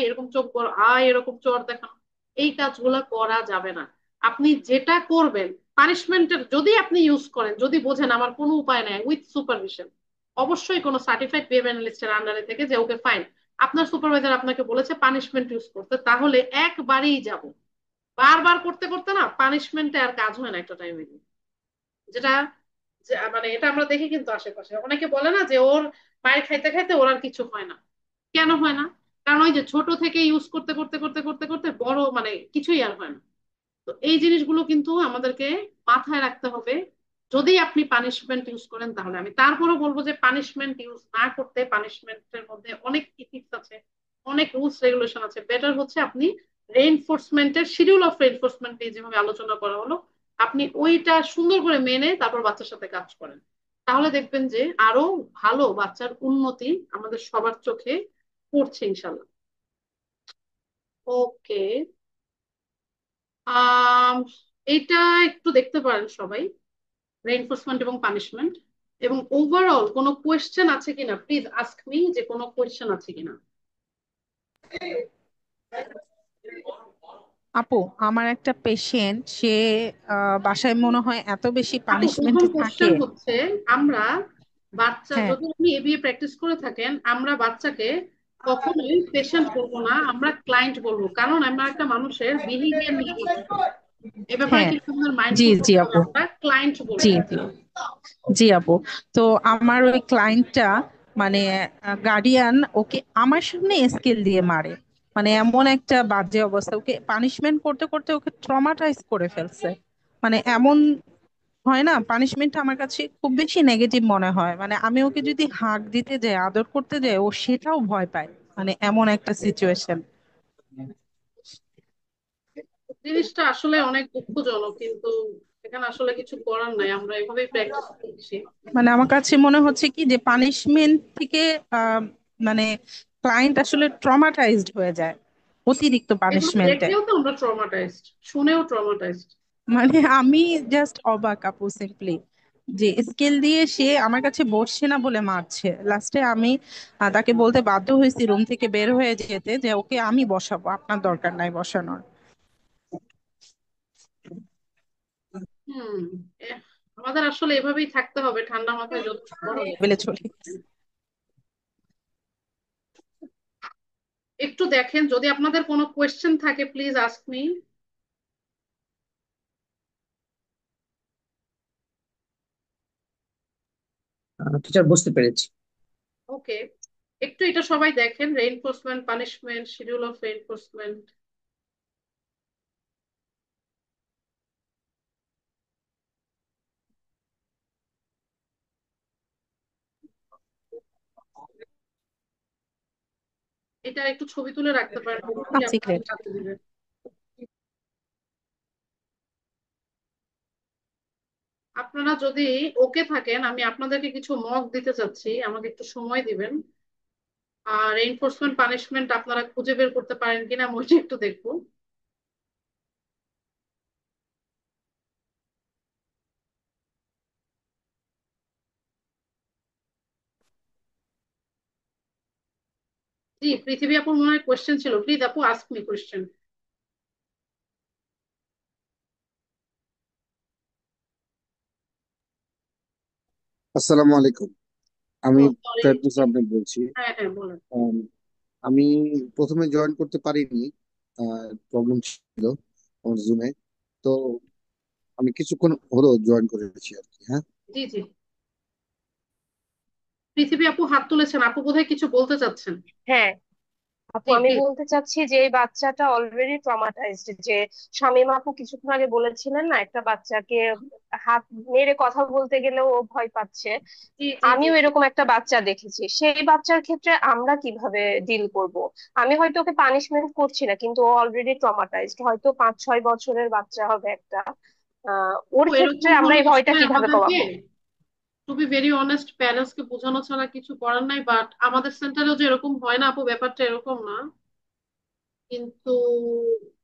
এরকম চোখ কর, এরকম চোর দেখানো, এই কাজগুলো করা যাবে না। আপনি যেটা করবেন পানিশমেন্টের যদি আপনি ইউজ করেন, যদি বোঝেন আমার কোনো উপায় নাই, উইথ সুপারভিশন, অবশ্যই কোনো সার্টিফাইড বিহেভিয়ার অ্যানালিস্টের আন্ডারে থেকে, যে ওকে ফাইন আপনার সুপারভাইজার আপনাকে বলেছে পানিশমেন্ট ইউজ করতে, তাহলে একবারেই যাব। বারবার করতে করতে না পানিশমেন্টে আর কাজ হয় না একটা টাইমে গিয়ে। যেটা মানে এটা আমরা দেখি কিন্তু আশেপাশে অনেকে বলে না যে ওর মায়ের খাইতে খাইতে ওর আর কিছু হয় না। কেন হয় না? কারণ ওই যে ছোট থেকে ইউজ করতে করতে করতে করতে করতে বড় মানে কিছুই আর হয় না। তো এই জিনিসগুলো কিন্তু আমাদেরকে মাথায় রাখতে হবে যদি আপনি পানিশমেন্ট ইউজ করেন। তাহলে আমি তারপরও বলবো যে পানিশমেন্ট ইউজ না করতে, পানিশমেন্টের মধ্যে অনেক ইথিক্স আছে, অনেক রুলস রেগুলেশন আছে। বেটার হচ্ছে আপনি রেইনফোর্সমেন্টের শিডিউল অফ রেইনফোর্সমেন্ট নিয়ে যেভাবে আলোচনা করা হলো আপনি ওইটা সুন্দর করে মেনে তারপর বাচ্চার সাথে কাজ করেন, তাহলে দেখবেন যে আরো ভালো বাচ্চার উন্নতি আমাদের সবার চোখে পড়ছে ইনশাল্লাহ। ওকে, আহ এইটা একটু দেখতে পারেন সবাই, রেইনফোর্সমেন্ট এবং পানিশমেন্ট। এবং ওভারঅল কোনো কোয়েশ্চেন আছে কিনা প্লিজ আস্ক মি, যে কোনো কোয়েশ্চেন আছে কিনা। আপু, আমার একটা পেশেন্ট, সে বাসায় মনে হয় এত বেশি আপু প্রথম পানিশমেন্টে থাকে। কোয়েশ্চেন হচ্ছে, আমরা বাচ্চা হ্যাঁ, যদি আপনি এবিএ প্র্যাকটিস করে থাকেন, আমরা বাচ্চাকে কখনোই পেশেন্ট বলবো না, আমরা ক্লায়েন্ট বলবো, কারণ আমরা একটা মানুষের বিহেভিয়ার নিয়ে কথা বলবো। এ ব্যাপারে হ্যাঁ। কিন্তু আমাদের জি, মাইন্ডফুল জি হতে হবে, আপু। আমরা ক্লায়েন্ট জি, বলবো। জি। জি আপু, তো আমার ওই ক্লায়েন্টটা, মানে গার্ডিয়ান ওকে আমার সামনে স্কেল দিয়ে মারে। মানে এমন একটা বাজে অবস্থা, ওকে পানিশমেন্ট করতে করতে ওকে ট্রমাটাইজ করে ফেলছে। মানে এমন হয় না, পানিশমেন্টটা আমার কাছে খুব বেশি নেগেটিভ মনে হয়। মানে আমি ওকে যদি হাক দিতে যাই, আদর করতে যাই, ও সেটাও ভয় পায়। মানে এমন একটা সিচুয়েশন। জিনিসটা আসলে অনেক দুঃখজনক, কিন্তু এখানে আসলে কিছু করার নাই, আমরা এভাবেই প্র্যাকটিস করছি। মানে আমার কাছে মনে হচ্ছে কি যে পানিশমেন্ট থেকে আহ মানে ক্লায়েন্ট আসলে ট্রমাটাইজড হয়ে যায় অতিরিক্ত এগুলো পানিশমেন্টে। দেখেও তো আমরা ট্রমাটাইজড, শুনেও ট্রমাটাইজড। মানে আমি জাস্ট অবাক আপু, সিম্পলি যে স্কেল দিয়ে সে আমার কাছে বসছে না বলে মারছে। লাস্টে আমি তাকে বলতে বাধ্য হয়েছি রুম থেকে বের হয়ে যেতে, যে ওকে আমি বসাবো, আপনার দরকার নাই বসানোর। হুম, এহ, আমাদের আসলে এভাবেই থাকতে হবে, ঠান্ডা মাথায় যত করা যায়। লেভেলে চলে গেছে। একটু দেখেন যদি আপনাদের কোনো কোয়েশ্চেন থাকে প্লিজ আস্ক মি। টিচার, বুঝতে পেরেছি। ওকে, একটু এটা সবাই দেখেন, reinforcement, punishment, schedule of reinforcement. এটা একটু ছবি তুলে রাখতে পারেন, অবশ্যই আপনাদের সিক্রেট। কাছে দিবেন। আপনারা যদি ওকে থাকেন আমি আপনাদেরকে কিছু মক দিতে চাচ্ছি, আমাকে একটু সময় দিবেন। আর রেইনফোর্সমেন্ট পানিশমেন্ট আপনারা খুঁজে বের করতে পারেন কিনা আমি ওইটা একটু দেখবো। জি, পৃথিবী আপুর মনে হয় কোয়েশ্চেন ছিল, প্লিজ আপু আস্ক মি কোয়েশ্চেন। আসসালামু আলাইকুম। ও আমি সরি। ফেরদৌস আহমেদ বলছি। হ্যাঁ হ্যাঁ বলেন। আম, আমি প্রথমে জয়েন করতে পারিনি, প্রবলেম ছিল আমার জুমে। তো আমি কিছুক্ষণ হলো জয়েন করেছি আর কি। হ্যাঁ, জি জি, পৃথিবী আপু হাত তুলেছেন, আপু বোধহয় কিছু বলতে চাচ্ছেন। হ্যাঁ আপু, জি আমি প্লিজ। বলতে চাচ্ছি যে এই বাচ্চাটা অলরেডি ট্রমাটাইজড। যে শামীম আপু কিছুক্ষণ আগে বলেছিলেন না, একটা বাচ্চাকে হাত মেরে কথা বলতে গেলেও ও ভয় পাচ্ছে। জি জি জি। আমিও এরকম একটা বাচ্চা দেখেছি। সেই বাচ্চার ক্ষেত্রে আমরা কিভাবে ডিল করব? আমি হয়তো ওকে পানিশমেন্ট করছি না, কিন্তু ও অলরেডি ট্রমাটাইজড, হয়তো 5-6 বছরের বাচ্চা হবে একটা। ওর আপু ক্ষেত্রে এরকম আমরা হলে এই ভয়টা আসলে কিভাবে আমাদেরকে, কমাবো? To be very honest, parents কে বোঝানো ছাড়া কিছু করার নাই। বাট আমাদের সেন্টারেও যে এরকম হয় না আপু, ব্যাপারটা এরকম না। কিন্তু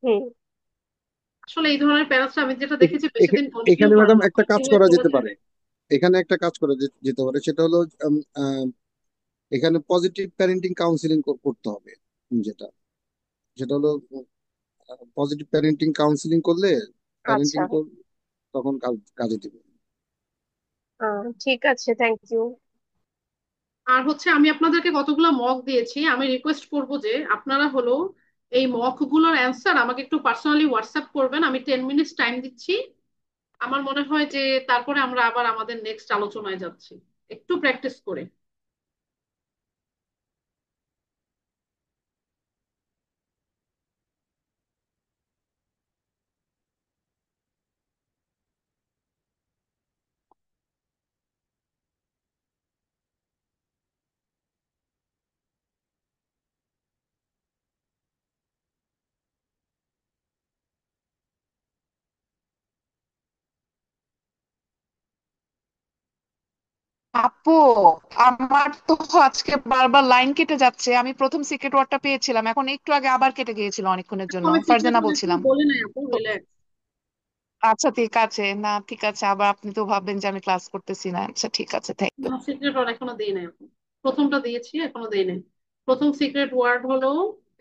হুম। আসলে এই ধরনের প্যারেন্টস আমি যেটা এখ- দেখেছি বেশি এখ- দিন কন্টিনিউ এখানে করে ম্যাডাম না, একটা কাজ কন্টিনিউ করা চলে যেতে যায়। পারে। এখানে একটা কাজ করা যেতে পারে, সেটা হলো এখানে পজিটিভ প্যারেন্টিং কাউন্সিলিং করতে হবে। যেটা সেটা হলো পজিটিভ প্যারেন্টিং কাউন্সিলিং করলে আচ্ছা। প্যারেন্টিং তখন কাজে দিবে। ঠিক আছে, থ্যাংক ইউ। আর হচ্ছে আমি আপনাদেরকে কতগুলো মক দিয়েছি, আমি রিকোয়েস্ট করব যে আপনারা হলো এই মক গুলোর অ্যান্সার আমাকে একটু পার্সোনালি হোয়াটসঅ্যাপ করবেন। আমি 10 মিনিটস টাইম দিচ্ছি। আমার মনে হয় যে তারপরে আমরা আবার আমাদের নেক্সট আলোচনায় যাচ্ছি, একটু প্র্যাকটিস করে। আপু, আমার তো আজকে বারবার লাইন কেটে যাচ্ছে। আমি প্রথম সিক্রেট ওয়ার্ডটা পেয়েছিলাম, এখন একটু আগে আবার কেটে গিয়েছিল অনেকক্ষণের জন্য। আমি সিক্রেট ফারজানা ওয়ার্ড এখনো বলছিলাম। বলি নাই আপু, তো রিল্যাক্স। আচ্ছা ঠিক আছে, না ঠিক আছে, আবার আপনি তো ভাববেন যে আমি ক্লাস করতেছি না। আচ্ছা ঠিক আছে, থ্যাংক ইউ। সিক্রেট ওয়ার্ড এখনো দিই নাই আপু, প্রথমটা দিয়েছি এখনো দিই নাই। প্রথম সিক্রেট ওয়ার্ড হলো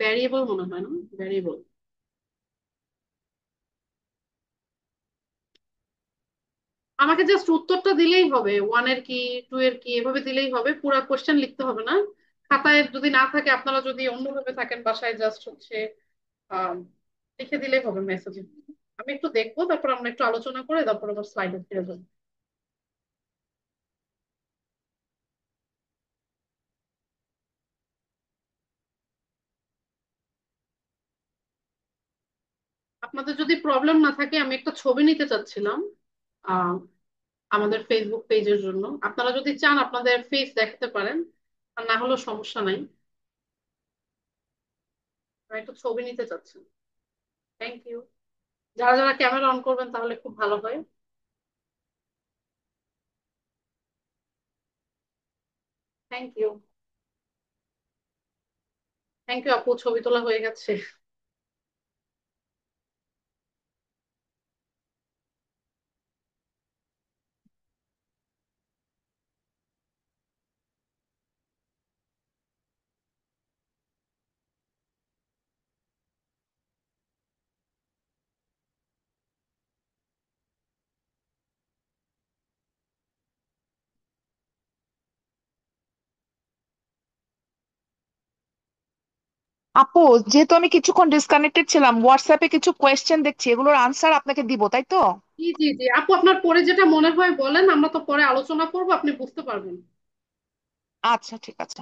ভ্যারিয়েবল, মনে হয় না, ভ্যারিয়েবল। আমাকে জাস্ট উত্তরটা দিলেই হবে, ওয়ান এর কি, টু এর কি, এভাবে দিলেই হবে, পুরো কোশ্চেন লিখতে হবে না। খাতায় যদি না থাকে, আপনারা যদি অন্যভাবে থাকেন বাসায়, জাস্ট হচ্ছে আহ লিখে দিলেই হবে মেসেজে। আমি একটু দেখবো, তারপর আমরা একটু আলোচনা করে তারপর আবার স্লাইডে ফিরে যাবো। আপনাদের যদি প্রবলেম না থাকে, আমি একটা ছবি নিতে চাচ্ছিলাম আহ আমাদের ফেসবুক পেজের জন্য। আপনারা যদি চান আপনাদের ফেস দেখাতে পারেন, আর না হলেও সমস্যা নাই। আমি একটা ছবি নিতে চাচ্ছি। Thank you. যারা যারা ক্যামেরা অন করবেন তাহলে খুব ভালো হয়। Thank you. থ্যাংক ইউ আপু, ছবি তোলা হয়ে গেছে। আপু, যেহেতু আমি কিছুক্ষণ ডিসকানেক্টেড ছিলাম, হোয়াটসঅ্যাপে কিছু কোয়েশ্চেন দেখছি, এগুলোর আনসার আপনাকে দিব, তাই তো? জি জি জি আপু, আপনার পরে যেটা মনে হয় বলেন, আমরা তো পরে আলোচনা করবো, আপনি বুঝতে পারবেন। আচ্ছা ঠিক আছে।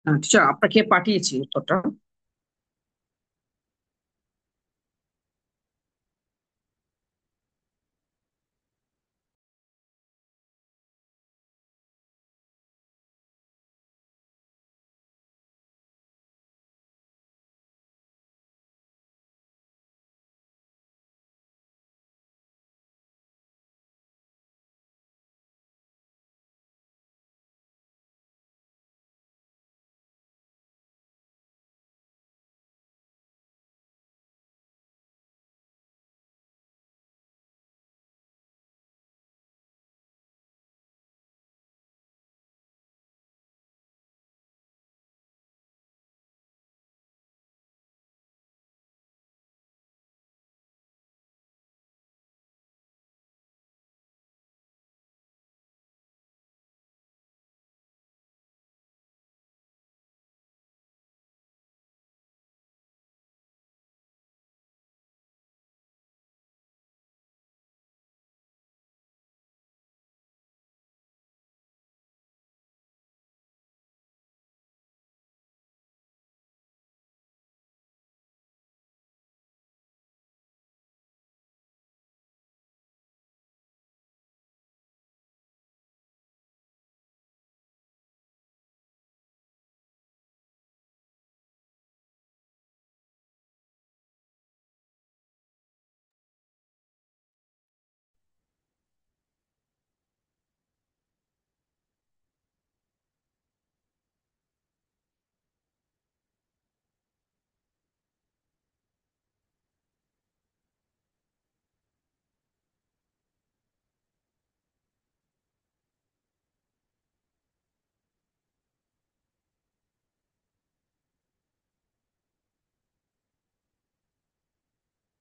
টিচার আপনাকে পাঠিয়েছি উত্তরটা।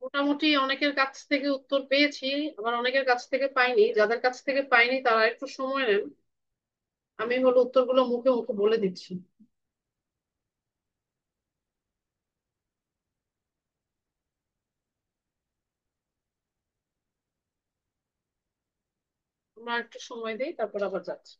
মোটামুটি অনেকের কাছ থেকে উত্তর পেয়েছি, আবার অনেকের কাছ থেকে পাইনি। যাদের কাছ থেকে পাইনি তারা একটু সময় নেন, আমি হলো উত্তরগুলো মুখে মুখে বলে দিচ্ছি। আমরা একটু সময় দিই, তারপর আবার যাচ্ছি।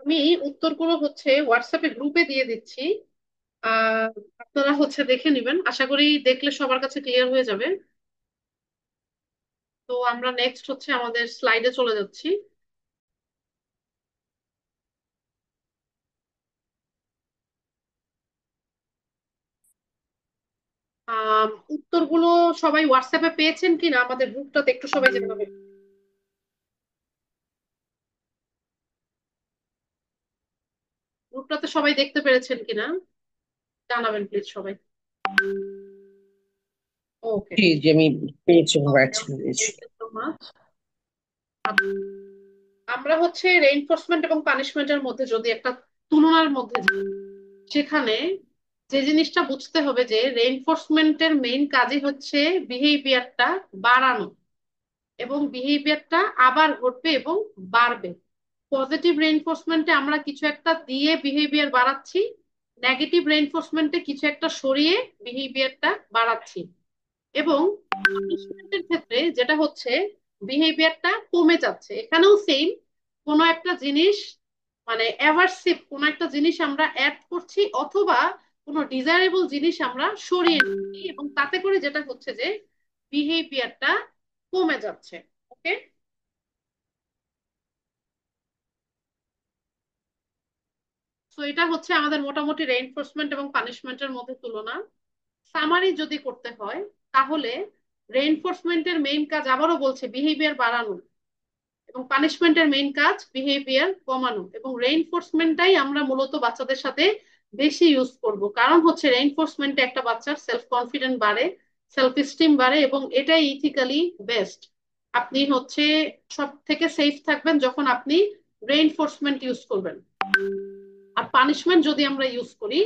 আমি উত্তরগুলো হচ্ছে হোয়াটসঅ্যাপে গ্রুপে দিয়ে দিচ্ছি। আহ আপনারা হচ্ছে দেখে নেবেন, আশা করি দেখলে সবার কাছে ক্লিয়ার হয়ে যাবে। তো আমরা নেক্সট হচ্ছে আমাদের স্লাইডে চলে যাচ্ছি। উত্তরগুলো সবাই হোয়াটসঅ্যাপে পেয়েছেন কিনা আমাদের গ্রুপটাতে একটু সবাই জানাবেন। গ্রুপটাতে সবাই দেখতে পেরেছেন কিনা জানাবেন প্লিজ সবাই। ওকে, জি জি, আমি পেয়েছি, ওকে, পেয়েছি পেয়েছি। Thank you so much. আমরা হচ্ছে রেইনফোর্সমেন্ট এবং পানিশমেন্টের মধ্যে যদি একটা তুলনার মধ্যে যাই, সেখানে যে জিনিসটা বুঝতে হবে যে রেইনফোর্সমেন্টের মেইন কাজই হচ্ছে বিহেভিয়ারটা বাড়ানো, এবং বিহেভিয়ারটা আবার ঘটবে এবং বাড়বে। পজিটিভ রেইনফোর্সমেন্টে আমরা কিছু একটা দিয়ে বিহেভিয়ার বাড়াচ্ছি, নেগেটিভ রেইনফোর্সমেন্টে কিছু একটা সরিয়ে বিহেভিয়ারটা বাড়াচ্ছি। এবং পানিশমেন্টের ক্ষেত্রে যেটা হচ্ছে বিহেভিয়ারটা কমে যাচ্ছে, এখানেও সেম। কোনো একটা জিনিস মানে অ্যাভার্সিভ কোনো একটা জিনিস আমরা অ্যাড করছি, অথবা কোনো ডিজায়ারেবল জিনিস আমরা সরিয়ে নিচ্ছি, এবং তাতে করে যেটা হচ্ছে যে বিহেভিয়ারটা কমে যাচ্ছে। ওকে, তো এটা হচ্ছে আমাদের মোটামুটি রেইনফোর্সমেন্ট এবং পানিশমেন্টের মধ্যে তুলনা। সামারি যদি করতে হয় তাহলে রেইনফোর্সমেন্টের মেইন কাজ আবারও বলছে বিহেভিয়ার বাড়ানো, এবং পানিশমেন্টের মেইন কাজ বিহেভিয়ার কমানো। এবং রেইনফোর্সমেন্টটাই আমরা মূলত বাচ্চাদের সাথে বেশি ইউজ করব, কারণ হচ্ছে রেইনফোর্সমেন্টে একটা বাচ্চার সেলফ কনফিডেন্ট বাড়ে, সেলফ এস্টিম বাড়ে, এবং এটাই ইথিক্যালি বেস্ট। আপনি হচ্ছে সব থেকে সেফ থাকবেন যখন আপনি রেইনফোর্সমেন্ট ইউজ করবেন। আর পানিশমেন্ট যদি আমরা ইউজ করি,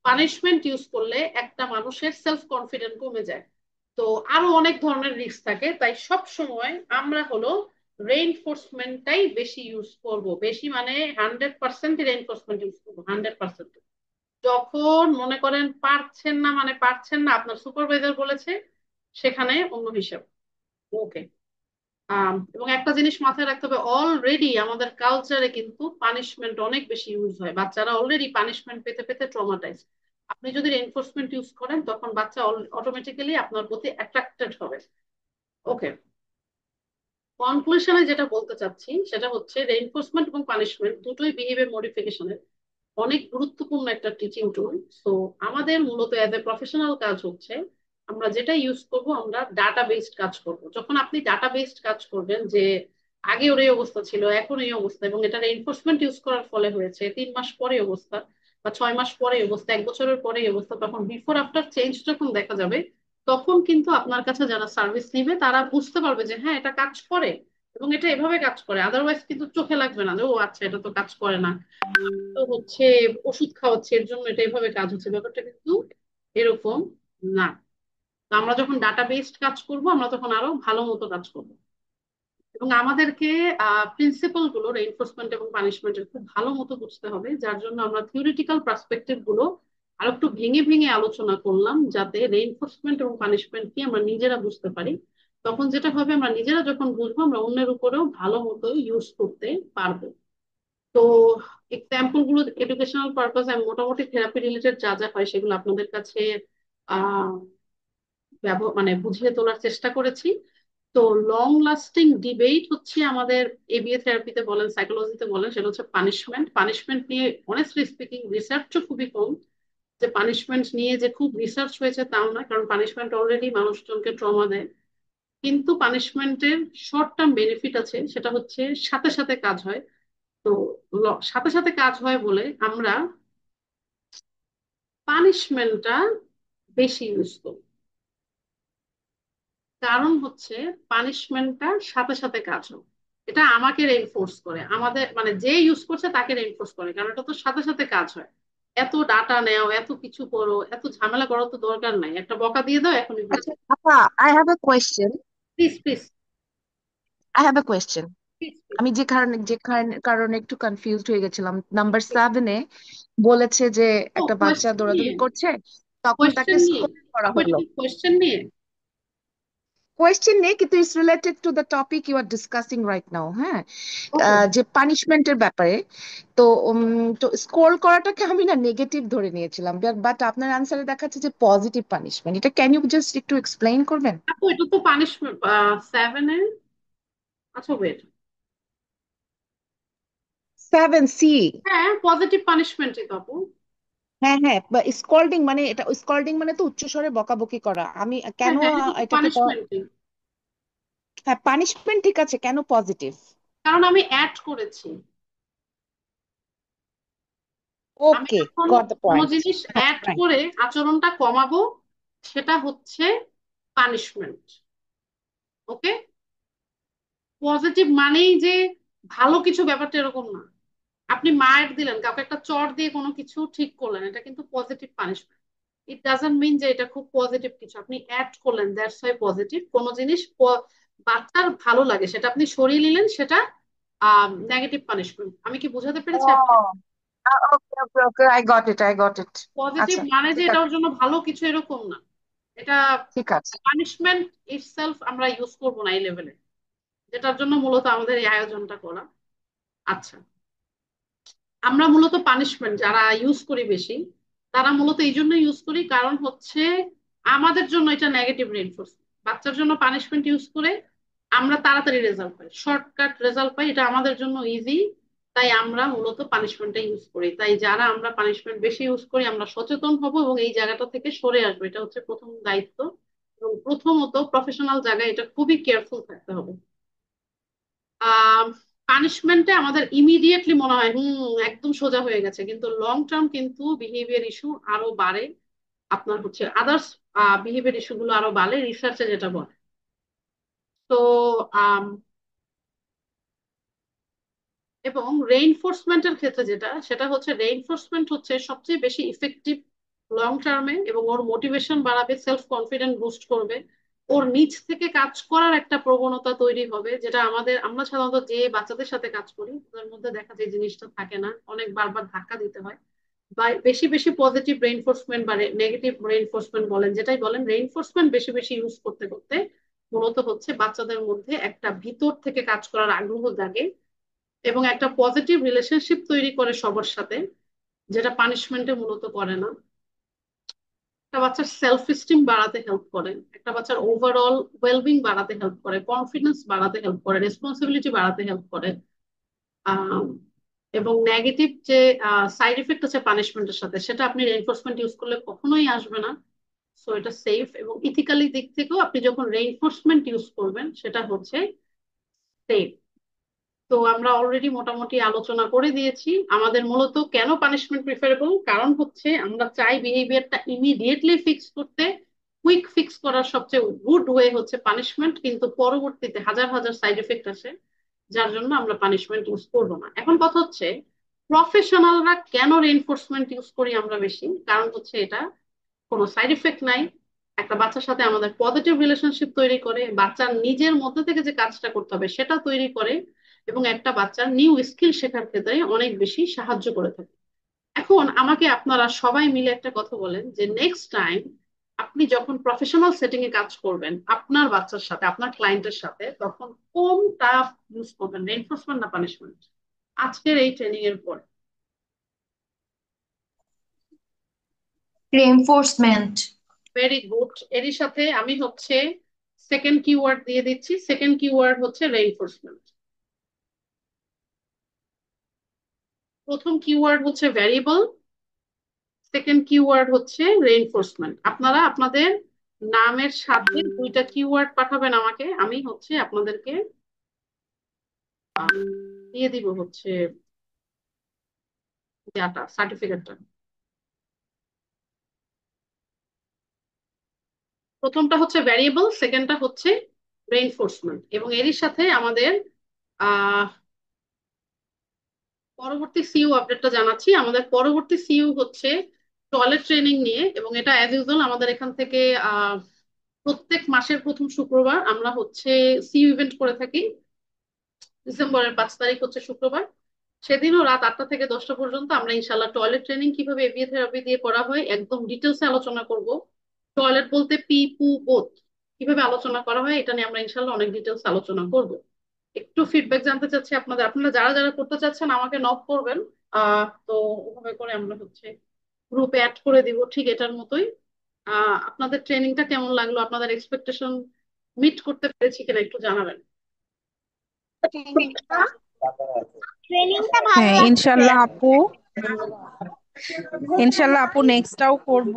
পানিশমেন্ট ইউজ করলে একটা মানুষের সেলফ কনফিডেন্ট কমে যায়। তো আরো অনেক ধরনের রিস্ক থাকে, তাই সব সময় আমরা হলো রেইনফোর্সমেন্টটাই বেশি ইউজ করব। বেশি মানে 100% রেইনফোর্সমেন্ট ইউজ করবো, 100%। যখন মনে করেন পারছেন না, মানে পারছেন না, আপনার সুপারভাইজার বলেছে, সেখানে অন্য হিসাব। ওকে। এবং একটা জিনিস মাথায় রাখতে হবে, অলরেডি আমাদের কালচারে কিন্তু পানিশমেন্ট অনেক বেশি ইউজ হয়, বাচ্চারা অলরেডি পানিশমেন্ট পেতে পেতে ট্রমাটাইজ। আপনি যদি রেইনফোর্সমেন্ট ইউজ করেন তখন বাচ্চা অটোমেটিক্যালি আপনার প্রতি অ্যাট্রাক্টেড হবে। ওকে, কনক্লুশনে যেটা বলতে চাচ্ছি সেটা হচ্ছে রেইনফোর্সমেন্ট এবং পানিশমেন্ট দুটোই বিহেভিয়ার মডিফিকেশনের অনেক গুরুত্বপূর্ণ একটা টিচিং টুল। সো আমাদের মূলত অ্যাজ এ প্রফেশনাল কাজ হচ্ছে আমরা যেটা ইউজ করব, আমরা ডাটা বেসড কাজ করব। যখন আপনি ডাটা বেসড কাজ করবেন, যে আগে ওর এই অবস্থা ছিল, এখন এই অবস্থা, এবং এটা রেইনফোর্সমেন্ট ইউজ করার ফলে হয়েছে 3 মাস পরে অবস্থা, বা 6 মাস পরে অবস্থা, 1 বছরের পরে অবস্থা, তখন বিফোর আফটার চেঞ্জ যখন দেখা যাবে, তখন কিন্তু আপনার কাছে যারা সার্ভিস নিবে তারা বুঝতে পারবে যে হ্যাঁ এটা কাজ করে, এবং এটা এভাবে কাজ করে। আদারওয়াইজ কিন্তু চোখে লাগবে না যে ও আচ্ছা এটা তো কাজ করে না, তো হচ্ছে ওষুধ খাওয়াচ্ছে এর জন্য এটা এভাবে কাজ হচ্ছে, ব্যাপারটা কিন্তু এরকম না। তো আমরা যখন ডাটা বেসড কাজ করব, আমরা তখন আরো ভালো মতো কাজ করব। এবং আমাদেরকে প্রিন্সিপাল গুলো রেইনফোর্সমেন্ট এবং পানিশমেন্টের খুব ভালো মতো বুঝতে হবে, যার জন্য আমরা থিওরিটিক্যাল পার্সপেক্টিভ গুলো আরো একটু ভেঙে ভেঙে আলোচনা করলাম, যাতে রেইনফোর্সমেন্ট এবং পানিশমেন্ট কি আমরা নিজেরা বুঝতে পারি। তখন যেটা হবে, আমরা নিজেরা যখন বুঝবো, আমরা অন্যের উপরেও ভালো মতো ইউজ করতে পারবো। তো এক্সাম্পল গুলো এডুকেশনাল পারপাস, আমি মোটামুটি থেরাপি রিলেটেড যা যা হয় সেগুলো আপনাদের কাছে আহ মানে বুঝিয়ে তোলার চেষ্টা করেছি। তো লং লাস্টিং ডিবেট হচ্ছে আমাদের এবিএ থেরাপিতে বলেন, সাইকোলজিতে বলেন, সেটা হচ্ছে পানিশমেন্ট। পানিশমেন্ট নিয়ে অনেস্টলি স্পিকিং রিসার্চও খুবই কম। যে পানিশমেন্ট নিয়ে যে খুব রিসার্চ হয়েছে তাও না, কারণ পানিশমেন্ট অলরেডি মানুষজনকে ট্রমা দেয়। কিন্তু পানিশমেন্টের শর্ট টার্ম বেনিফিট আছে, সেটা হচ্ছে সাথে সাথে কাজ হয়। তো সাথে সাথে কাজ হয় বলে আমরা পানিশমেন্টটা বেশি ইউজ করি। কারণ হচ্ছে পানিশমেন্টটা সাথে সাথে কাজ হয়, এটা আমাকে রেইনফোর্স করে, আমাদের মানে যে ইউজ করছে তাকে রেইনফোর্স করে, কারণ এটা তো সাথে সাথে কাজ হয়। এত ডাটা নেও, এত কিছু করো, এত ঝামেলা করার তো দরকার নাই, একটা বকা দিয়ে দাও এখনই হয়ে আচ্ছা যায়। আপা, I have a question. Please please I have a question. Please please. আমি যে কারণে একটু কনফিউজড হয়ে গেছিলাম, নাম্বার 7-এ বলেছে যে ও একটা বাচ্চা কোয়েশ্চেন নিয়ে, দৌড়াদৌড়ি করছে, তখন তাকে কোয়েশ্চেন নিয়ে, স্কোর করা আপু এটা হলো। কি কোয়েশ্চেন নিয়ে? কোয়েশ্চেন নেই, কিন্তু it's related to the topic you are discussing right now. হ্যাঁ, ওকে। যে পানিশমেন্টের ব্যাপারে। তো তো স্কোর করাটাকে আমি না নেগেটিভ ধরে নিয়েছিলাম, বাট আপনার আনসারে দেখাচ্ছে যে পজিটিভ পানিশমেন্ট। এটা ক্যান ইউ জাস্ট একটু এক্সপ্লেইন করবেন? আপু এটা তো পানিশমেন্ট 7-এ। আচ্ছা ওয়েট, 7C। হ্যাঁ পজিটিভ পানিশমেন্টই তো আপু। হ্যাঁ হ্যাঁ, স্কল্ডিং মানে এটা, স্কল্ডিং মানে তো উচ্চস্বরে বকাবকি করা। আমি হ্যাঁ কেন হ্যাঁ, এটা তো এটাকে পানিশমেন্টই, হ্যাঁ পানিশমেন্ট ঠিক আছে, কেন পজিটিভ? কারণ আমি অ্যাড করেছি। আমি ওকে, যখন গট দ্য কোনো পয়েন্ট। জিনিস হ্যাঁ অ্যাড রাইট। করে আচরণটা কমাবো, সেটা হচ্ছে পানিশমেন্ট। ওকে, পজিটিভ মানেই যে ভালো কিছু, ব্যাপারটা এরকম না। আপনি মায়ের দিলেন, কাউকে একটা চড় দিয়ে কোনো কিছু ঠিক করলেন, এটা কিন্তু positive punishment. It doesn't mean যে এটা খুব পজিটিভ কিছু, আপনি অ্যাড করলেন, দ্যাটস ওয়াই পজিটিভ। কোন জিনিস বাচ্চার ভালো লাগে সেটা আপনি সরিয়ে নিলেন, সেটা নেগেটিভ পানিশমেন্ট। আমি কি বোঝাতে ও পেরেছি আপনি? Okay okay okay, I got it, I got it. Positive আচ্ছা, মানে যে ঠিক এটা আছে ওর জন্য ভালো কিছু এরকম না। এটা ঠিক আছে। পানিশমেন্ট ইটসেলফ আমরা ইউজ করবো না এই লেভেলে, যেটার জন্য মূলত আমাদের এই আয়োজনটা করা। আচ্ছা, আমরা মূলত পানিশমেন্ট যারা ইউজ করি বেশি, তারা মূলত এই জন্য ইউজ করি, কারণ হচ্ছে আমাদের জন্য এটা নেগেটিভ রেইনফোর্স। বাচ্চার জন্য পানিশমেন্ট ইউজ করে আমরা তাড়াতাড়ি রেজাল্ট পাই, শর্টকাট রেজাল্ট পাই, এটা আমাদের জন্য ইজি। তাই আমরা মূলত পানিশমেন্টটা ইউজ করি। তাই যারা আমরা পানিশমেন্ট বেশি ইউজ করি, আমরা সচেতন হব এবং এই জায়গাটা থেকে সরে আসবো, এটা হচ্ছে প্রথম দায়িত্ব। এবং প্রথমত প্রফেশনাল জায়গায় এটা খুবই কেয়ারফুল থাকতে হবে। পানিশমেন্টে আমাদের ইমিডিয়েটলি মনে হয় একদম সোজা হয়ে গেছে, কিন্তু লং টার্ম কিন্তু বিহেভিয়ার ইস্যু আরো বাড়ে, আপনার হচ্ছে আদার্স বিহেভিয়ার ইস্যু গুলো আরো বাড়ে, রিসার্চে যেটা বলে। তো এবং রেইনফোর্সমেন্টের ক্ষেত্রে সেটা হচ্ছে রেইনফোর্সমেন্ট হচ্ছে সবচেয়ে বেশি ইফেক্টিভ লং টার্মে, এবং ওর মোটিভেশন বাড়াবে, সেলফ কনফিডেন্স বুস্ট করবে, ওর নিজ থেকে কাজ করার একটা প্রবণতা তৈরি হবে, যেটা আমরা সাধারণত যে বাচ্চাদের সাথে কাজ করি তাদের মধ্যে দেখা যায় জিনিসটা থাকে না, অনেক বারবার ধাক্কা দিতে হয়। বা বেশি বেশি পজিটিভ রেইনফোর্সমেন্ট বা নেগেটিভ রেইনফোর্সমেন্ট বলেন, যেটাই বলেন, রেইনফোর্সমেন্ট বেশি বেশি ইউজ করতে করতে মূলত হচ্ছে বাচ্চাদের মধ্যে একটা ভিতর থেকে কাজ করার আগ্রহ জাগে এবং একটা পজিটিভ রিলেশনশিপ তৈরি করে সবার সাথে, যেটা পানিশমেন্টে মূলত করে না। একটা বাচ্চার সেলফ এস্টিম বাড়াতে হেল্প করে, একটা বাচ্চার ওভারঅল ওয়েলবিং বাড়াতে হেল্প করে, কনফিডেন্স বাড়াতে হেল্প করে, রেসপন্সিবিলিটি বাড়াতে হেল্প করে। আহ, এবং নেগেটিভ যে সাইড ইফেক্ট আছে পানিশমেন্টের সাথে, সেটা আপনি রেইনফোর্সমেন্ট ইউজ করলে কখনোই আসবে না। সো এটা সেফ, এবং ইথিক্যালি দিক থেকেও আপনি যখন রেইনফোর্সমেন্ট ইউজ করবেন সেটা হচ্ছে সেফ। তো আমরা অলরেডি মোটামুটি আলোচনা করে দিয়েছি আমাদের মূলত কেন পানিশমেন্ট প্রিফারেবল। কারণ হচ্ছে আমরা চাই বিহেভিয়ারটা ইমিডিয়েটলি ফিক্স করতে, কুইক ফিক্স করার সবচেয়ে গুড ওয়ে হচ্ছে পানিশমেন্ট, কিন্তু পরবর্তীতে হাজার হাজার সাইড এফেক্ট আসে, যার জন্য আমরা পানিশমেন্ট ইউজ করবো না। এখন কথা হচ্ছে প্রফেশনালরা কেন রেইনফোর্সমেন্ট ইউজ করি আমরা বেশি, কারণ হচ্ছে এটা কোনো সাইড এফেক্ট নাই, একটা বাচ্চার সাথে আমাদের পজিটিভ রিলেশনশিপ তৈরি করে, বাচ্চার নিজের মধ্যে থেকে যে কাজটা করতে হবে সেটা তৈরি করে, এবং একটা বাচ্চার নিউ স্কিল শেখার ক্ষেত্রে অনেক বেশি সাহায্য করে থাকে। এখন আমাকে আপনারা সবাই মিলে একটা কথা বলেন যে নেক্সট টাইম আপনি যখন প্রফেশনাল সেটিং এ কাজ করবেন আপনার বাচ্চার সাথে, আপনার ক্লায়েন্টের সাথে, তখন কোনটা ইউজ করবেন, রেইনফোর্সমেন্ট না পানিশমেন্ট, আজকের এই ট্রেনিং এর পর? রেইনফোর্সমেন্ট। Very good. এরই সাথে আমি হচ্ছে সেকেন্ড কিওয়ার্ড দিয়ে দিচ্ছি, সেকেন্ড কিওয়ার্ড হচ্ছে রেইনফোর্সমেন্ট। প্রথম কিওয়ার্ড হচ্ছে ভ্যারিয়েবল, সেকেন্ড কিওয়ার্ড হচ্ছে রেইনফোর্সমেন্ট। আপনারা আপনাদের নামের সাথে দুইটা কিওয়ার্ড পাঠাবেন আমাকে, আমি হচ্ছে আপনাদেরকে দিয়ে দিব হচ্ছে সার্টিফিকেটটা। প্রথমটা হচ্ছে ভ্যারিয়েবল, সেকেন্ডটা হচ্ছে রেইনফোর্সমেন্ট। এবং এরই সাথে আমাদের আহ পরবর্তী সিইউ আপডেটটা জানাচ্ছি। আমাদের পরবর্তী সিইউ হচ্ছে টয়লেট ট্রেনিং নিয়ে, এবং এটা অ্যাজ ইউজুয়াল আমাদের এখান থেকে প্রত্যেক মাসের প্রথম শুক্রবার আমরা হচ্ছে সিইউ ইভেন্ট করে থাকি। ডিসেম্বরের 5 তারিখ হচ্ছে শুক্রবার, সেদিনও রাত 8টা থেকে 10টা পর্যন্ত আমরা ইনশাল্লাহ টয়লেট ট্রেনিং কিভাবে এভিএ থেরাপি দিয়ে করা হয় একদম ডিটেলসে আলোচনা করব। টয়লেট বলতে পি পু বোথ কিভাবে আলোচনা করা হয় এটা নিয়ে আমরা ইনশাল্লাহ অনেক ডিটেলস আলোচনা করব। একটু ফিডব্যাক জানতে চাচ্ছি আপনাদের, আপনারা যারা যারা করতে চাচ্ছেন আমাকে নক করবেন। তো ওভাবে করে আমরা হচ্ছে গ্রুপে অ্যাড করে দিব ঠিক এটার মতোই। আপনাদের ট্রেনিংটা কেমন লাগলো, আপনাদের এক্সপেকটেশন মিট করতে পেরেছি কিনা একটু জানাবেন। ট্রেনিংটা ভালো হ্যাঁ, লাগছে। ইনশাল্লাহ আপু নেক্সটটাও করব।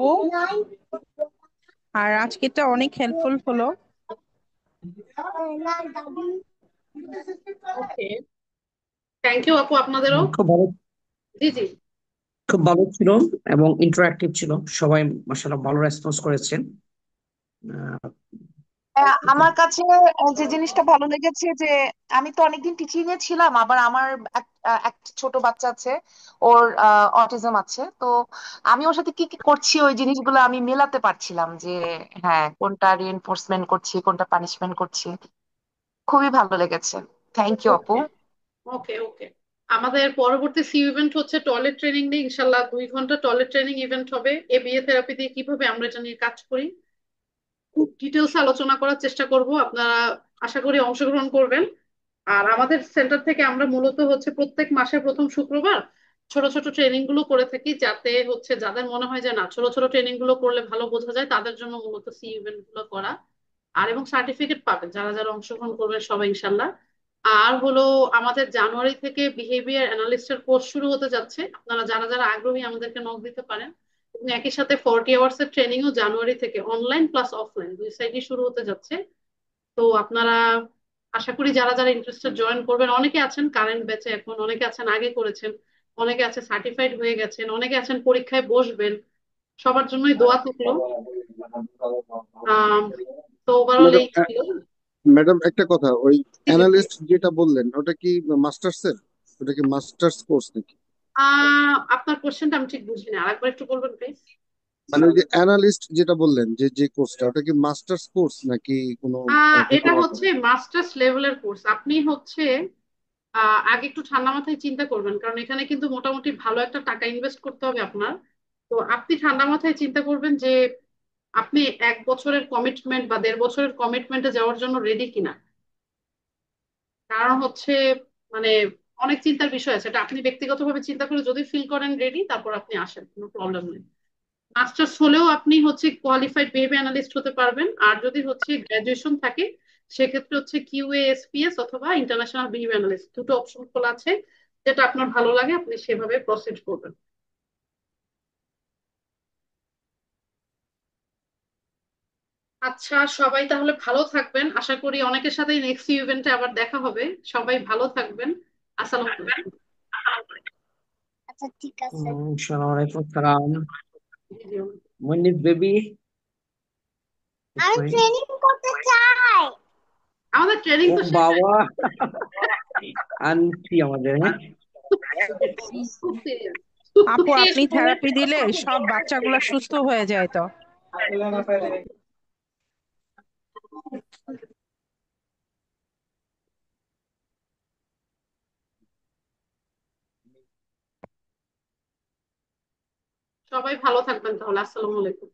আর আজকেরটা অনেক হেল্পফুল হলো। ওকে, থ্যাংক ইউ আপু, আপনাদেরও। খুব ভালো, জি জি। খুব ভালো ছিল এবং ইন্টারঅ্যাক্টিভ ছিল, সবাই মাশাআল্লাহ ভালো রেসপন্স করেছেন। আহ, আমার কাছে যে জিনিসটা ভালো লেগেছে যে আমি তো অনেকদিন টিচিং এ ছিলাম, আবার আমার এক ছোট বাচ্চা আছে, ওর অটিজম আছে, তো আমি ওর সাথে কি কি করছি ওই জিনিসগুলো আমি মেলাতে পারছিলাম যে হ্যাঁ কোনটা রিইনফোর্সমেন্ট করছি কোনটা পানিশমেন্ট করছি। খুবই ভালো লেগেছে। থ্যাংক ইউ আপু। ওকে ওকে ওকে। আমাদের পরবর্তী সি ইভেন্ট হচ্ছে টয়লেট ট্রেনিং নিয়ে, ইনশাল্লাহ 2 ঘন্টা টয়লেট ট্রেনিং ইভেন্ট হবে, এবিএ থেরাপি দিয়ে কিভাবে আমরা এটা নিয়ে কাজ করি খুব ডিটেলস আলোচনা করার চেষ্টা করব। আপনারা আশা করি অংশগ্রহণ করবেন। আর আমাদের সেন্টার থেকে আমরা মূলত হচ্ছে প্রত্যেক মাসের প্রথম শুক্রবার ছোট ছোট ট্রেনিং গুলো করে থাকি, যাতে হচ্ছে যাদের মনে হয় যে না ছোট ছোট ট্রেনিং গুলো করলে ভালো বোঝা যায় তাদের জন্য মূলত সি ইভেন্ট গুলো করা। আর এবং সার্টিফিকেট পাবেন যারা যারা অংশগ্রহণ করবে সবাই ইনশাল্লাহ। আর হলো আমাদের জানুয়ারি থেকে বিহেভিয়ার অ্যানালিস্টের কোর্স শুরু হতে যাচ্ছে, আপনারা যারা যারা আগ্রহী আমাদেরকে নক দিতে পারেন। একই সাথে 40 আওয়ার্স এর ট্রেনিংও জানুয়ারি থেকে অনলাইন প্লাস অফলাইন দুই সাইডই শুরু হতে যাচ্ছে। তো আপনারা আশা করি যারা যারা ইন্টারেস্টেড জয়েন করবেন, অনেকে আছেন কারেন্ট ব্যাচে, এখন অনেকে আছেন আগে করেছেন, অনেকে আছে সার্টিফাইড হয়ে গেছেন, অনেকে আছেন পরীক্ষায় বসবেন। সবার জন্যই দোয়া থাকলো। আহ তো ওভারঅল ম্যাডাম এই ছিল। ম্যাডাম একটা কথা, ওই জি, জি, অ্যানালিস্ট যেটা বললেন ওটা কি মাস্টার্স এর? ওটা কি মাস্টার্স কোর্স নাকি? আপনার কোশ্চেনটা আমি ঠিক বুঝিনি, আরেকবার একটু বলবেন প্লিজ। মানে ওই যে অ্যানালিস্ট যেটা বললেন যে কোর্সটা, ওটা কি মাস্টার্স কোর্স নাকি কোনো এটা ডিপ্লোমা হচ্ছে কোর্স? মাস্টার্স লেভেলের কোর্স। আপনি হচ্ছে আগে একটু ঠান্ডা মাথায় চিন্তা করবেন, কারণ এখানে কিন্তু মোটামুটি ভালো একটা টাকা ইনভেস্ট করতে হবে আপনার। তো আপনি ঠান্ডা মাথায় চিন্তা করবেন যে আপনি 1 বছরের কমিটমেন্ট বা 1.5 বছরের কমিটমেন্টে যাওয়ার জন্য রেডি কিনা। কারণ হচ্ছে মানে অনেক চিন্তার বিষয় আছে, এটা আপনি ব্যক্তিগতভাবে চিন্তা করে যদি ফিল করেন রেডি, তারপর আপনি আসেন, কোনো প্রবলেম নেই। মাস্টার্স হলেও আপনি হচ্ছে কোয়ালিফাইড বিহেভিয়ার অ্যানালিস্ট হতে পারবেন, আর যদি হচ্ছে গ্রাজুয়েশন থাকে সেক্ষেত্রে হচ্ছে QA SPS অথবা ইন্টারন্যাশনাল বিহেভিয়ার অ্যানালিস্ট, দুটো অপশন খোলা আছে। যেটা আপনার ভালো লাগে আপনি সেভাবে প্রসিড করবেন। আচ্ছা, সবাই তাহলে ভালো থাকবেন, আশা করি অনেকের সাথেই নেক্সট ইভেন্টে আবার দেখা হবে। সবাই ভালো থাকবেন। আসসালামু আলাইকুম। আচ্ছা ঠিক আছে। ওয়ালাইকুম আসসালাম। জি, জি। মনিস বেবি, আমি ট্রেনিং করতে চাই। আমাদের ট্রেনিং ও তো শেষ হয়ে বাবা, আনছি আমাদের, হ্যাঁ। খুব serious। আপু শেষ আপনি হলে থেরাপি দিলে সব বাচ্চাগুলো সুস্থ হয়ে যায় তো। সবাই ভালো থাকবেন তাহলে। আসসালামু আলাইকুম।